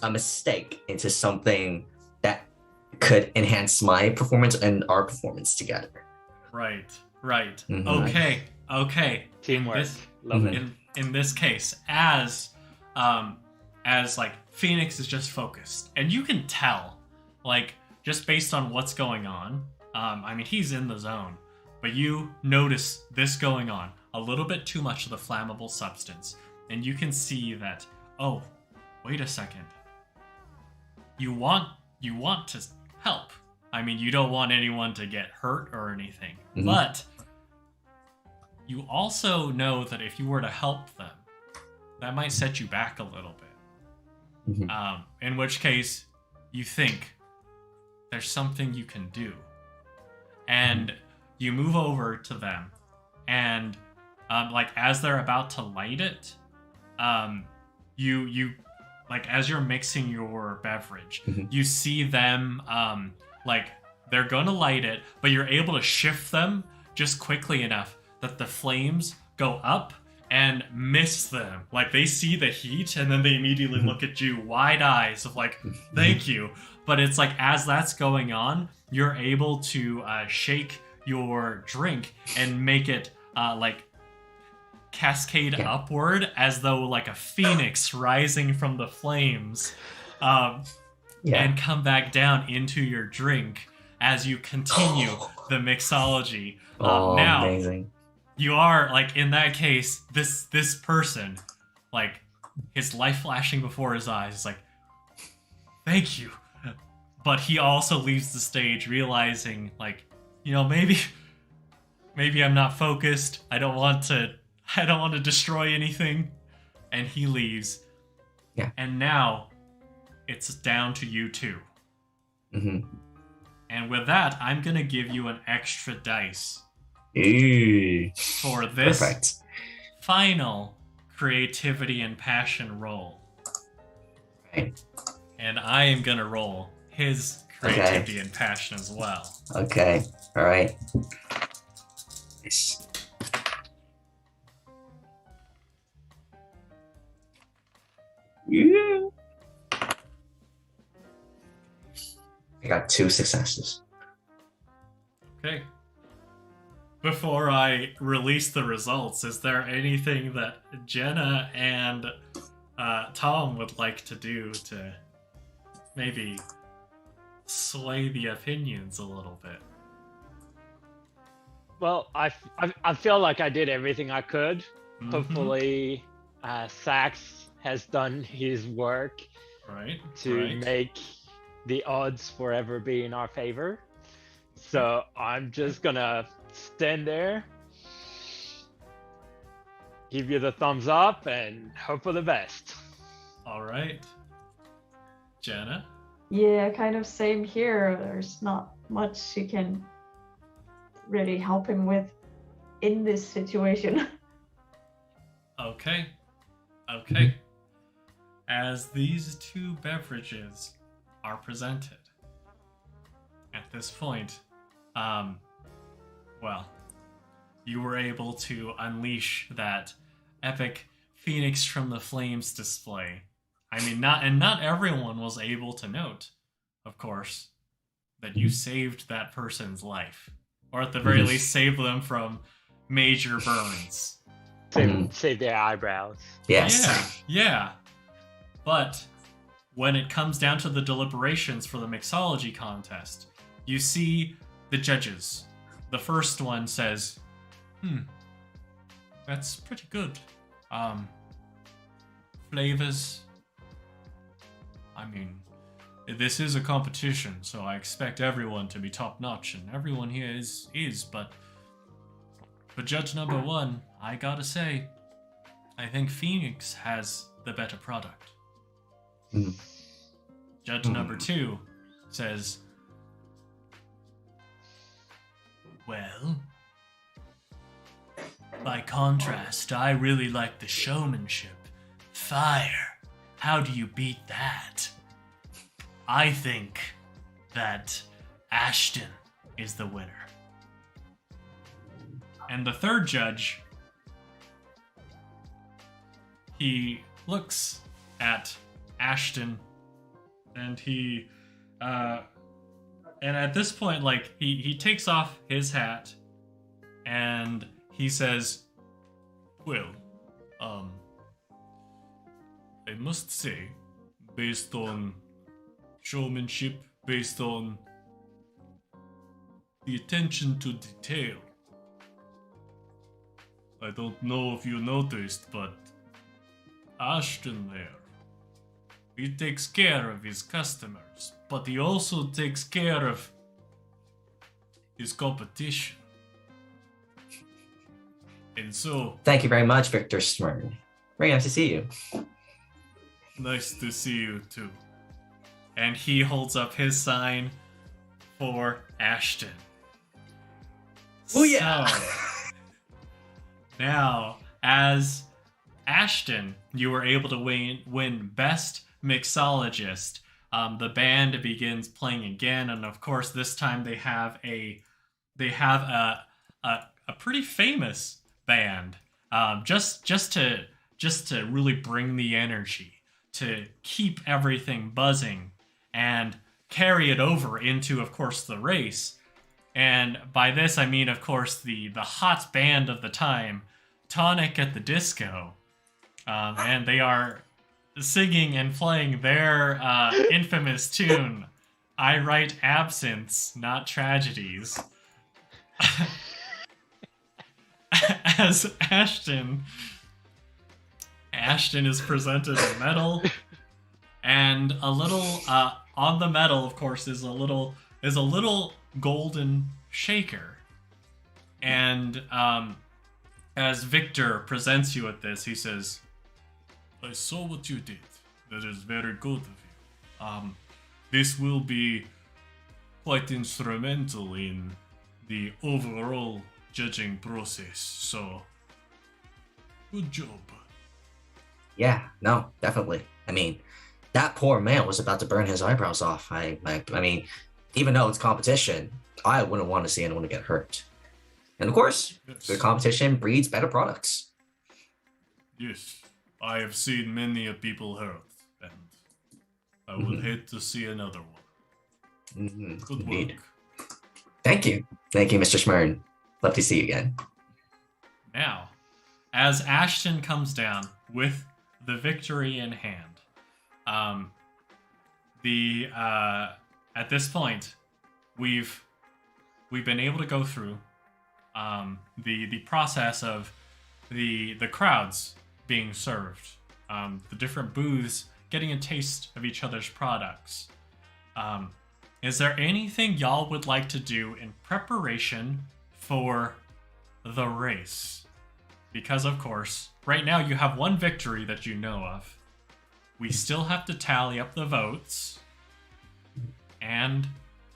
a mistake, into something that could enhance my performance and our performance together. Right. Mhm. Okay. Teamwork. Love it. In this case, as like Phoenix is just focused, and you can tell, like, just based on what's going on, I mean, he's in the zone, but you notice this going on, a little bit too much of the flammable substance, and you can see that, oh, wait a second, you want to help. I mean, you don't want anyone to get hurt or anything, but you also know that if you were to help them, that might set you back a little bit. In which case, you think there's something you can do, and you move over to them, and like as they're about to light it, you like as you're mixing your beverage, you see them like they're gonna light it, but you're able to shift them just quickly enough that the flames go up and miss them. Like they see the heat and then they immediately look at you wide eyes of like, thank you. But it's like as that's going on, you're able to shake your drink and make it like cascade upward as though like a phoenix rising from the flames, and come back down into your drink as you continue the mixology. Now, amazing. You are like in that case, this person, like his life flashing before his eyes, is like, thank you. But he also leaves the stage realizing, like, you know, maybe I'm not focused. I don't want to destroy anything. And he leaves. Yeah. And now it's down to you two. Mm-hmm. And with that, I'm gonna give you an extra dice Ooh. for this Perfect. final creativity and passion roll. Right. And I am gonna roll his creativity and passion as well. Okay. All right. Nice. Yeah. I got 2 successes. Okay. Before I release the results, is there anything that Jenna and Tom would like to do to maybe sway the opinions a little bit? Well, I feel like I did everything I could. Mhm. Hopefully, Sax has done his work Right. to right. make the odds forever be in our favor. So I'm just gonna stand there, give you the thumbs up, and hope for the best. All right. Jenna? Yeah, kind of same here. There's not much you can really help him with in this situation. Okay. Okay. As these 2 beverages are presented, at this point, well, you were able to unleash that epic Phoenix from the Flames display. I mean, not everyone was able to note, of course, that you saved that person's life, or at the very least saved them from major burns. Save their eyebrows. Yes. Yeah. But when it comes down to the deliberations for the mixology contest, you see the judges. The first one says, that's pretty good. Flavors. I mean, this is a competition, so I expect everyone to be top notch, and everyone here is, but for judge number 1, I gotta say, I think Phoenix has the better product. Judge number 2 says, well, by contrast, I really like the showmanship. Fire. How do you beat that? I think that Ashton is the winner. And the third judge, he looks at Ashton, and and at this point, like, he takes off his hat, and he says, well, I must say, based on showmanship, based on the attention to detail, I don't know if you noticed, but Ashton there, he takes care of his customers, but he also takes care of his competition. And so... Thank you very much, Victor Smyrn. Very nice to see you. Nice to see you too. And he holds up his sign for Ashton. Oh yeah! So, now, as Ashton, you were able to win Best Mixologist. The band begins playing again, and of course, this time they have a pretty famous band. Just to really bring the energy, to keep everything buzzing, and carry it over into, of course, the race. And by this, I mean, of course, the hot band of the time, Tonic at the Disco. And they are singing and playing their infamous tune, I Write Absinthe, Not Tragedies. As Ashton is presented a medal, and a little on the medal, of course, is a little golden shaker. And as Victor presents you with this, he says, I saw what you did. That is very good of you. This will be quite instrumental in the overall judging process. So, good job. Yeah, no, definitely. I mean, that poor man was about to burn his eyebrows off. I mean, even though it's competition, I wouldn't want to see anyone get hurt. And of course, Yes. good competition breeds better products. Yes, I have seen many a people hurt, and I would hate to see another one. Good Indeed. work. Thank you, Mr. Schmern. Love to see you again. Now, as Ashton comes down with the victory in hand, at this point, we've been able to go through the process of the crowds being served, the different booths getting a taste of each other's products. Is there anything y'all would like to do in preparation for the race? Because, of course, right now you have one victory that you know of. We still have to tally up the votes, and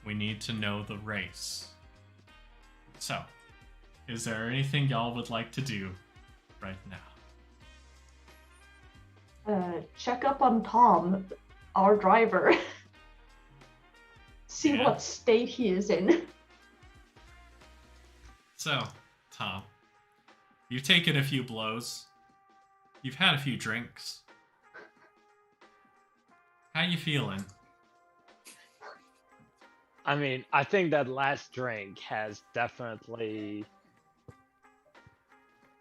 we need to know the race. So, is there anything y'all would like to do right now? Check up on Tom, our driver. See Yeah. what state he is in. So, Tom, you've taken a few blows. You've had a few drinks. How you feeling? I mean, I think that last drink has definitely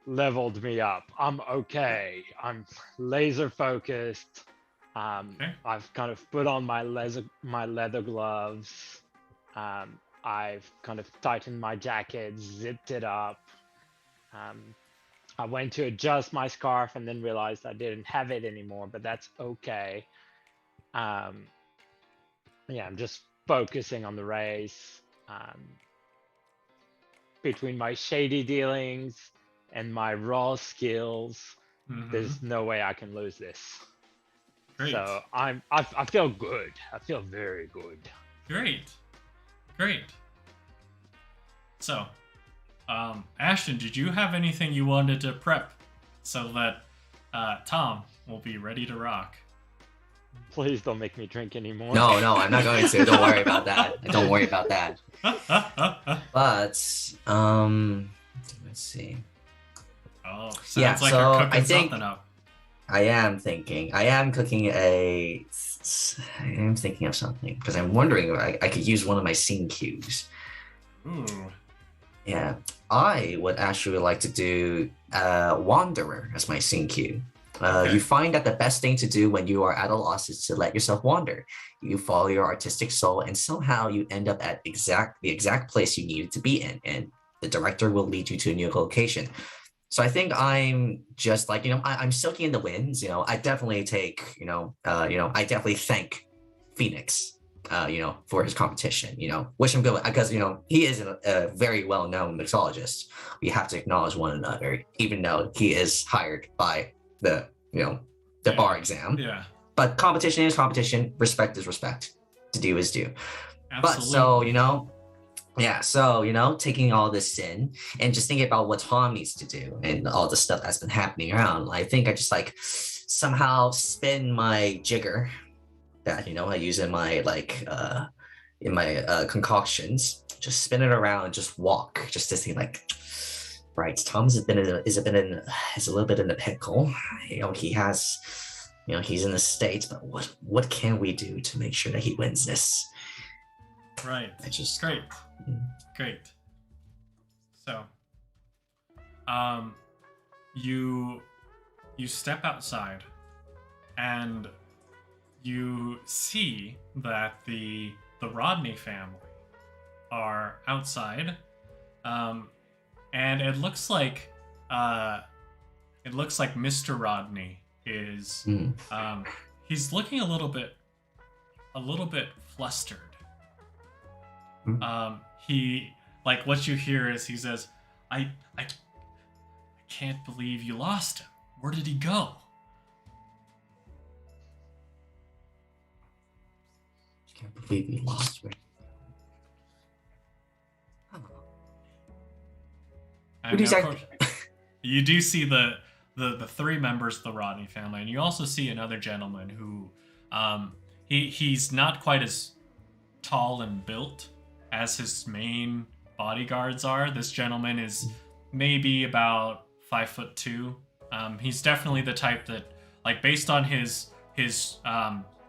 leveled me up. I'm okay. I'm laser focused. Okay. I've kind of put on my leather gloves. I've kind of tightened my jacket, zipped it up. I went to adjust my scarf and then realized I didn't have it anymore, but that's okay. Yeah, I'm just focusing on the race. Between my shady dealings and my raw skills, there's no way I can lose this. Great. So I feel good. I feel very good. Great. So, Ashton, did you have anything you wanted to prep so that Tom will be ready to rock? Please don't make me drink anymore. No, I'm not going to. Don't worry about that. Don't worry about that. But let's see. Oh, sounds Yeah, like so you're cooking I think- something up. I am thinking of something because I'm wondering if I could use one of my scene cues. Ooh. Yeah, I would actually like to do Wanderer as my scene cue. Okay. You find that the best thing to do when you are at a loss is to let yourself wander. You follow your artistic soul, and somehow you end up at the exact place you needed to be in, and the director will lead you to a new location. So I think I'm just like, I'm soaking in the winds. I definitely take, I definitely thank Phoenix, for his competition, wish him good because, he is a very well-known mixologist. We have to acknowledge one another, even though he is hired by the bar exam. Yeah. But competition is competition. Respect is respect. To do is do. Absolutely. But so, taking all this in and just thinking about what Tom needs to do and all the stuff that's been happening around, I think I just like somehow spin my jigger that, I use in my concoctions, just spin it around and just walk just to see like, right, Tom's is a little bit in the pickle. He has, he's in the States, but what can we do to make sure that he wins this? Right. I just Great. So, you step outside, and you see that the Rodney family are outside, and it looks like Mr. Rodney is he's looking a little bit flustered. He, like, what you hear is he says, I can't believe you lost him. Where did he go? Can't believe we lost. I mean, of course, you do see the three members of the Rodney family, and you also see another gentleman who, he's not quite as tall and built as his main bodyguards are. This gentleman is maybe about 5'2". He's definitely the type that, like, based on his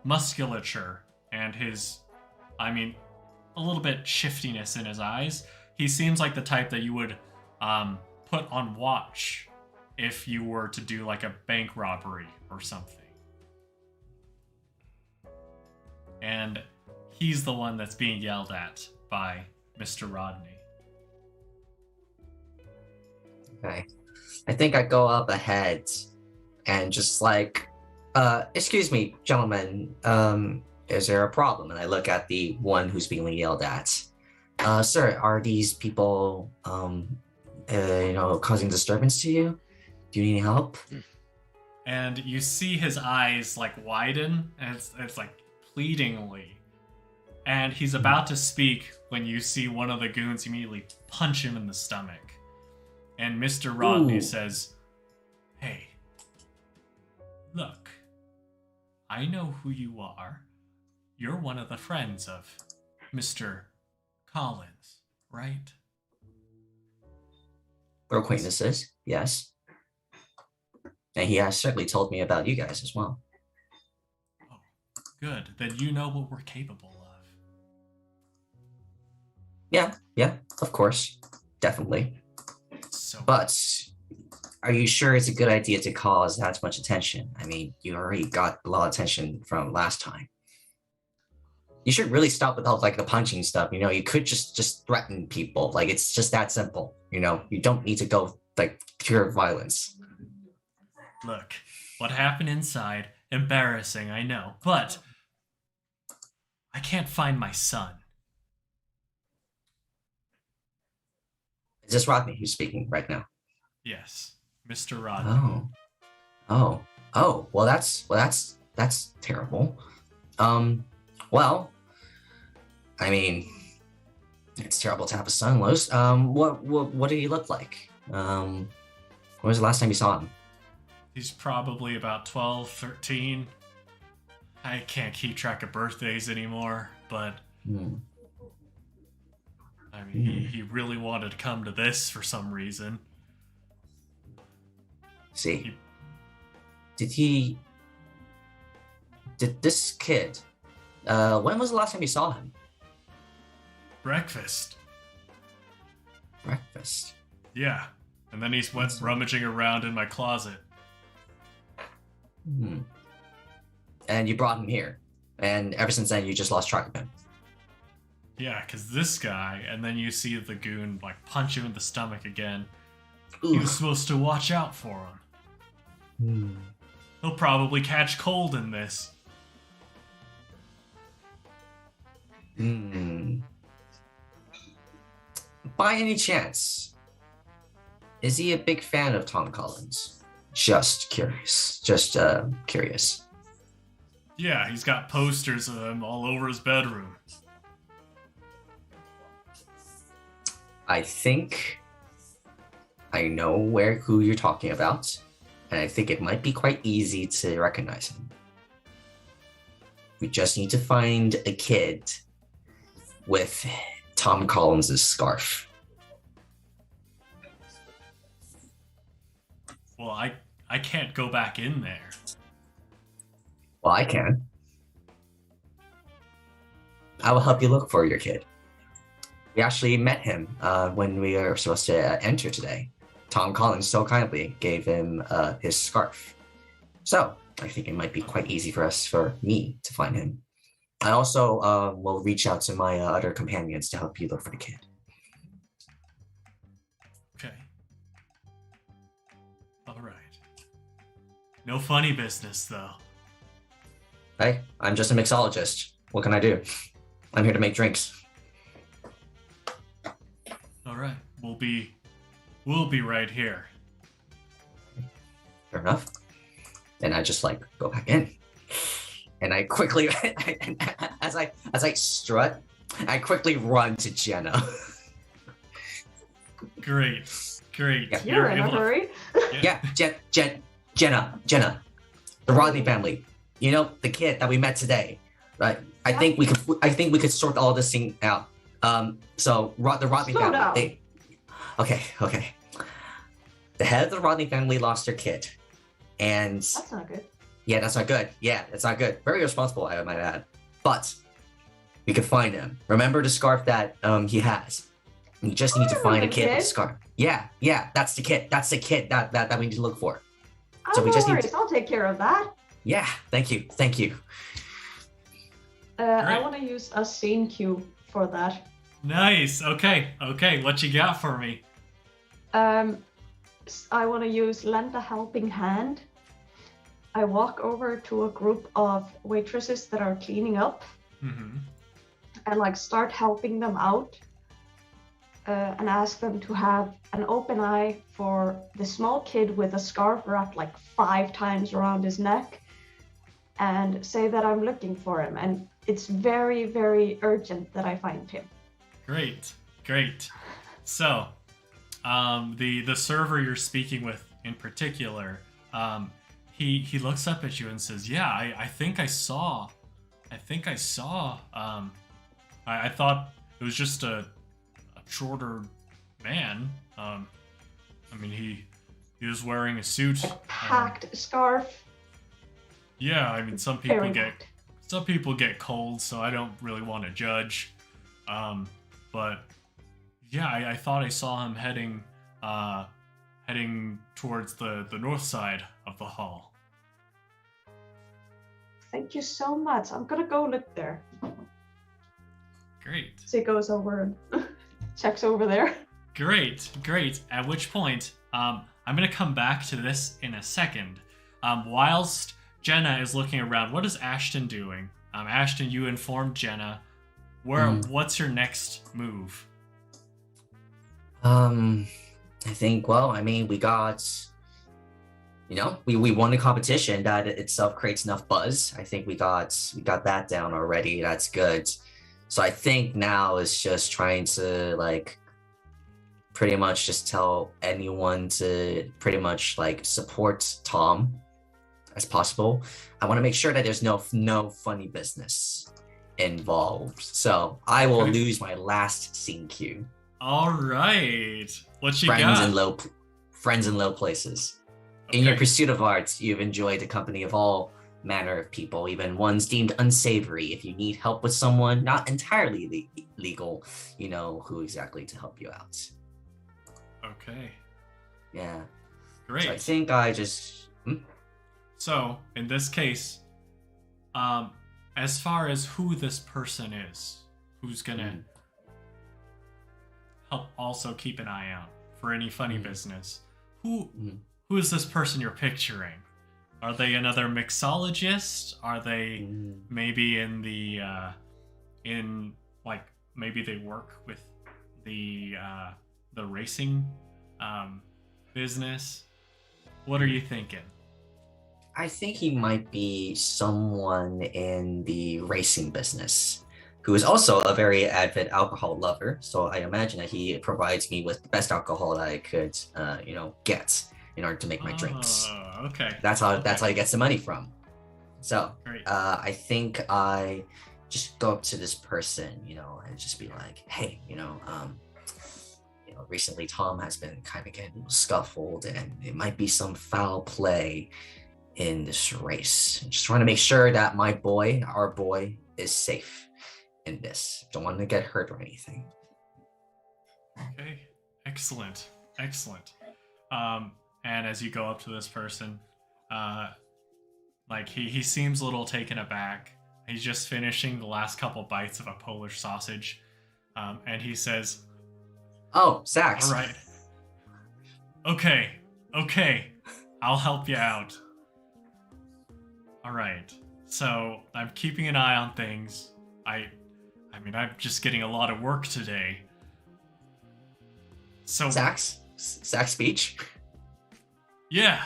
musculature and his, I mean, a little bit shiftiness in his eyes, he seems like the type that you would put on watch if you were to do like a bank robbery or something. And he's the one that's being yelled at by Mr. Rodney. Okay. I think I go up ahead and just like, excuse me, gentlemen, is there a problem? And I look at the one who's being yelled at. Sir, are these people, causing disturbance to you? Do you need help? And you see his eyes like widen, and it's like pleadingly. And he's about to speak when you see one of the goons immediately punch him in the stomach. And Mr. Rodney says, "Hey, look, I know who you are. You're one of the friends of Mr. Collins, right?" We're acquaintances, yes. And he has certainly told me about you guys as well. Oh, good. Then you know what we're capable of. Yeah, of course. Definitely. So, But are you sure it's a good idea to cause that much attention? I mean, you already got a lot of attention from last time. You should really stop with all like the punching stuff. You could just threaten people. Like, it's just that simple. You don't need to go like pure violence. look, what happened inside, embarrassing, I know, but I can't find my son. Is this Rodney who's speaking right now? Yes, Mr. Rodney. Oh. Well, that's terrible. Well, I mean, it's terrible to have a son lost. What did he look like? When was the last time you saw him? He's probably about 12, 13. I can't keep track of birthdays anymore, but I mean, he really wanted to come to this for some reason. See, did this kid, when was the last time you saw him? Breakfast. Breakfast. Yeah, and then he went rummaging around in my closet. And you brought him here, and ever since then you just lost track of him. Yeah, because this guy, and then you see the goon like punch him in the stomach again. Oof. He was supposed to watch out for him. He'll probably catch cold in this. By any chance, is he a big fan of Tom Collins? Just curious. Yeah, he's got posters of him all over his bedroom. I think I know who you're talking about, and I think it might be quite easy to recognize him. We just need to find a kid with Tom Collins' scarf. Well, I can't go back in there. Well, I can. I will help you look for your kid. We actually met him when we were supposed to enter today. Tom Collins so kindly gave him his scarf. So I think it might be quite easy for me to find him. I also will reach out to my other companions to help you look for the kid. Okay. All right. No funny business, though. Hey, I'm just a mixologist. What can I do? I'm here to make drinks. All right. We'll be right here. Fair enough. Then I just like go back in. And I quickly, as I strut, I quickly run to Jenna. Great. Great. Yeah. You're in a hurry. Yeah, Jenna, the Rodney family. You know, the kid that we met today, right? I think we could sort all this thing out. So the Rodney Slow family. down. Okay. The head of the Rodney family lost their kid, and That's not good. yeah, that's not good. Yeah, that's not good. Very responsible, I might add. But we could find him. Remember the scarf that he has. We just need to find a kid with the scarf. Yeah, that's the kid. That's the kid that we need to look for. So we just need to... I'll take care of that. Yeah, thank you. I want to use a scene cue for that. Nice. Okay. What you got for me? I want to use lend a helping hand. I walk over to a group of waitresses that are cleaning up and like start helping them out and ask them to have an open eye for the small kid with a scarf wrapped like 5 times around his neck and say that I'm looking for him and it's very, very urgent that I find him. Great. So, the server you're speaking with in particular, he looks up at you and says, "Yeah, I think I saw. I thought it was just a shorter man. I mean, he was wearing a suit, A packed scarf. Yeah, I mean, some people get cold, so I don't really want to judge. But yeah, I thought I saw him heading towards the north side of the hall." Thank you so much. I'm gonna go look there. Great. So he goes over and checks over there. Great. At which point, I'm gonna come back to this in a second. Whilst Jenna is looking around, what is Ashton doing? Ashton, you informed Jenna. What's your next move? I think, well, I mean, we got, we won the competition. That itself creates enough buzz. I think we got that down already. That's good. So I think now is just trying to like pretty much just tell anyone to pretty much like support Tom as possible. I want to make sure that there's no funny business involved. So I will lose my last scene cue. All right. What you friends got? Friends in low places. Okay. In your pursuit of art, you've enjoyed the company of all manner of people, even ones deemed unsavory. If you need help with someone not entirely legal, you know who exactly to help you out. Okay. Yeah. Great. So I think I just... So, in this case, as far as who this person is, who's gonna help also keep an eye out for any funny business, who is this person you're picturing? Are they another mixologist? Are they maybe in the maybe they work with the racing business? What are you thinking? I think he might be someone in the racing business who is also a very avid alcohol lover. So I imagine that he provides me with the best alcohol that I could, get in order to make my drinks. Okay. That's how he gets the money from. So Great. I think I just go up to this person, and just be like, hey, recently Tom has been kind of getting scuffled, and it might be some foul play in this race. I'm just trying to make sure that our boy, is safe in this. Don't want to get hurt or anything. Okay. Excellent. And as you go up to this person, he seems a little taken aback. He's just finishing the last couple bites of a Polish sausage, and he says, "Oh, Sax. All right. Okay. I'll help you out. All right. So I'm keeping an eye on things. I mean, I'm just getting a lot of work today. So Sax speech. Yeah.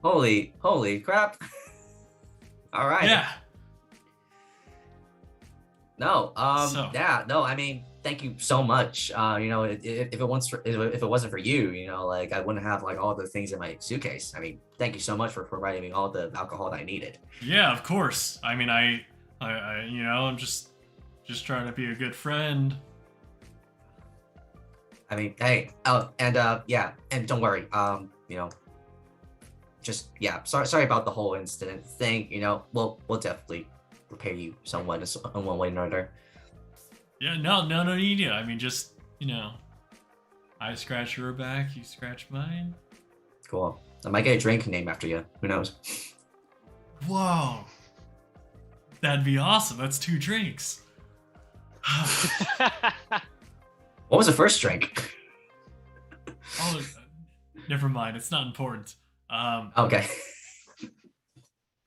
Holy crap. All right. Yeah. No, So- yeah, no, I mean, thank you so much. You know, if it wasn't for you, you know, like I wouldn't have like all the things in my suitcase. I mean, thank you so much for providing me all the alcohol that I needed. Yeah, of course. I mean, you know, I'm just trying to be a good friend. I mean, hey, oh, and yeah, and don't worry, you know, just yeah, sorry about the whole incident thing. You know, we'll definitely prepare you someone in one way or another. Yeah, no need to. I mean, just, you know, I scratch your back, you scratch mine. Cool. I might get a drink named after you. Who knows? Whoa. That'd be awesome. That's 2 drinks. What was the first drink? Oh, never mind. It's not important. Okay.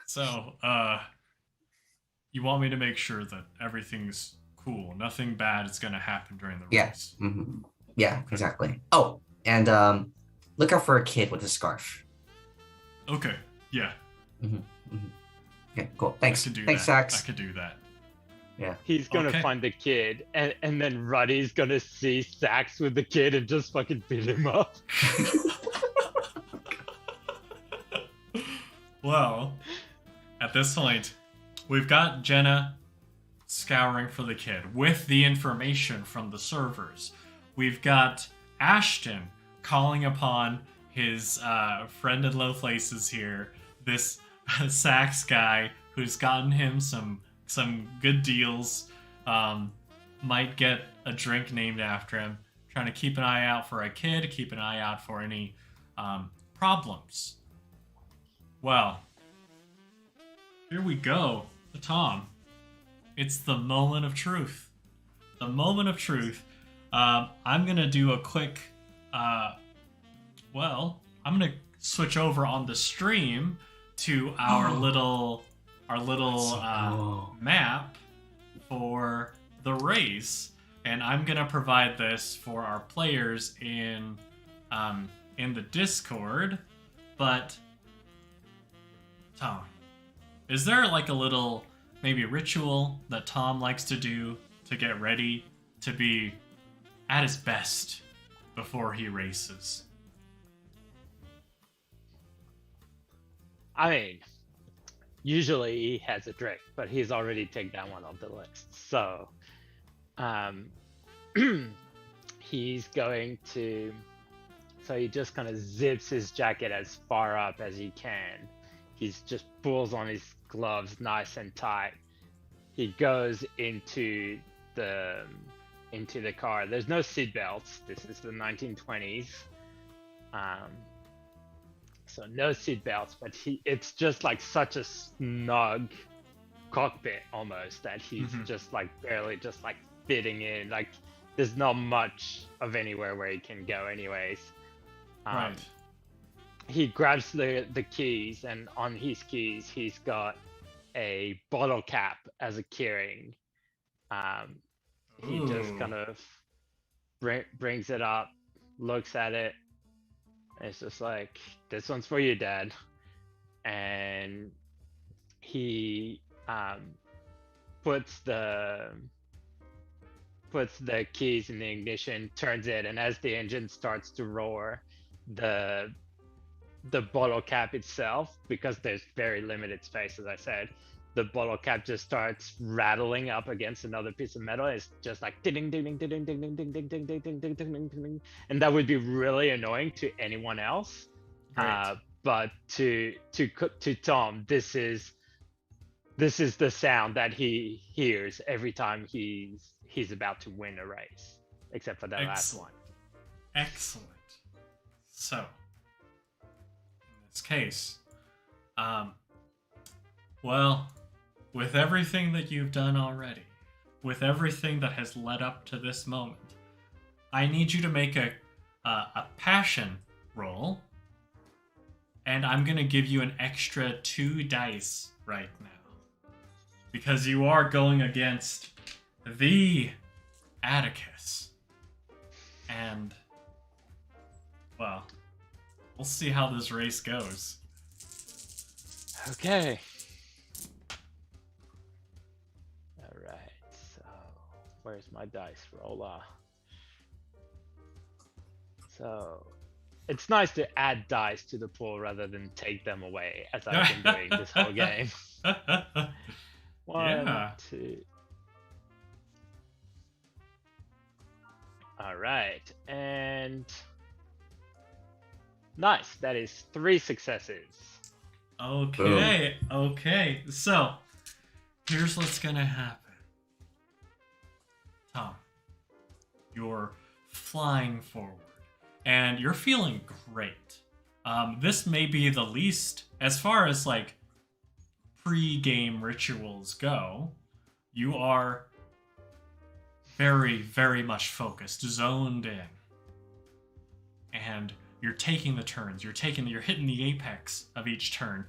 So, you want me to make sure that everything's cool. Nothing bad is gonna happen during the Yeah. race. hmm Yeah, exactly. Oh, and look out for a kid with a scarf. Okay. Yeah. Okay, cool. Thanks. I could do Thanks, that. Sax. I could do that. Yeah. He's gonna Okay. find the kid, and then Ruddy's gonna see Sax with the kid and just fucking beat him up. Well, at this point, we've got Jenna scouring for the kid with the information from the servers. We've got Ashton calling upon his friend in low places here, this Sax guy who's gotten him some good deals. Might get a drink named after him. Trying to keep an eye out for a kid, keep an eye out for any problems. Well, here we go. Tom, it's the moment of truth. The moment of truth. I'm going to do a quick... well, I'm going to switch over on the stream to our little map for the race, and I'm gonna provide this for our players in the Discord. But Tom, is there like a little maybe ritual that Tom likes to do to get ready to be at his best before he races? I mean, usually he has a drink, but he's already taken that one off the list. So, he's going to. So he just kind of zips his jacket as far up as he can. He's just pulls on his gloves nice and tight. He goes into the car. There's no seat belts. This is the 1920s. So no seat belts, but it's just like such a snug cockpit almost that he's just like barely just like fitting in. Like there's not much of anywhere where he can go anyways. Right. He grabs the keys, and on his keys he's got a bottle cap as a keyring. He just kind of brings it up, looks at it. It's just like, this one's for you, Dad. And he puts the keys in the ignition, turns it, and as the engine starts to roar, the bottle cap itself, because there's very limited space, as I said, the bottle cap just starts rattling up against another piece of metal. It's just like ding ding ding ding ding ding ding ding ding ding ding ding ding ding ding ding, and that would be really annoying to anyone else. But to Tom, this is the sound that he hears every time he's about to win a race, except for that last one. Excellent. So, in this case, well, with everything that you've done already, with everything that has led up to this moment, I need you to make a passion roll, and I'm gonna give you an extra 2 dice right now, because you are going against the Atticus, and well, we'll see how this race goes. Okay. All right. So Where's my dice roller? So it's nice to add dice to the pool rather than take them away, as I've been doing this whole game. 1, Yeah. 2. All right, and nice. That is 3 successes. Okay, okay. So, here's what's gonna happen. Tom, you're flying forward, and you're feeling great. This may be the least, as far as like pre-game rituals go, you are very, very much focused, zoned in. And you're taking the turns. You're hitting the apex of each turn.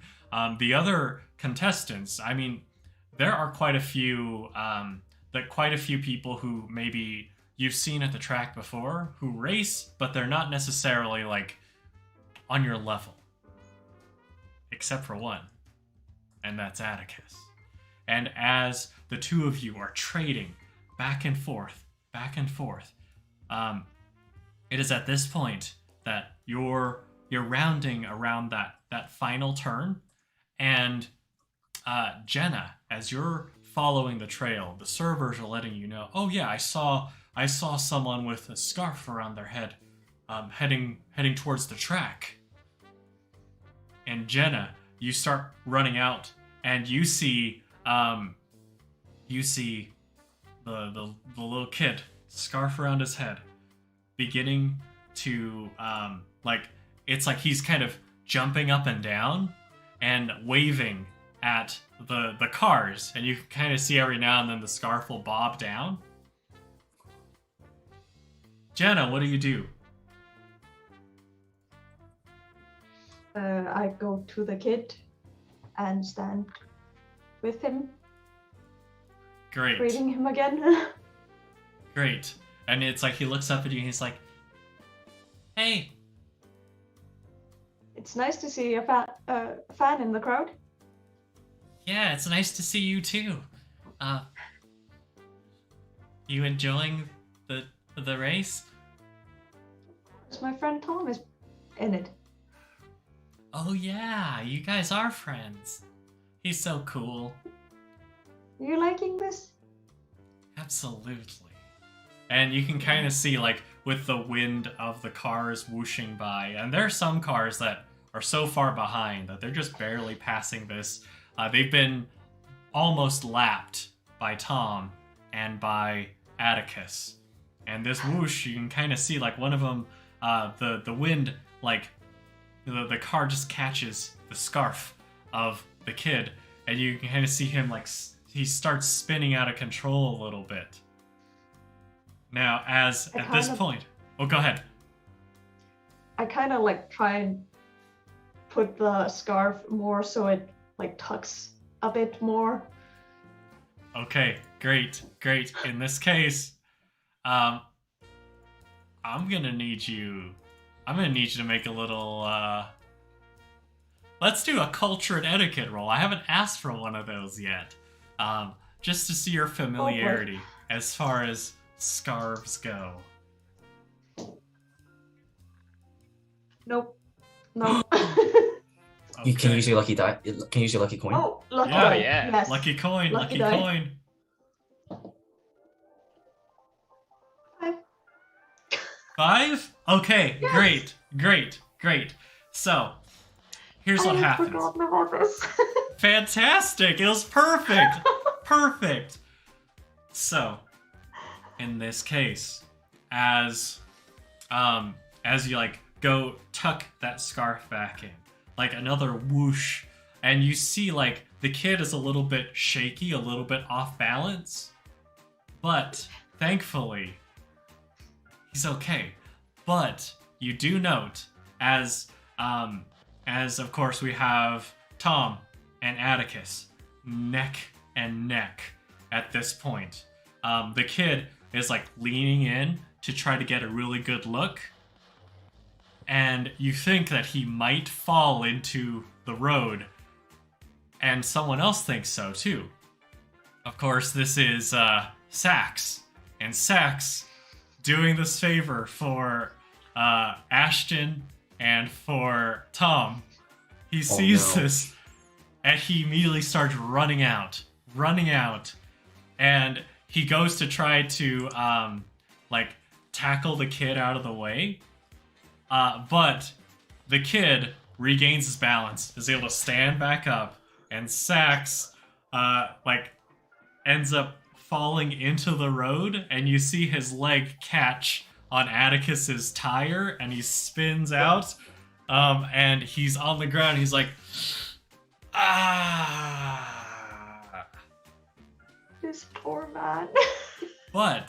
The other contestants, I mean, there are quite a few people who maybe you've seen at the track before who race, but they're not necessarily like on your level. Except for one. And that's Atticus. And as the two of you are trading back and forth, it is at this point that you're rounding around that final turn, and Jenna, as you're following the trail, the servers are letting you know, oh yeah, I saw someone with a scarf around their head, heading towards the track. And Jenna, you start running out, and you see the little kid, scarf around his head, beginning to it's like he's kind of jumping up and down and waving at the cars, and you can kind of see every now and then the scarf will bob down. Jenna, what do you do? I go to the kid and stand with him, Great. greeting him again. Great. And it's like he looks up at you and he's like, hey. It's nice to see a fan in the crowd. Yeah, it's nice to see you too. You enjoying the race? My friend Tom is in it. Oh yeah, you guys are friends. He's so cool. Are you liking this? Absolutely. And you can kind of see, like, with the wind of the cars whooshing by, and there are some cars that are so far behind that they're just barely passing this. They've been almost lapped by Tom and by Atticus. And this whoosh, you can kind of see, like, one of them, the wind, like, the car just catches the scarf of the kid, and you can kind of see him, like, he starts spinning out of control a little bit. Now, at this point... Oh, go ahead. I kind of, like, try and put the scarf more so it, like, tucks a bit more. Okay, great. In this case, I'm gonna need you to make a little, let's do a culture and etiquette roll. I haven't asked for one of those yet. Just to see your familiarity as far as scarves go. Nope. You can Okay. use your lucky die. Can you use your lucky coin? Oh, lucky Yeah. die. Yeah. Yes. Lucky coin, lucky die. coin. 5? Okay, Yes. great. So, here's what I had happens. forgotten about this. Fantastic! It was perfect! Perfect! So, in this case, as you like go tuck that scarf back in, like another whoosh, and you see like the kid is a little bit shaky, a little bit off balance, but thankfully he's okay. But you do note as of course we have Tom and Atticus neck and neck at this point. The kid is like leaning in to try to get a really good look, and you think that he might fall into the road, and someone else thinks so too. Of course, this is Sax, And Sax, doing this favor for Ashton and for Tom, he sees this and he immediately starts running out, and he goes to try to tackle the kid out of the way, but the kid regains his balance, is able to stand back up, and Sax ends up falling into the road, and you see his leg catch on Atticus's tire, and he spins out, and he's on the ground. He's like, ah. This poor man. But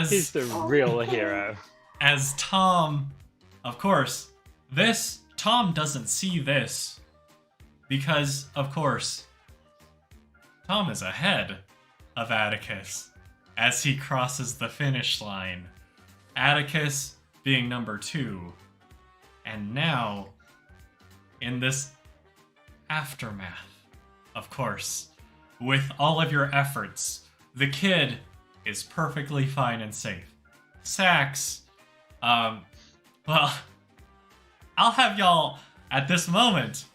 he's the real hero. As Tom, of course, Tom doesn't see this because, of course, Tom is ahead of Atticus as he crosses the finish line. Atticus being number 2. And now, in this aftermath, of course, with all of your efforts, the kid is perfectly fine and safe. Sax, well, I'll have y'all, at this moment,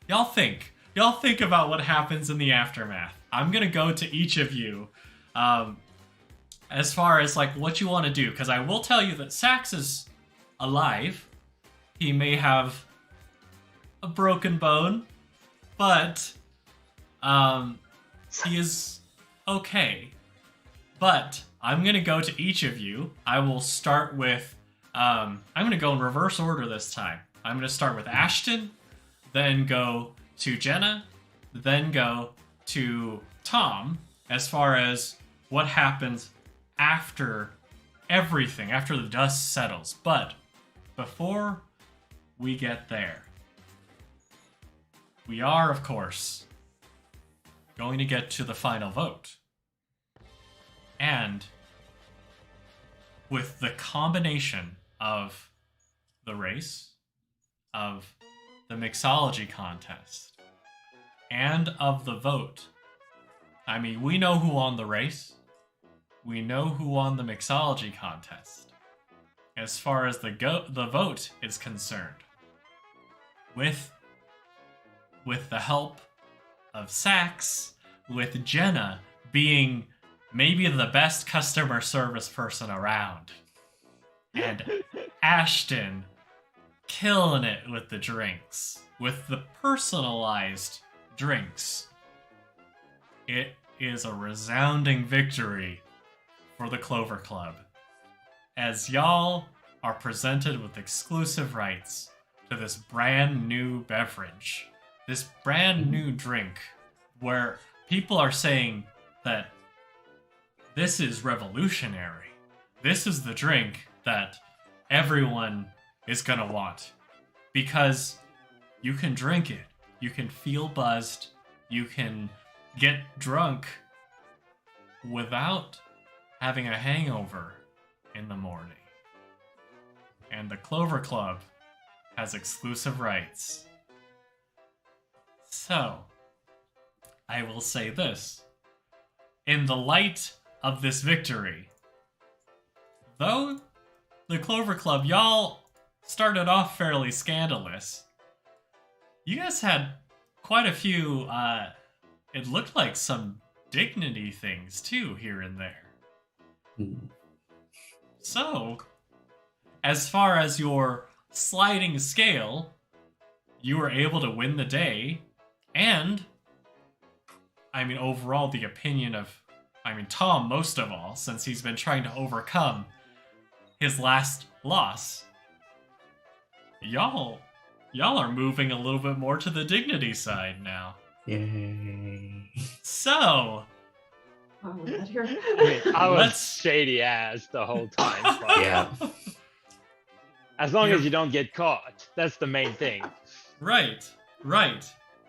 y'all think about what happens in the aftermath. I'm gonna go to each of you, as far as what you want to do, because I will tell you that Sax is alive. He may have a broken bone, but he is okay. But I'm gonna go to each of you. I will start with I'm gonna go in reverse order this time. I'm gonna start with Ashton, then go to Jenna, then go to Tom, as far as what happens after everything, after the dust settles. But before we get there, we are, of course, going to get to the final vote. And with the combination of the race, of the mixology contest, and of the vote, I mean, we know who won the race. We know who won the mixology contest. As far as the vote is concerned, with the help of Sax, with Jenna being maybe the best customer service person around, and Ashton killing it with the drinks, with the personalized drinks, it is a resounding victory for the Clover Club, as y'all are presented with exclusive rights to this brand new beverage, this brand new drink, where people are saying that this is revolutionary. This is the drink that everyone is gonna want, because you can drink it, you can feel buzzed, you can get drunk without having a hangover in the morning. And the Clover Club has exclusive rights. So, I will say this. In the light of this victory, though the Clover Club, y'all started off fairly scandalous, you guys had quite a few, it looked like some dignity things too, here and there. So, as far as your sliding scale, you were able to win the day, and, I mean, overall, the opinion of, Tom most of all, since he's been trying to overcome his last loss. Y'all are moving a little bit more to the dignity side now. Yay. So, I was shady ass the whole time. But Yeah. as long as you don't get caught, that's the main thing. Right.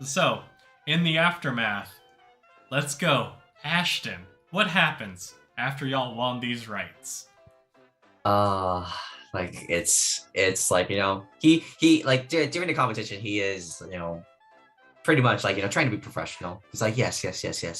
So, in the aftermath, let's go. Ashton, what happens after y'all won these rights? It's like, he like during the competition, he is, pretty much like, trying to be professional. He's like, yes,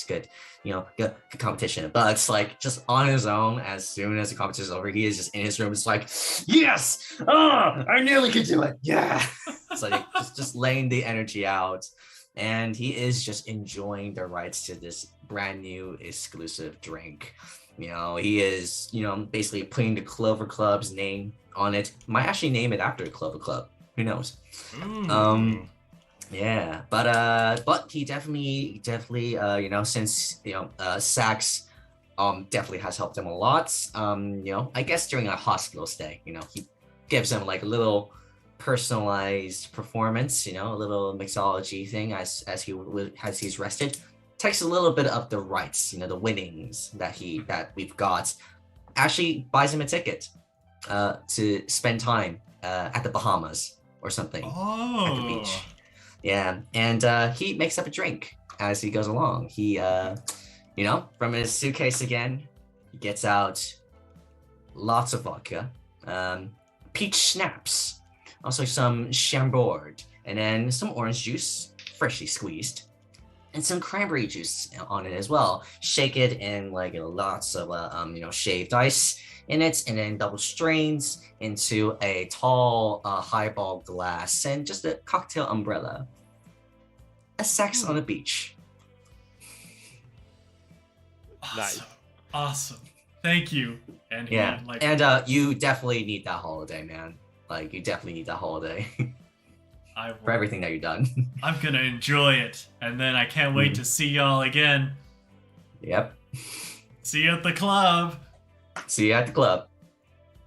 good, good competition. But it's like just on his own. As soon as the competition is over, he is just in his room. It's like, yes, I nearly could do it. Yeah. It's like just laying the energy out, and he is just enjoying the rights to this brand new exclusive drink. He is, basically putting the Clover Club's name on it. Might actually name it after the Clover Club. Who knows? Ooh. Yeah, but he definitely, since Sax, definitely has helped him a lot. I guess during a hospital stay, he gives him like a little personalized performance, a little mixology thing as he's rested. Takes a little bit of the rights, the winnings that we've got. Actually buys him a ticket to spend time at the Bahamas or something at the beach. Yeah, and he makes up a drink as he goes along. He, from his suitcase again, he gets out lots of vodka, peach schnapps, also some Chambord, and then some orange juice, freshly squeezed, and some cranberry juice on it as well. Shake it in like lots of shaved ice in it, and then double strains into a tall highball glass and just a cocktail umbrella. A sex on a beach. Awesome. Thank you. And you definitely need that holiday, man. Like, you definitely need that holiday. For everything that you've done. I'm gonna enjoy it, and then I can't wait to see y'all again. Yep. See you at the club. See you at the club.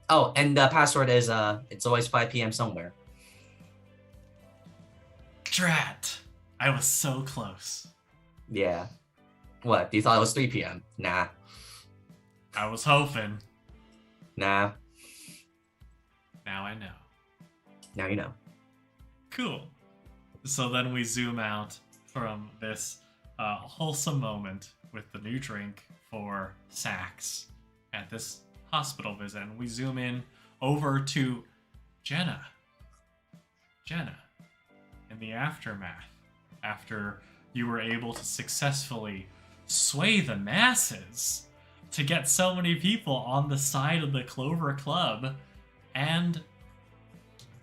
Oh, and the password is it's always 5 p.m. somewhere. Drat. I was so close. Yeah. What? You thought it was 3 p.m.? Nah. I was hoping. Nah. Now I know. Now you know. Cool. So then we zoom out from this wholesome moment with the new drink for Sax at this hospital visit, and we zoom in over to Jenna. Jenna, in the aftermath, after you were able to successfully sway the masses to get so many people on the side of the Clover Club, and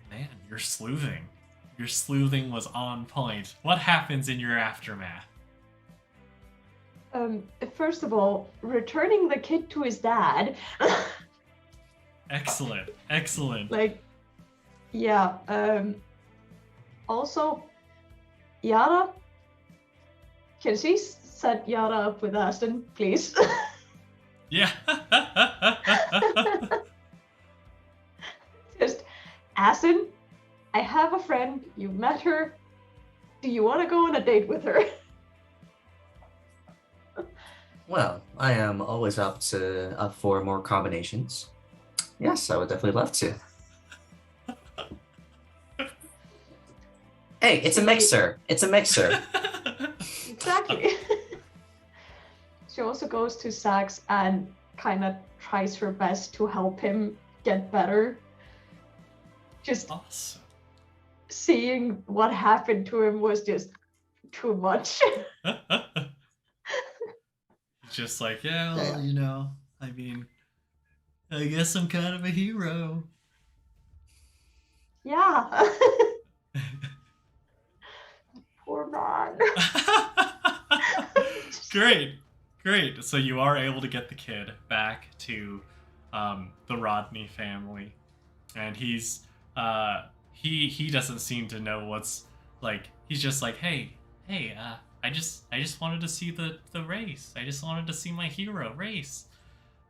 man, you're sleuthing. Your sleuthing was on point. What happens in your aftermath? First of all, returning the kid to his dad. Excellent. Like, yeah. Also, Yara. Can she set Yara up with Ashton, please? Yeah. Just, Ashton, I have a friend. You met her. Do you want to go on a date with her? Well, I am always up for more combinations. Yes, I would definitely love to. Hey, it's a mixer. It's a mixer. Exactly. She also goes to Sax and kind of tries her best to help him get better. Just awesome. Seeing what happened to him was just too much. Just like, yeah, well, I mean, I guess I'm kind of a hero. Yeah. Poor man. Great. So you are able to get the kid back to the Rodney family, and he's he doesn't seem to know what's like. He's just like, hey, I just wanted to see the race. I just wanted to see my hero race.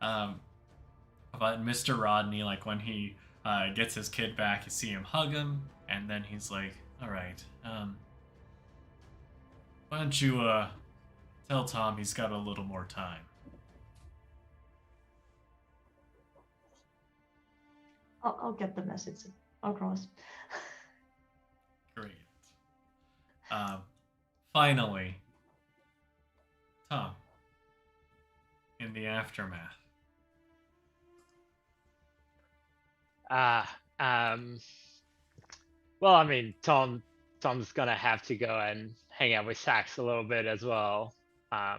But Mr. Rodney, like when he gets his kid back, you see him hug him, and then he's like, all right, why don't you tell Tom he's got a little more time. I'll get the message across. Great. Finally, Tom, in the aftermath. Well, I mean, Tom Tom's gonna have to go and hang out with Sax a little bit as well. I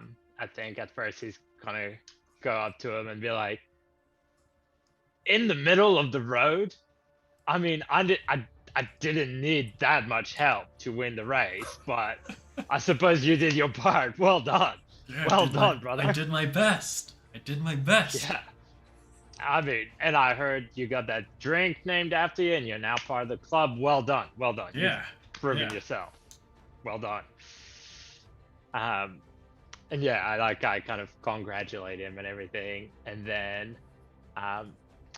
think at first he's gonna go up to him and be like, in the middle of the road? I mean, I didn't need that much help to win the race, but I suppose you did your part. Well done. Yeah, Well done, brother. I did my best. I did my best. Yeah. I mean, and I heard you got that drink named after you, and you're now part of the club. Well done. Well done. Yeah. You've proven yourself. Well done. And yeah, I kind of congratulate him and everything, and then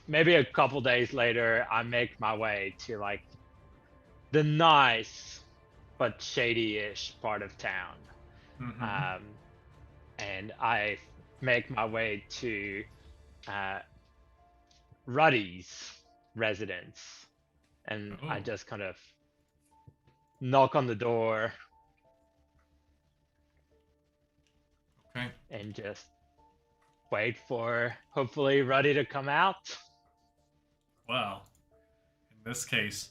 maybe a couple days later, I make my way to like the nice but shady-ish part of town. Mm-hmm. And I make my way to Ruddy's residence, and I just kind of knock on the door. Okay. And just wait for hopefully Ruddy to come out. Well, in this case,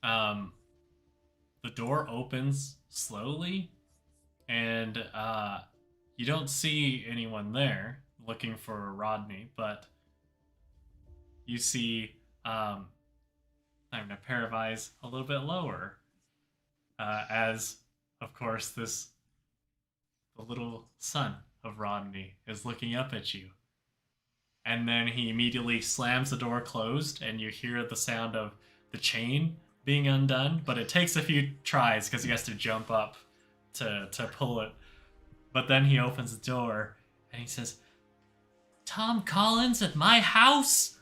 the door opens slowly, and you don't see anyone there looking for Rodney, but you see having a pair of eyes a little bit lower, as of course the little son of Rodney is looking up at you. And then he immediately slams the door closed, and you hear the sound of the chain being undone, but it takes a few tries because he has to jump up to pull it. But then he opens the door and he says, "Tom Collins at my house?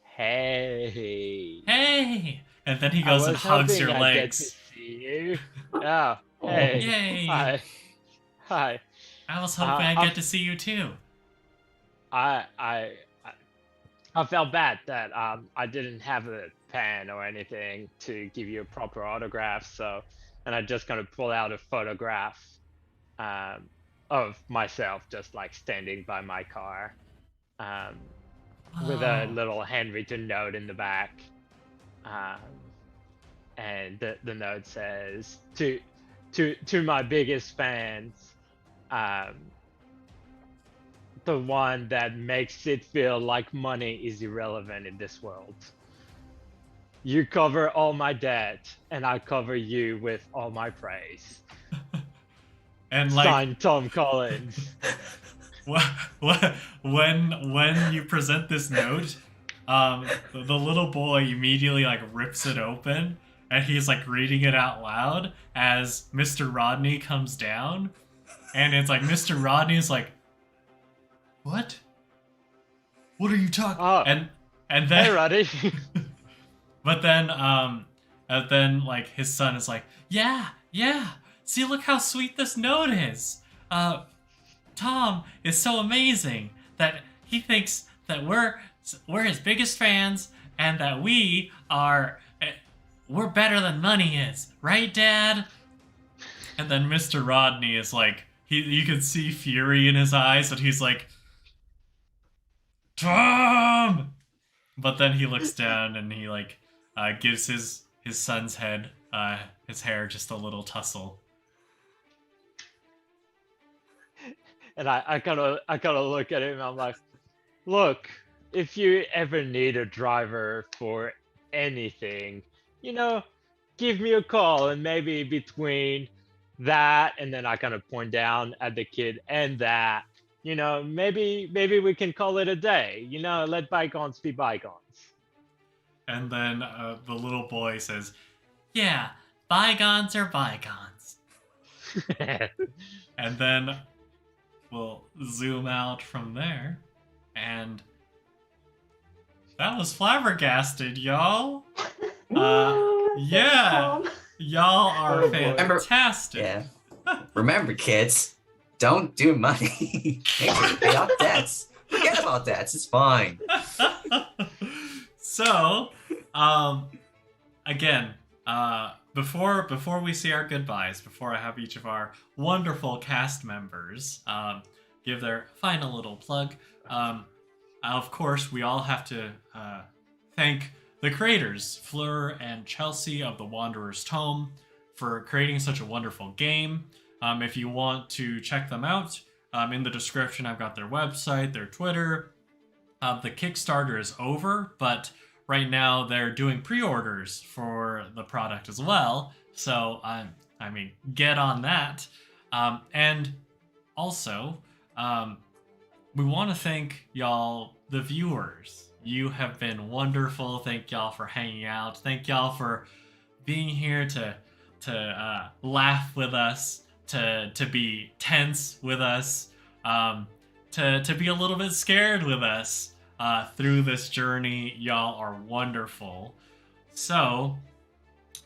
Hey. Hey!" And then he goes and hugs your legs. Get to see you. Oh, hey. Yay! Hi. I was hoping I'd get to see you too. I felt bad that I didn't have a pen or anything to give you a proper autograph, and I just kind of pull out a photograph of myself just like standing by my car with a little handwritten note in the back, and the note says, to my biggest fans, the one that makes it feel like money is irrelevant in this world. You cover all my debt, and I cover you with all my praise. And like, signed, Tom Collins. when you present this note, the little boy immediately like rips it open, and he's like reading it out loud as Mr. Rodney comes down, and it's like Mr. Rodney's like, "What? What are you talking?" And then Hey, Roddy. But then and then like his son is like, yeah. See, look how sweet this note is. Tom is so amazing that he thinks that we're his biggest fans, and that we're better than money is, right, Dad? And then Mr. Rodney is like, you can see fury in his eyes, and he's like, "Tom!" But then he looks down and he like gives his son's head, his hair, just a little tussle. And I kind of look at him and I'm like, "Look, if you ever need a driver for anything, give me a call, and maybe between that," and then I kind of point down at the kid, "and that, maybe we can call it a day. Let bygones be bygones." And then the little boy says, "Yeah, bygones are bygones." And then we'll zoom out from there, and that was Flabbergasted, y'all. Yeah, y'all are fantastic. Yeah. Remember, kids, don't do money. Make sure you pay off debts. Forget about debts. It's fine. So, again, before we say our goodbyes, before I have each of our wonderful cast members give their final little plug, of course, we all have to thank the creators, Fleur and Chelsea of the Wanderer's Tome, for creating such a wonderful game. If you want to check them out, in the description I've got their website, their Twitter. The Kickstarter is over, but right now they're doing pre-orders for the product as well. So, I mean, get on that. And also, we want to thank y'all, the viewers. You have been wonderful. Thank y'all for hanging out. Thank y'all for being here to laugh with us, to be tense with us, to be a little bit scared with us through this journey. Y'all are wonderful. So,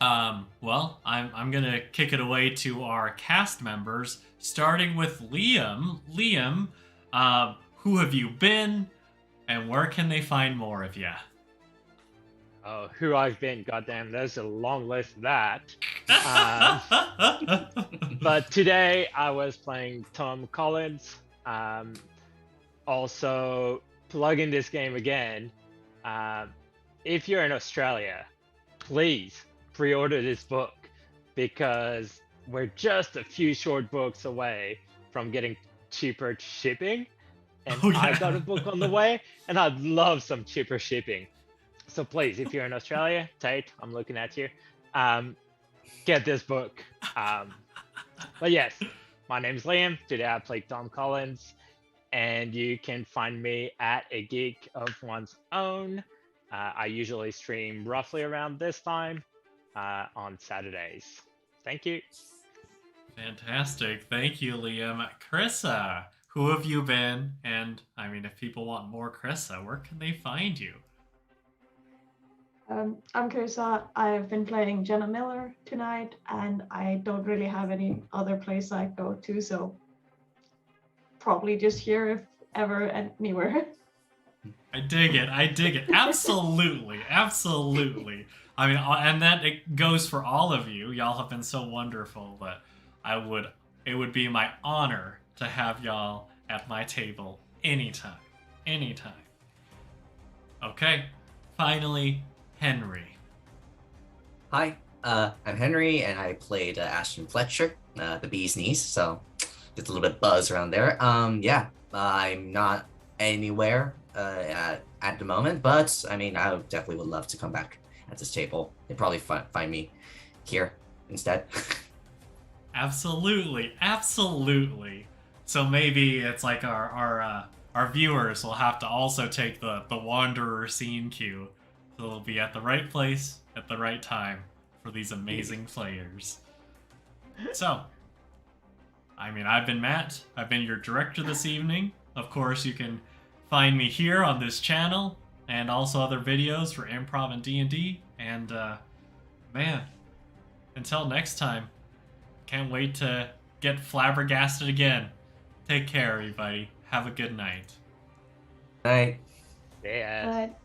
well, I'm gonna kick it away to our cast members, starting with Liam. Liam, who have you been, and where can they find more of you? Oh, who I've been, goddamn, there's a long list of that. But today I was playing Tom Collins. Also, plugging this game again. If you're in Australia, please pre-order this book, because we're just a few short books away from getting cheaper shipping. And Oh, yeah. I've got a book on the way, and I'd love some cheaper shipping. So please, if you're in Australia, Tate, I'm looking at you, get this book. But yes, my name's Liam. Today I play Tom Collins, and you can find me at A Geek of One's Own. I usually stream roughly around this time on Saturdays. Thank you. Fantastic. Thank you, Liam. Krissa, who have you been? And, I mean, if people want more Krissa, where can they find you? I'm Krissa. I've been playing Jenna Miller tonight, and I don't really have any other place I go to, so probably just here if ever anywhere. I dig it. I dig it. Absolutely. Absolutely. I mean, and that it goes for all of you. Y'all have been so wonderful that it would be my honor to have y'all at my table anytime. Anytime. Okay. Finally, Henry. Hi, I'm Henry, and I played Ashton Fletcher, the bee's knees, so just a little bit buzz around there. Yeah, I'm not anywhere at the moment, but I mean, I definitely would love to come back at this table. They'd probably find me here instead. Absolutely. Absolutely. So maybe it's like our viewers will have to also take the Wanderer scene cue. So they'll be at the right place at the right time for these amazing players. So, I mean, I've been Matt. I've been your director this evening. Of course, you can find me here on this channel and also other videos for improv and D&D. And, man, until next time, can't wait to get flabbergasted again. Take care, everybody. Have a good night. Night. Yeah. But